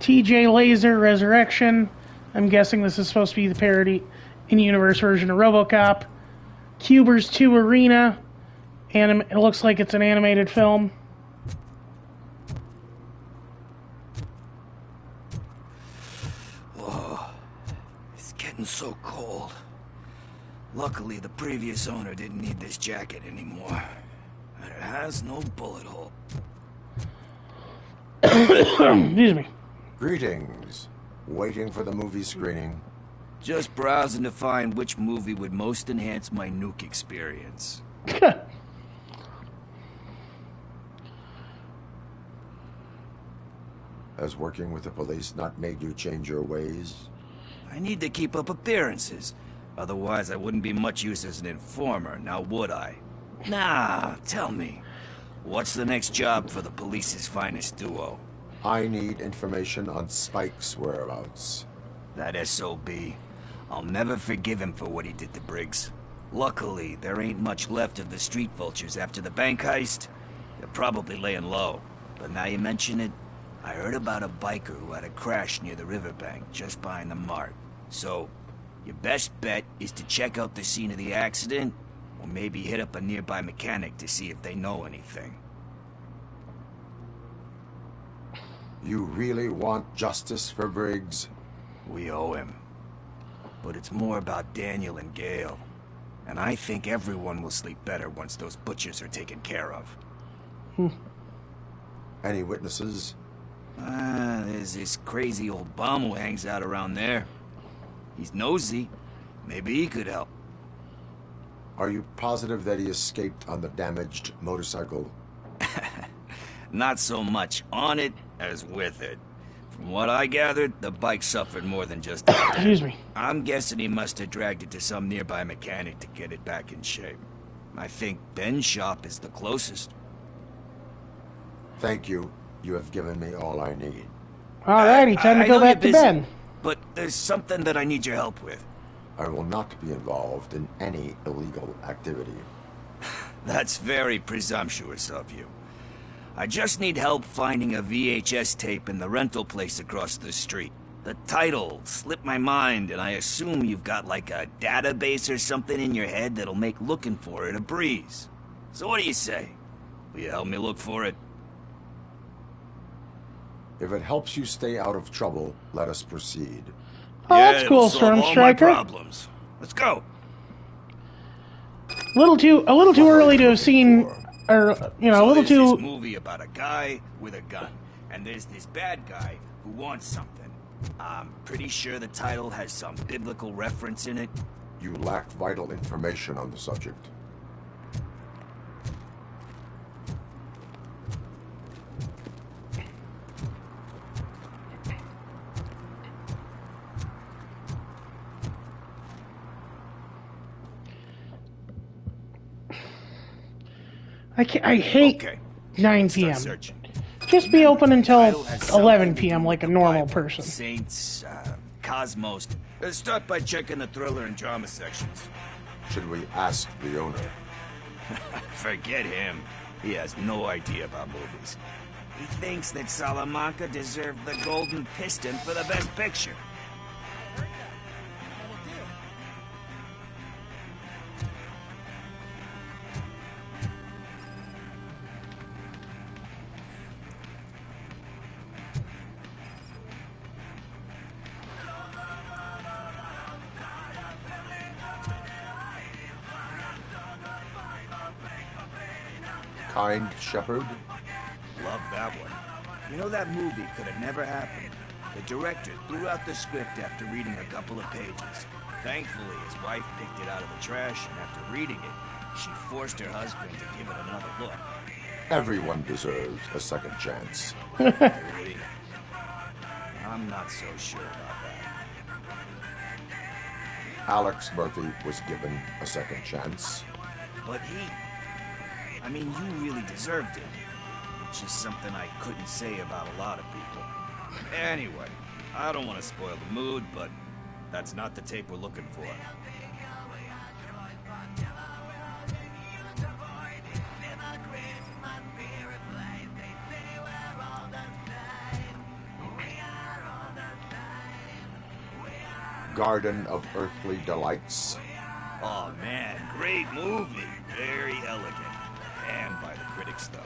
[SPEAKER 1] TJ Laser Resurrection. I'm guessing this is supposed to be the parody in-universe version of RoboCop. Cubers 2 Arena. It looks like it's an animated film.
[SPEAKER 21] Oh, it's getting so cold. Luckily, the previous owner didn't need this jacket anymore. And it has no bullet hole.
[SPEAKER 1] Excuse me.
[SPEAKER 4] Greetings. Waiting for the movie screening.
[SPEAKER 21] Just browsing to find which movie would most enhance my nuke experience.
[SPEAKER 4] Has working with the police not made you change your ways?
[SPEAKER 21] I need to keep up appearances. Otherwise, I wouldn't be much use as an informer, now would I? Nah, tell me. What's the next job for the police's finest duo?
[SPEAKER 4] I need information on Spike's whereabouts.
[SPEAKER 21] That SOB. I'll never forgive him for what he did to Briggs. Luckily, there ain't much left of the street vultures after the bank heist. They're probably laying low. But now you mention it, I heard about a biker who had a crash near the riverbank, just behind the mart. So, your best bet is to check out the scene of the accident, or maybe hit up a nearby mechanic to see if they know anything.
[SPEAKER 4] You really want justice for Briggs?
[SPEAKER 21] We owe him. But it's more about Daniel and Gale. And I think everyone will sleep better once those butchers are taken care of.
[SPEAKER 4] Any witnesses?
[SPEAKER 21] There's this crazy old bum who hangs out around there. He's nosy. Maybe he could help.
[SPEAKER 4] Are you positive that he escaped on the damaged motorcycle?
[SPEAKER 21] Not so much on it as with it. From what I gathered, the bike suffered more than just that.
[SPEAKER 1] Excuse me.
[SPEAKER 21] I'm guessing he must have dragged it to some nearby mechanic to get it back in shape. I think Ben's shop is the closest.
[SPEAKER 4] Thank you. You have given me all I need.
[SPEAKER 1] Alrighty, time to go back to Ben.
[SPEAKER 21] But there's something that I need your help with.
[SPEAKER 4] I will not be involved in any illegal activity.
[SPEAKER 21] That's very presumptuous of you. I just need help finding a VHS tape in the rental place across the street. The title slipped my mind, and I assume you've got like a database or something in your head that'll make looking for it a breeze. So what do you say? Will you help me look for it?
[SPEAKER 4] If it helps you stay out of trouble, let us proceed.
[SPEAKER 1] Oh, that's cool, Storm Striker.
[SPEAKER 21] Problems. Let's go.
[SPEAKER 1] A little too early to have seen, or a little too.
[SPEAKER 21] This movie about a guy with a gun, and there's this bad guy who wants something. I'm pretty sure the title has some biblical reference in it.
[SPEAKER 4] You lack vital information on the subject.
[SPEAKER 1] I hate 9 p.m. Just be open until 11 p.m. like a normal person.
[SPEAKER 21] Saints, Cosmos. Let's start by checking the thriller and drama sections.
[SPEAKER 4] Should we ask the owner?
[SPEAKER 21] Forget him. He has no idea about movies. He thinks that Salamanca deserved the Golden Piston for the best picture.
[SPEAKER 4] Kind Shepherd?
[SPEAKER 21] Love that one. You know, that movie could have never happened. The director threw out the script after reading a couple of pages. Thankfully, his wife picked it out of the trash, and after reading it, she forced her husband to give it another look.
[SPEAKER 4] Everyone deserves a second chance.
[SPEAKER 21] Really? I'm not so sure about that.
[SPEAKER 4] Alex Murphy was given a second chance.
[SPEAKER 21] But I mean, you really deserved it. Which is something I couldn't say about a lot of people. Anyway, I don't want to spoil the mood, but that's not the tape we're looking for.
[SPEAKER 4] Garden of Earthly Delights.
[SPEAKER 21] Oh man, great movie. Very elegant. Panned by the critics though.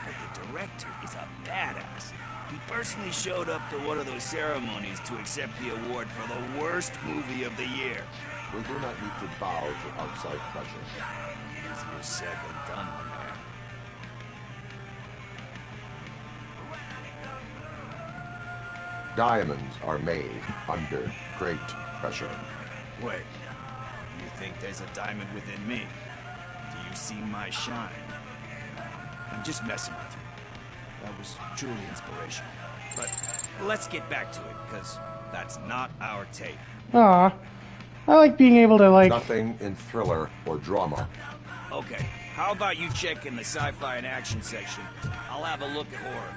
[SPEAKER 21] But the director is a badass. He personally showed up to one of those ceremonies to accept the award for the worst movie of the year.
[SPEAKER 4] We do not need to bow to outside pressure.
[SPEAKER 21] Easier said than done, my man.
[SPEAKER 4] Diamonds are made under great pressure.
[SPEAKER 21] Wait, you think there's a diamond within me? Do you see my shine? I'm just messing with you. That was truly inspirational. But let's get back to it, because that's not our tape.
[SPEAKER 1] Aw. I like being able to, like...
[SPEAKER 4] Nothing in thriller or drama.
[SPEAKER 21] Okay, how about you check in the sci-fi and action section? I'll have a look at horror.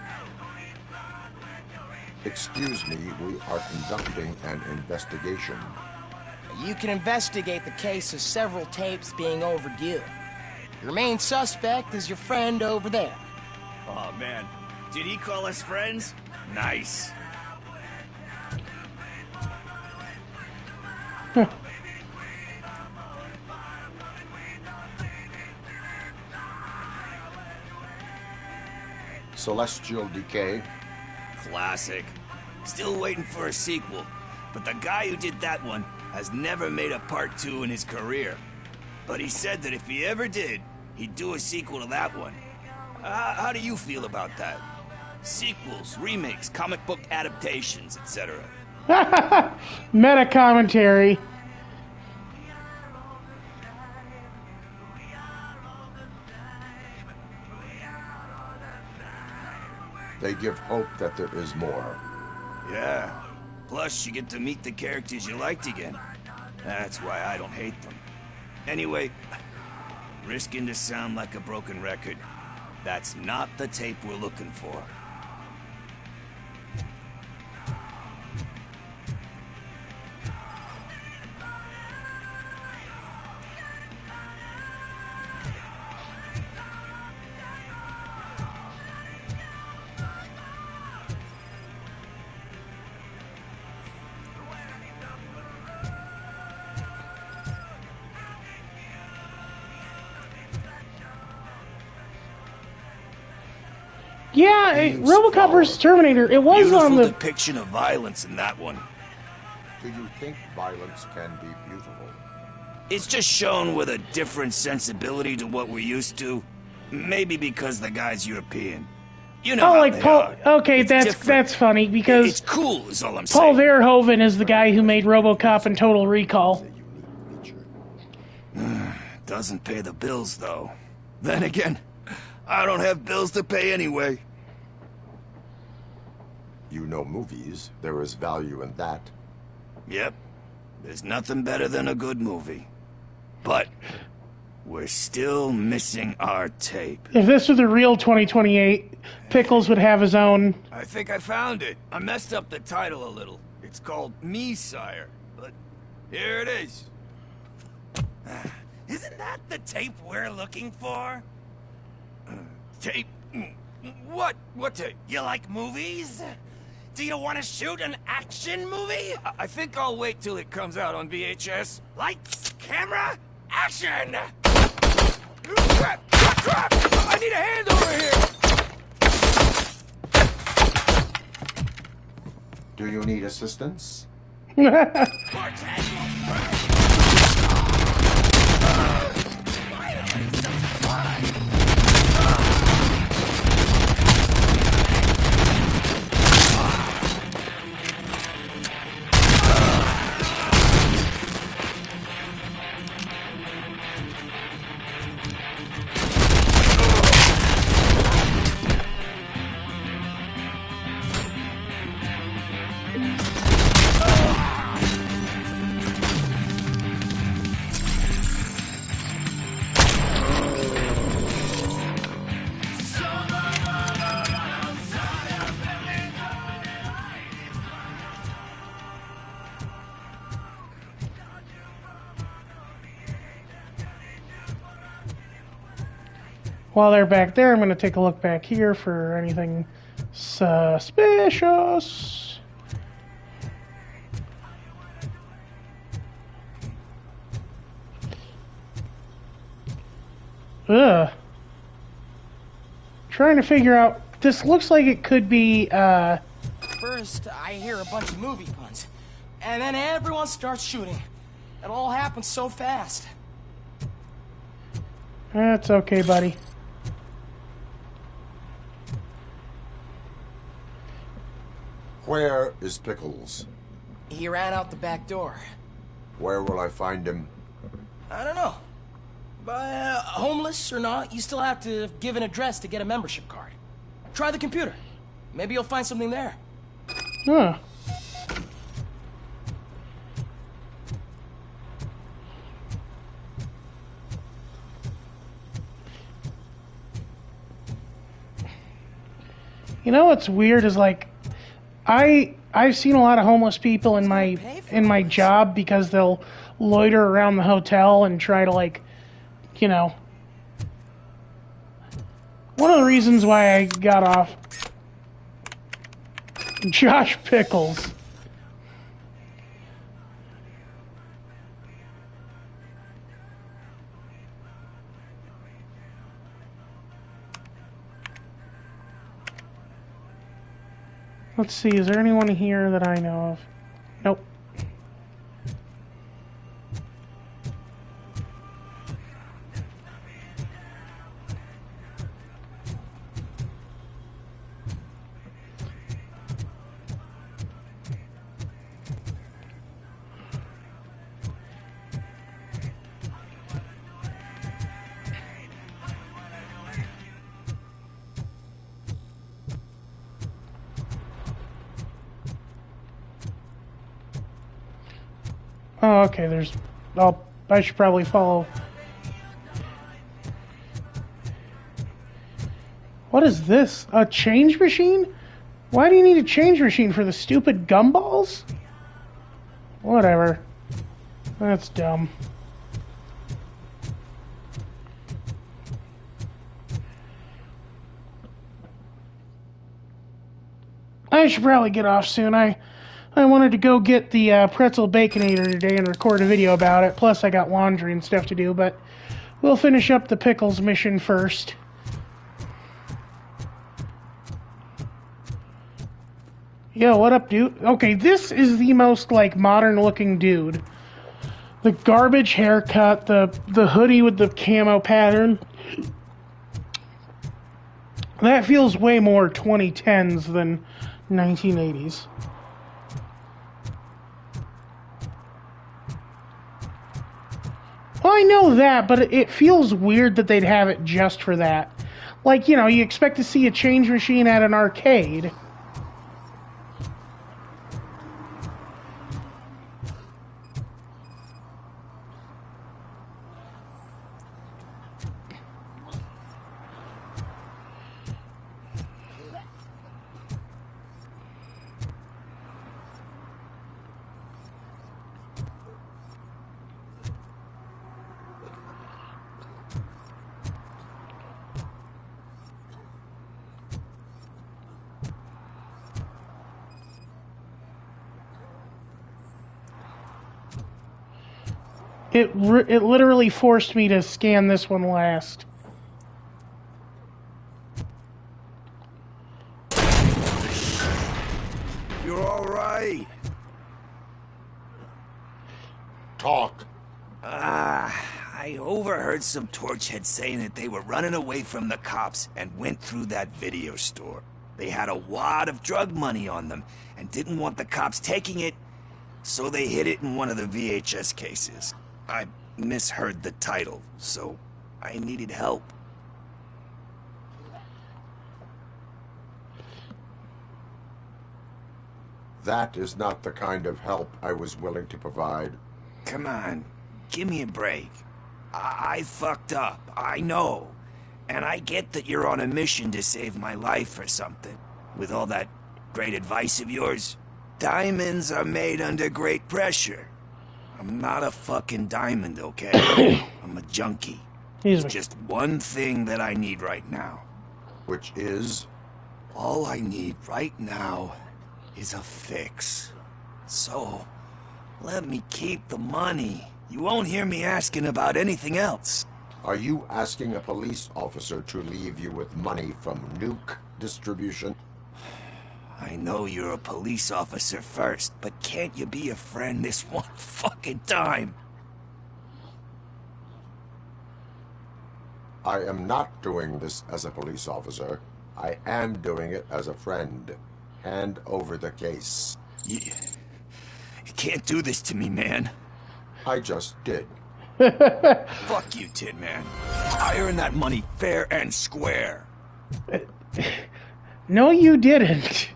[SPEAKER 4] Excuse me, we are conducting an investigation.
[SPEAKER 13] You can investigate the case of several tapes being overdue. Your main suspect is your friend over there.
[SPEAKER 21] Oh, man. Did he call us friends? Nice.
[SPEAKER 4] Celestial Decay.
[SPEAKER 21] Classic. Still waiting for a sequel. But the guy who did that one has never made a part 2 in his career. But he said that if he ever did, he'd do a sequel to that one. How do you feel about that? Sequels, remakes, comic book adaptations, etc.
[SPEAKER 1] Meta commentary.
[SPEAKER 4] They give hope that there is more.
[SPEAKER 21] Yeah. Plus, you get to meet the characters you liked again. That's why I don't hate them. Anyway, risking to sound like a broken record, that's not the tape we're looking for.
[SPEAKER 1] Yeah, RoboCop vs. Terminator, it was
[SPEAKER 21] Beautiful
[SPEAKER 1] on the...
[SPEAKER 21] depiction of violence in that one.
[SPEAKER 4] Do you think violence can be beautiful?
[SPEAKER 21] It's just shown with a different sensibility to what we're used to. Maybe because the guy's European. You know how
[SPEAKER 1] like
[SPEAKER 21] they
[SPEAKER 1] Paul...
[SPEAKER 21] are.
[SPEAKER 1] Okay,
[SPEAKER 21] It's
[SPEAKER 1] that's
[SPEAKER 21] different.
[SPEAKER 1] funny, because...
[SPEAKER 21] It's cool, is all I'm
[SPEAKER 1] Paul
[SPEAKER 21] saying.
[SPEAKER 1] Verhoeven is the guy who made RoboCop and Total Recall.
[SPEAKER 21] Doesn't pay the bills, though. Then again, I don't have bills to pay anyway.
[SPEAKER 4] You know movies. There is value in that.
[SPEAKER 21] Yep. There's nothing better than a good movie. But We're still missing our tape.
[SPEAKER 1] If this was the real 2028, Pickles would have his own.
[SPEAKER 21] I think I found it. I messed up the title a little. It's called Me, Sire. But here it is. Isn't that the tape we're looking for? Tape? What? What tape? You like movies? Do you want to shoot an action movie? I think I'll wait till it comes out on VHS. Lights, camera, action! Crap! Crap! I need a hand over here!
[SPEAKER 4] Do you need assistance?
[SPEAKER 1] While they're back there, I'm going to take a look back here for anything suspicious. Ugh. Trying to figure out. This looks like it could be,
[SPEAKER 6] First, I hear a bunch of movie puns. And then everyone starts shooting. It all happens so fast.
[SPEAKER 1] That's okay, buddy.
[SPEAKER 4] Where is Pickles?
[SPEAKER 6] He ran out the back door.
[SPEAKER 4] Where will I find him?
[SPEAKER 6] I don't know. But homeless or not, you still have to give an address to get a membership card. Try the computer. Maybe you'll find something there.
[SPEAKER 1] Huh. You know what's weird is like I've seen a lot of homeless people in my job because they'll loiter around the hotel and try to, like, you know. One of the reasons why I got off Josh Pickles. Let's see, is there anyone here that I know of? Nope. Oh, okay, there's... I should probably follow. What is this? A change machine? Why do you need a change machine for the stupid gumballs? Whatever. That's dumb. I should probably get off soon. I wanted to go get the pretzel baconator today and record a video about it. Plus, I got laundry and stuff to do, but we'll finish up the Pickles mission first. Yo, what up, dude? Okay, this is the most, like, modern-looking dude. The garbage haircut, the hoodie with the camo pattern. That feels way more 2010s than 1980s. Well, I know that, but it feels weird that they'd have it just for that. Like, you know, you expect to see a change machine at an arcade. It literally forced me to scan this one last.
[SPEAKER 21] You're all right.
[SPEAKER 4] Talk.
[SPEAKER 21] I overheard some torchheads saying that they were running away from the cops and went through that video store. They had a wad of drug money on them and didn't want the cops taking it, so they hid it in one of the VHS cases. I misheard the title, so I needed help.
[SPEAKER 4] That is not the kind of help I was willing to provide.
[SPEAKER 21] Come on, give me a break. I fucked up, I know. And I get that you're on a mission to save my life or something. With all that great advice of yours, diamonds are made under great pressure. I'm not a fucking diamond, okay? I'm a junkie. There's just one thing that I need right now.
[SPEAKER 4] Which is?
[SPEAKER 21] All I need right now is a fix. So, let me keep the money. You won't hear me asking about anything else.
[SPEAKER 4] Are you asking a police officer to leave you with money from nuke distribution?
[SPEAKER 21] I know you're a police officer first, but can't you be a friend this one fucking time?
[SPEAKER 4] I am not doing this as a police officer. I am doing it as a friend. Hand over the case.
[SPEAKER 21] You can't do this to me, man.
[SPEAKER 4] I just did.
[SPEAKER 21] Fuck you, Tin Man. I earned that money fair and square.
[SPEAKER 1] No, you didn't.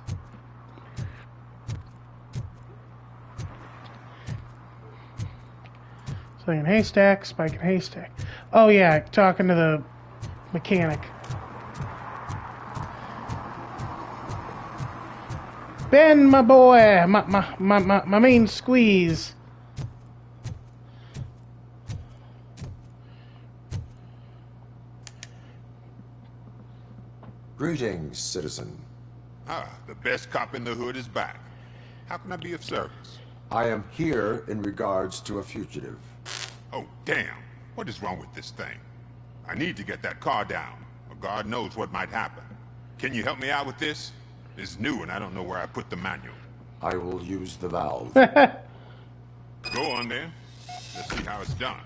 [SPEAKER 1] So in haystack, spike in haystack. Oh yeah, talking to the mechanic. Ben, my boy, my main squeeze.
[SPEAKER 4] Greetings, citizen.
[SPEAKER 11] The best cop in the hood is back. How can I be of service?
[SPEAKER 4] I am here in regards to a fugitive.
[SPEAKER 11] Oh, damn. What is wrong with this thing? I need to get that car down, or God knows what might happen. Can you help me out with this? It's new and I don't know where I put the manual.
[SPEAKER 4] I will use the valve.
[SPEAKER 11] Go on then. Let's see how it's done.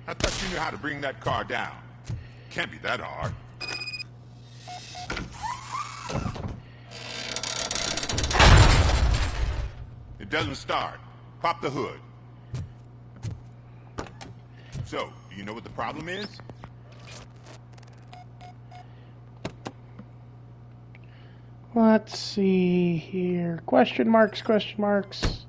[SPEAKER 11] I thought you knew how to bring that car down. Can't be that hard. It doesn't start. Pop the hood. So, do you know what the problem is?
[SPEAKER 1] Let's see here. Question marks, question marks.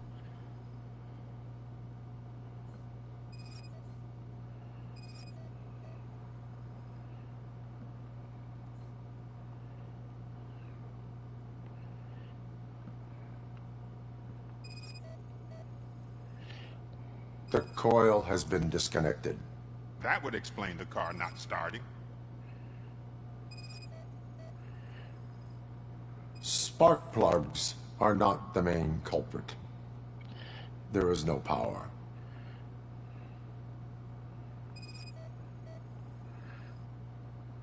[SPEAKER 4] The coil has been disconnected.
[SPEAKER 11] That would explain the car not starting.
[SPEAKER 4] Spark plugs are not the main culprit. There is no power.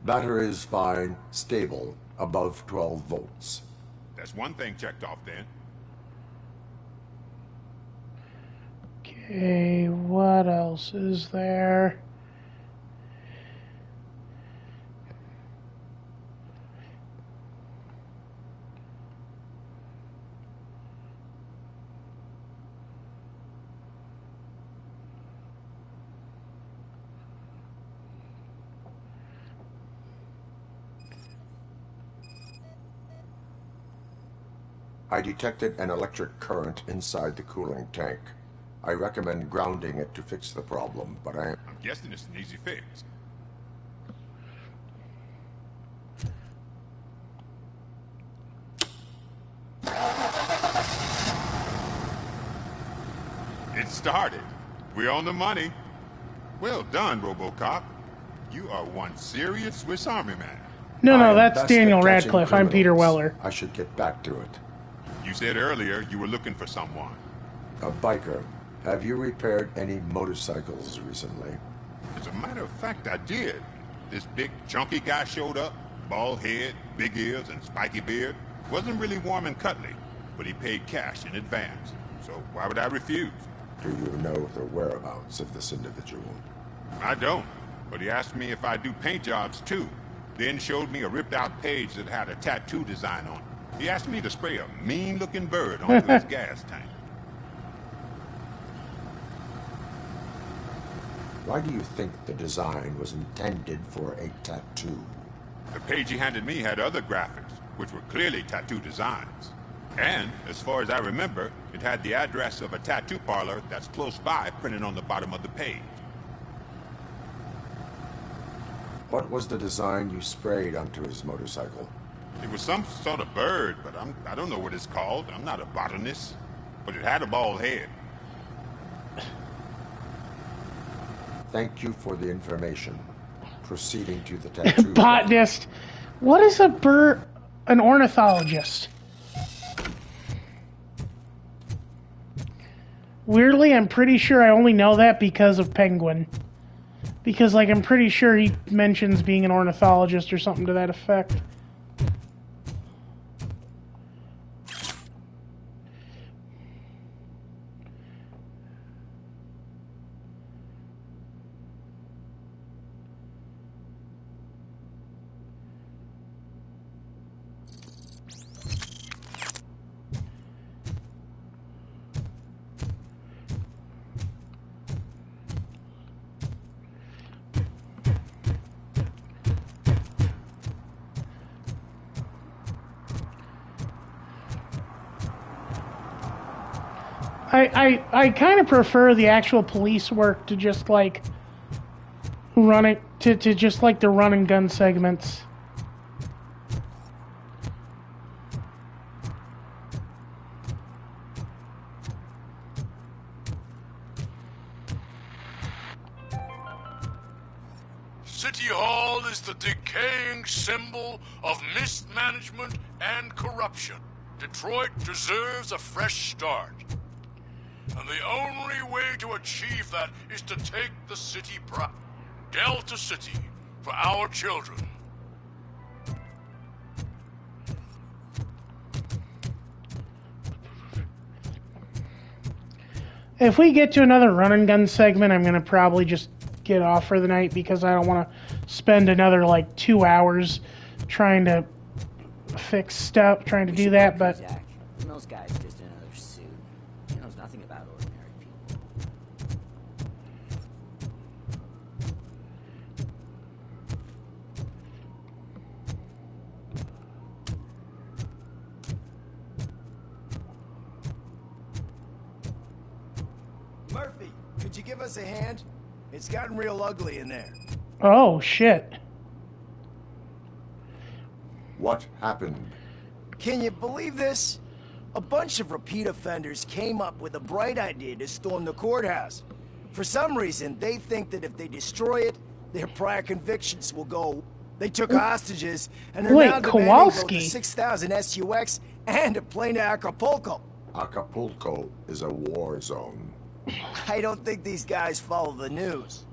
[SPEAKER 4] Battery is fine, stable, above 12 volts.
[SPEAKER 11] That's one thing checked off then.
[SPEAKER 1] Okay, what else is there?
[SPEAKER 4] I detected an electric current inside the cooling tank. I recommend grounding it to fix the problem, but I'm
[SPEAKER 11] guessing it's an easy fix. It started. We're on the money. Well done, RoboCop. You are one serious Swiss Army man.
[SPEAKER 1] No, that's Daniel Radcliffe. I'm Peter Weller.
[SPEAKER 4] I should get back to it.
[SPEAKER 11] You You said earlier you were looking for someone.
[SPEAKER 4] A biker. Have you repaired any motorcycles recently?
[SPEAKER 11] As a matter of fact, I did. This big, chunky guy showed up. Bald head, big ears, and spiky beard. Wasn't really warm and cuddly, but he paid cash in advance. So why would I refuse?
[SPEAKER 4] Do you know the whereabouts of this individual?
[SPEAKER 11] I don't, but he asked me if I do paint jobs too. Then showed me a ripped-out page that had a tattoo design on it. He asked me to spray a mean-looking bird onto his gas tank.
[SPEAKER 4] Why do you think the design was intended for a tattoo?
[SPEAKER 11] The page he handed me had other graphics, which were clearly tattoo designs. And, as far as I remember, it had the address of a tattoo parlor that's close by printed on the bottom of the page.
[SPEAKER 4] What was the design you sprayed onto his motorcycle?
[SPEAKER 11] It was some sort of bird, but I don't know what it's called. I'm not a botanist. But it had a bald head.
[SPEAKER 4] Thank you for the information. Proceeding to the tattoo.
[SPEAKER 1] Botanist. What is a bird? An ornithologist. Weirdly, I'm pretty sure I only know that because of Penguin. Because, like, I'm pretty sure he mentions being an ornithologist or something to that effect. I kind of prefer the actual police work to just, like, run it, to just, like, the run and gun segments.
[SPEAKER 18] City Hall is the decaying symbol of mismanagement and corruption. Detroit deserves a fresh start. And the only way to achieve that is to take the city back. Delta City, for our children.
[SPEAKER 1] If we get to another run and gun segment, I'm going to probably just get off for the night because I don't want to spend another, like, 2 hours trying to fix stuff, trying to do that, but...
[SPEAKER 22] Zach. Those guys just in another suit. He knows nothing about ordinary people.
[SPEAKER 23] Murphy, could you give us a hand? It's gotten real ugly in there.
[SPEAKER 1] Oh, shit.
[SPEAKER 4] What happened?
[SPEAKER 23] Can you believe this? A bunch of repeat offenders came up with a bright idea to storm the courthouse. For some reason, they think that if they destroy it, their prior convictions will go. They took hostages and are now demanding both the 6,000 SUX and a plane to Acapulco.
[SPEAKER 4] Acapulco is a war zone.
[SPEAKER 23] I don't think these guys follow the news.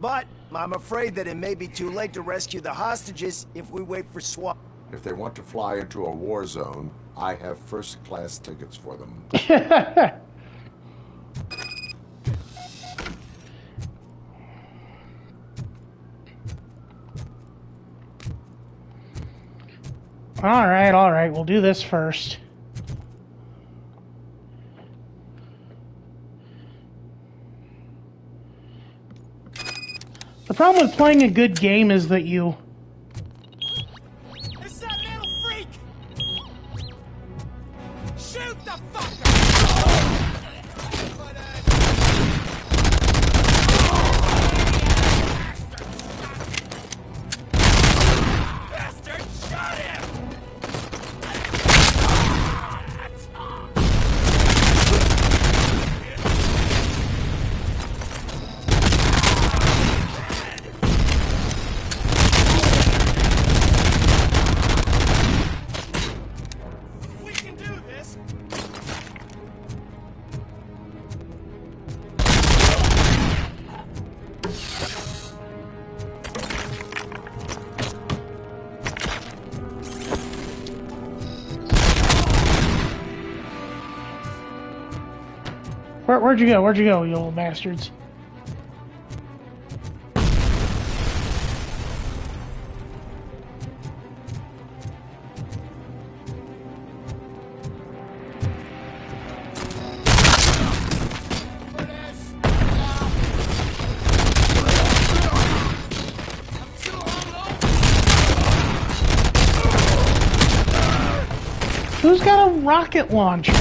[SPEAKER 23] But I'm afraid that it may be too late to rescue the hostages if we wait for SWAT.
[SPEAKER 4] If they want to fly into a war zone, I have first-class tickets for them.
[SPEAKER 1] All right, we'll do this first. The problem with playing a good game is that you...
[SPEAKER 23] It's that little freak! Shoot the fucker! Bastard, shot him!
[SPEAKER 1] Where'd you go? Where'd you go, you little bastards? Who's got a rocket launcher?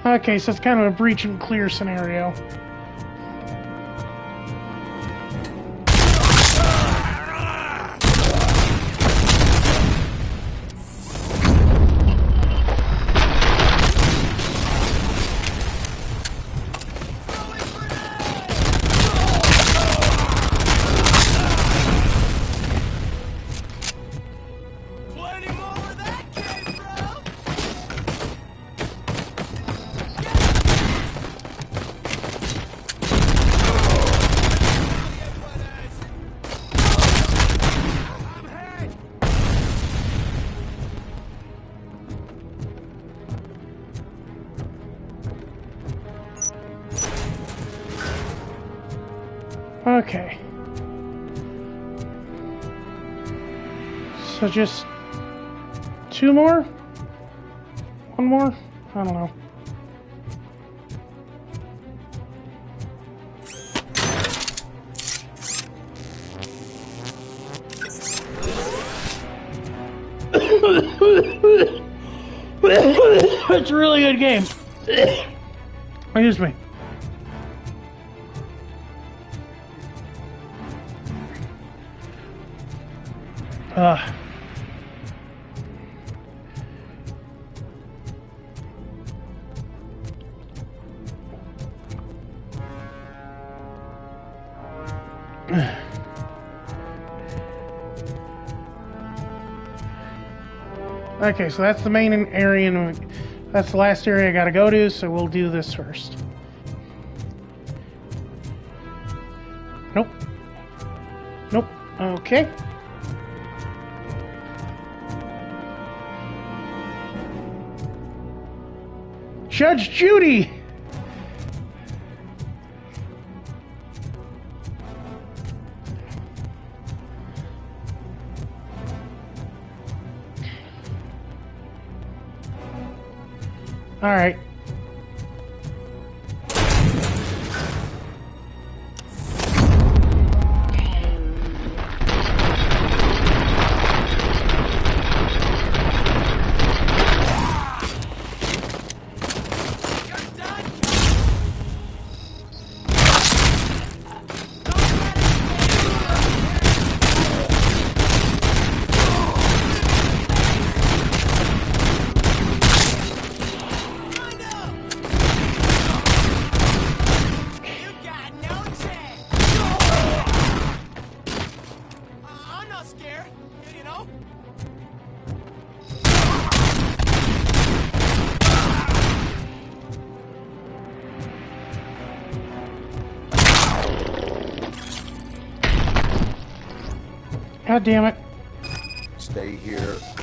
[SPEAKER 1] Okay, so it's kind of a breach and clear scenario. Okay. So just 2 more? 1 more? I don't know. It's a really good game. Excuse me. Okay, so that's the main area, and that's the last area I gotta go to, so we'll do this first. Nope. Nope. Okay. Judge Judy! All right. God damn it.
[SPEAKER 4] Stay here.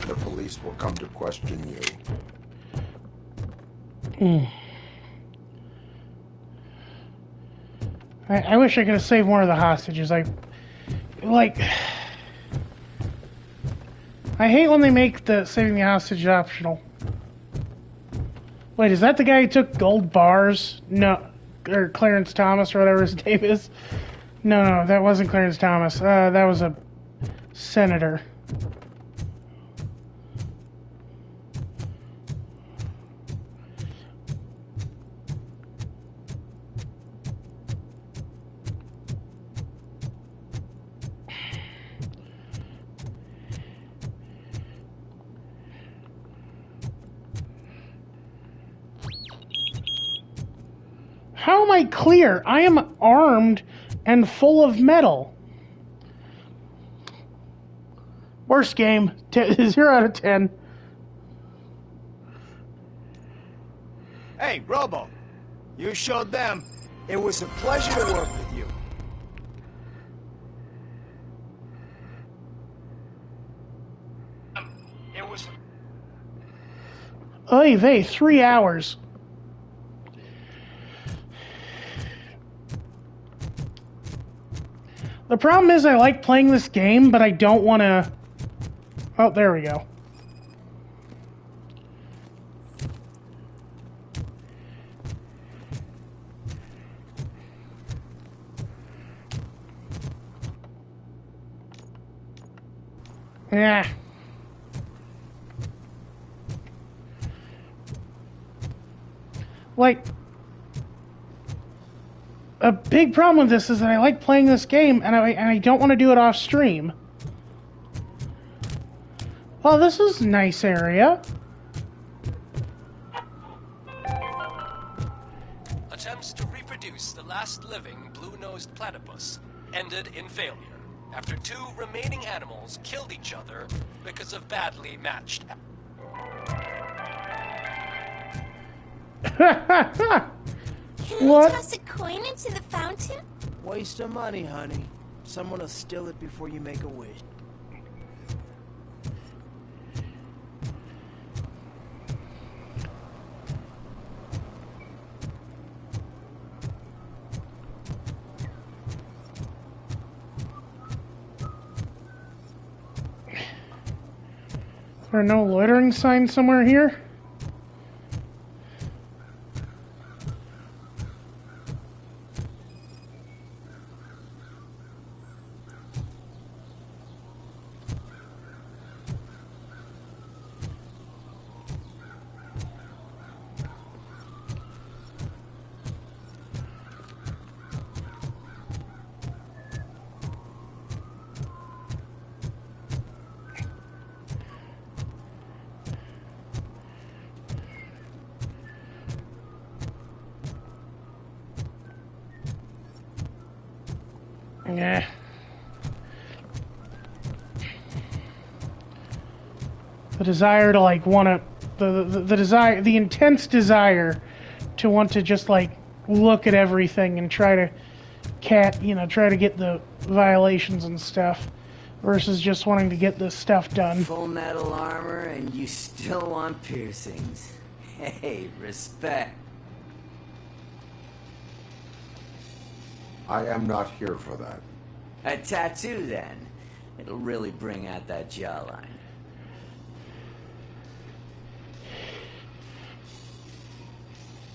[SPEAKER 4] The police will come to question
[SPEAKER 1] Hmm.
[SPEAKER 4] you.
[SPEAKER 1] I wish I could have saved one of the hostages. I hate when they make the saving the hostage optional. Wait, is that the guy who took gold bars? No, or Clarence Thomas or whatever his name is? No, that wasn't Clarence Thomas. That was a senator. How am I clear? I am armed and full of metal. Worst game. 0 out of 10.
[SPEAKER 23] Hey, Robo. You showed them. It was a pleasure to work with you. It was...
[SPEAKER 1] Oy vey, 3 hours. The problem is I like playing this game, but I don't want to... Oh, there we go. Yeah. Like, a big problem with this is that I like playing this game, and I don't want to do it off stream. Oh, this is a nice area.
[SPEAKER 2] Attempts to reproduce the last living blue-nosed platypus ended in failure after 2 remaining animals killed each other because of badly matched.
[SPEAKER 9] Can
[SPEAKER 1] What?
[SPEAKER 9] we toss a coin into the fountain?
[SPEAKER 8] Waste of money, honey. Someone will steal it before you make a wish.
[SPEAKER 1] Are there no loitering signs somewhere here? Yeah. The desire to like want to, the desire, the intense desire to want to just like look at everything and try to try to get the violations and stuff, versus just wanting to get this stuff done.
[SPEAKER 22] Full metal armor and you still want piercings. Hey, respect.
[SPEAKER 4] I am not here for that.
[SPEAKER 22] A tattoo, then. It'll really bring out that jawline.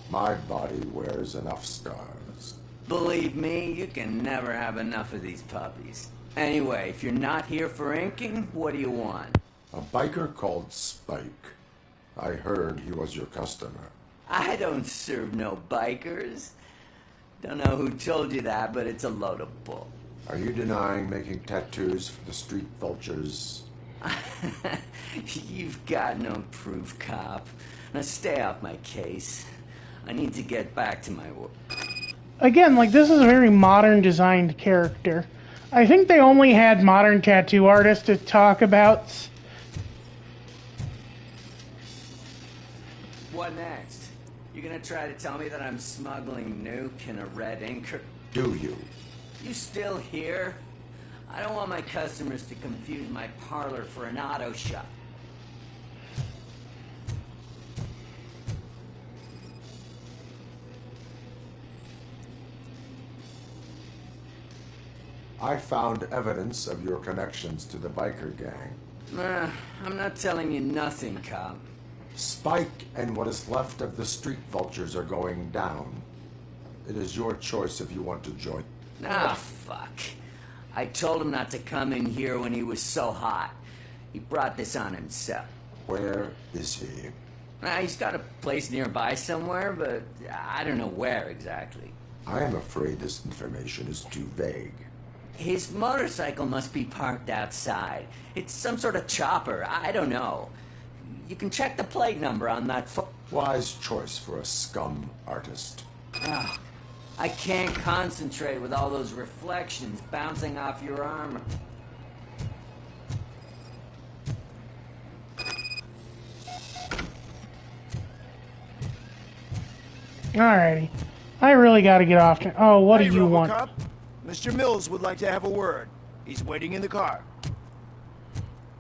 [SPEAKER 4] My body wears enough scars.
[SPEAKER 22] Believe me, you can never have enough of these puppies. Anyway, if you're not here for inking, what do you want?
[SPEAKER 4] A biker called Spike. I heard he was your customer.
[SPEAKER 22] I don't serve no bikers. Don't know who told you that, but it's a load of bull.
[SPEAKER 4] Are you denying making tattoos for the street vultures?
[SPEAKER 22] You've got no proof, cop. Now stay off my case. I need to get back to my work.
[SPEAKER 1] Again, like, this is a very modern designed character. I think they only had modern tattoo artists to talk about.
[SPEAKER 22] What next? You gonna try to tell me that I'm smuggling nuke in a red inker?
[SPEAKER 4] Do you?
[SPEAKER 22] You still here? I don't want my customers to confuse my parlor for an auto shop.
[SPEAKER 4] I found evidence of your connections to the biker gang.
[SPEAKER 22] I'm not telling you nothing, cop.
[SPEAKER 4] Spike and what is left of the street vultures are going down. It is your choice if you want to join.
[SPEAKER 22] Ah, fuck. I told him not to come in here when he was so hot. He brought this on himself.
[SPEAKER 4] Where is he?
[SPEAKER 22] He's got a place nearby somewhere, but I don't know where exactly.
[SPEAKER 4] I am afraid this information is too vague.
[SPEAKER 22] His motorcycle must be parked outside. It's some sort of chopper. I don't know. You can check the plate number on that
[SPEAKER 4] Wise choice for a scum artist.
[SPEAKER 22] Ah, I can't concentrate with all those reflections bouncing off your armor.
[SPEAKER 1] Alrighty. I really gotta get off. Oh, what do you
[SPEAKER 23] RoboCop.
[SPEAKER 1] want?
[SPEAKER 23] Mr. Mills would like to have a word. He's waiting in the car.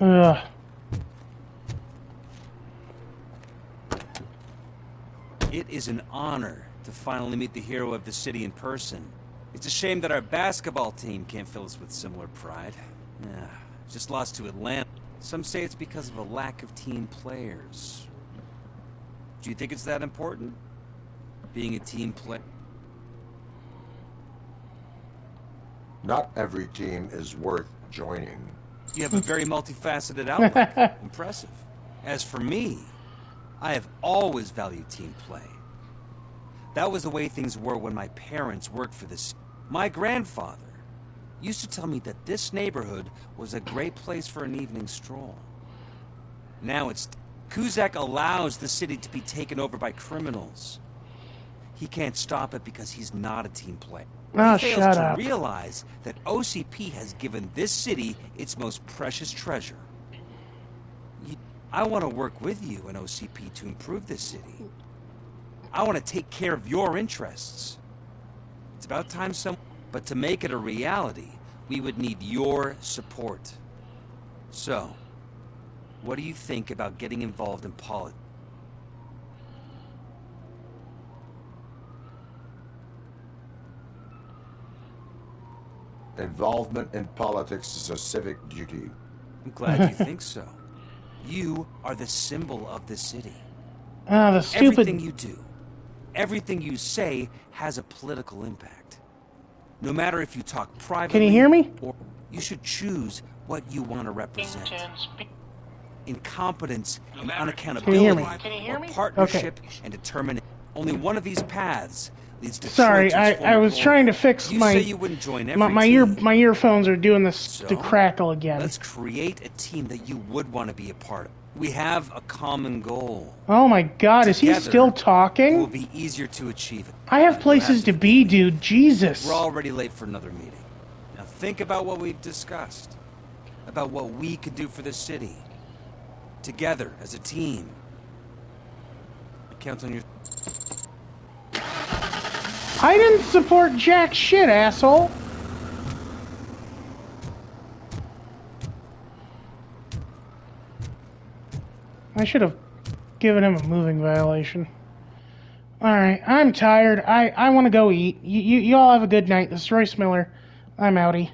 [SPEAKER 1] Ugh.
[SPEAKER 21] It is an honor to finally meet the hero of the city in person. It's a shame that our basketball team can't fill us with similar pride. Yeah, just lost to Atlanta. Some say it's because of a lack of team players. Do you think it's that important? Being a team player?
[SPEAKER 4] Not every team is worth joining.
[SPEAKER 21] You have a very multifaceted outlook. Impressive. As for me, I have always valued team play. That was the way things were when my parents worked for this. My grandfather used to tell me that this neighborhood was a great place for an evening stroll. Now it's... Kuzak allows the city to be taken over by criminals. He can't stop it because he's not a team player.
[SPEAKER 1] Oh,
[SPEAKER 21] he fails
[SPEAKER 1] shut
[SPEAKER 21] to
[SPEAKER 1] up.
[SPEAKER 21] realize that OCP has given this city its most precious treasure. I want to work with you and OCP to improve this city. I want to take care of your interests. It's about time but to make it a reality, we would need your support. So, what do you think about getting involved in politics?
[SPEAKER 4] Involvement in politics is a civic duty.
[SPEAKER 21] I'm glad you think so. You are the symbol of the city.
[SPEAKER 1] Ah, the stupid...
[SPEAKER 21] Everything you do, everything you say has a political impact. No matter if you talk privately...
[SPEAKER 1] Can you hear me?
[SPEAKER 21] Or you should choose what you want to represent. Incompetence and unaccountability, or partnership and determination. Only one of these paths leads to...
[SPEAKER 1] Sorry, I was trying to fix
[SPEAKER 21] you
[SPEAKER 1] my...
[SPEAKER 21] say you wouldn't join every
[SPEAKER 1] my earphones are doing this to crackle again.
[SPEAKER 21] Let's create a team that you would want to be a part of. We have a common goal.
[SPEAKER 1] Oh my god, is he still talking?
[SPEAKER 21] It will be easier to achieve it.
[SPEAKER 1] I have places to be, dude. Jesus.
[SPEAKER 21] We're already late for another meeting. Now think about what we've discussed. About what we could do for the city. Together, as a team. I count on your...
[SPEAKER 1] I didn't support jack shit, asshole. I should have given him a moving violation. Alright, I'm tired. I want to go eat. You all have a good night. This is Royce Miller. I'm outie.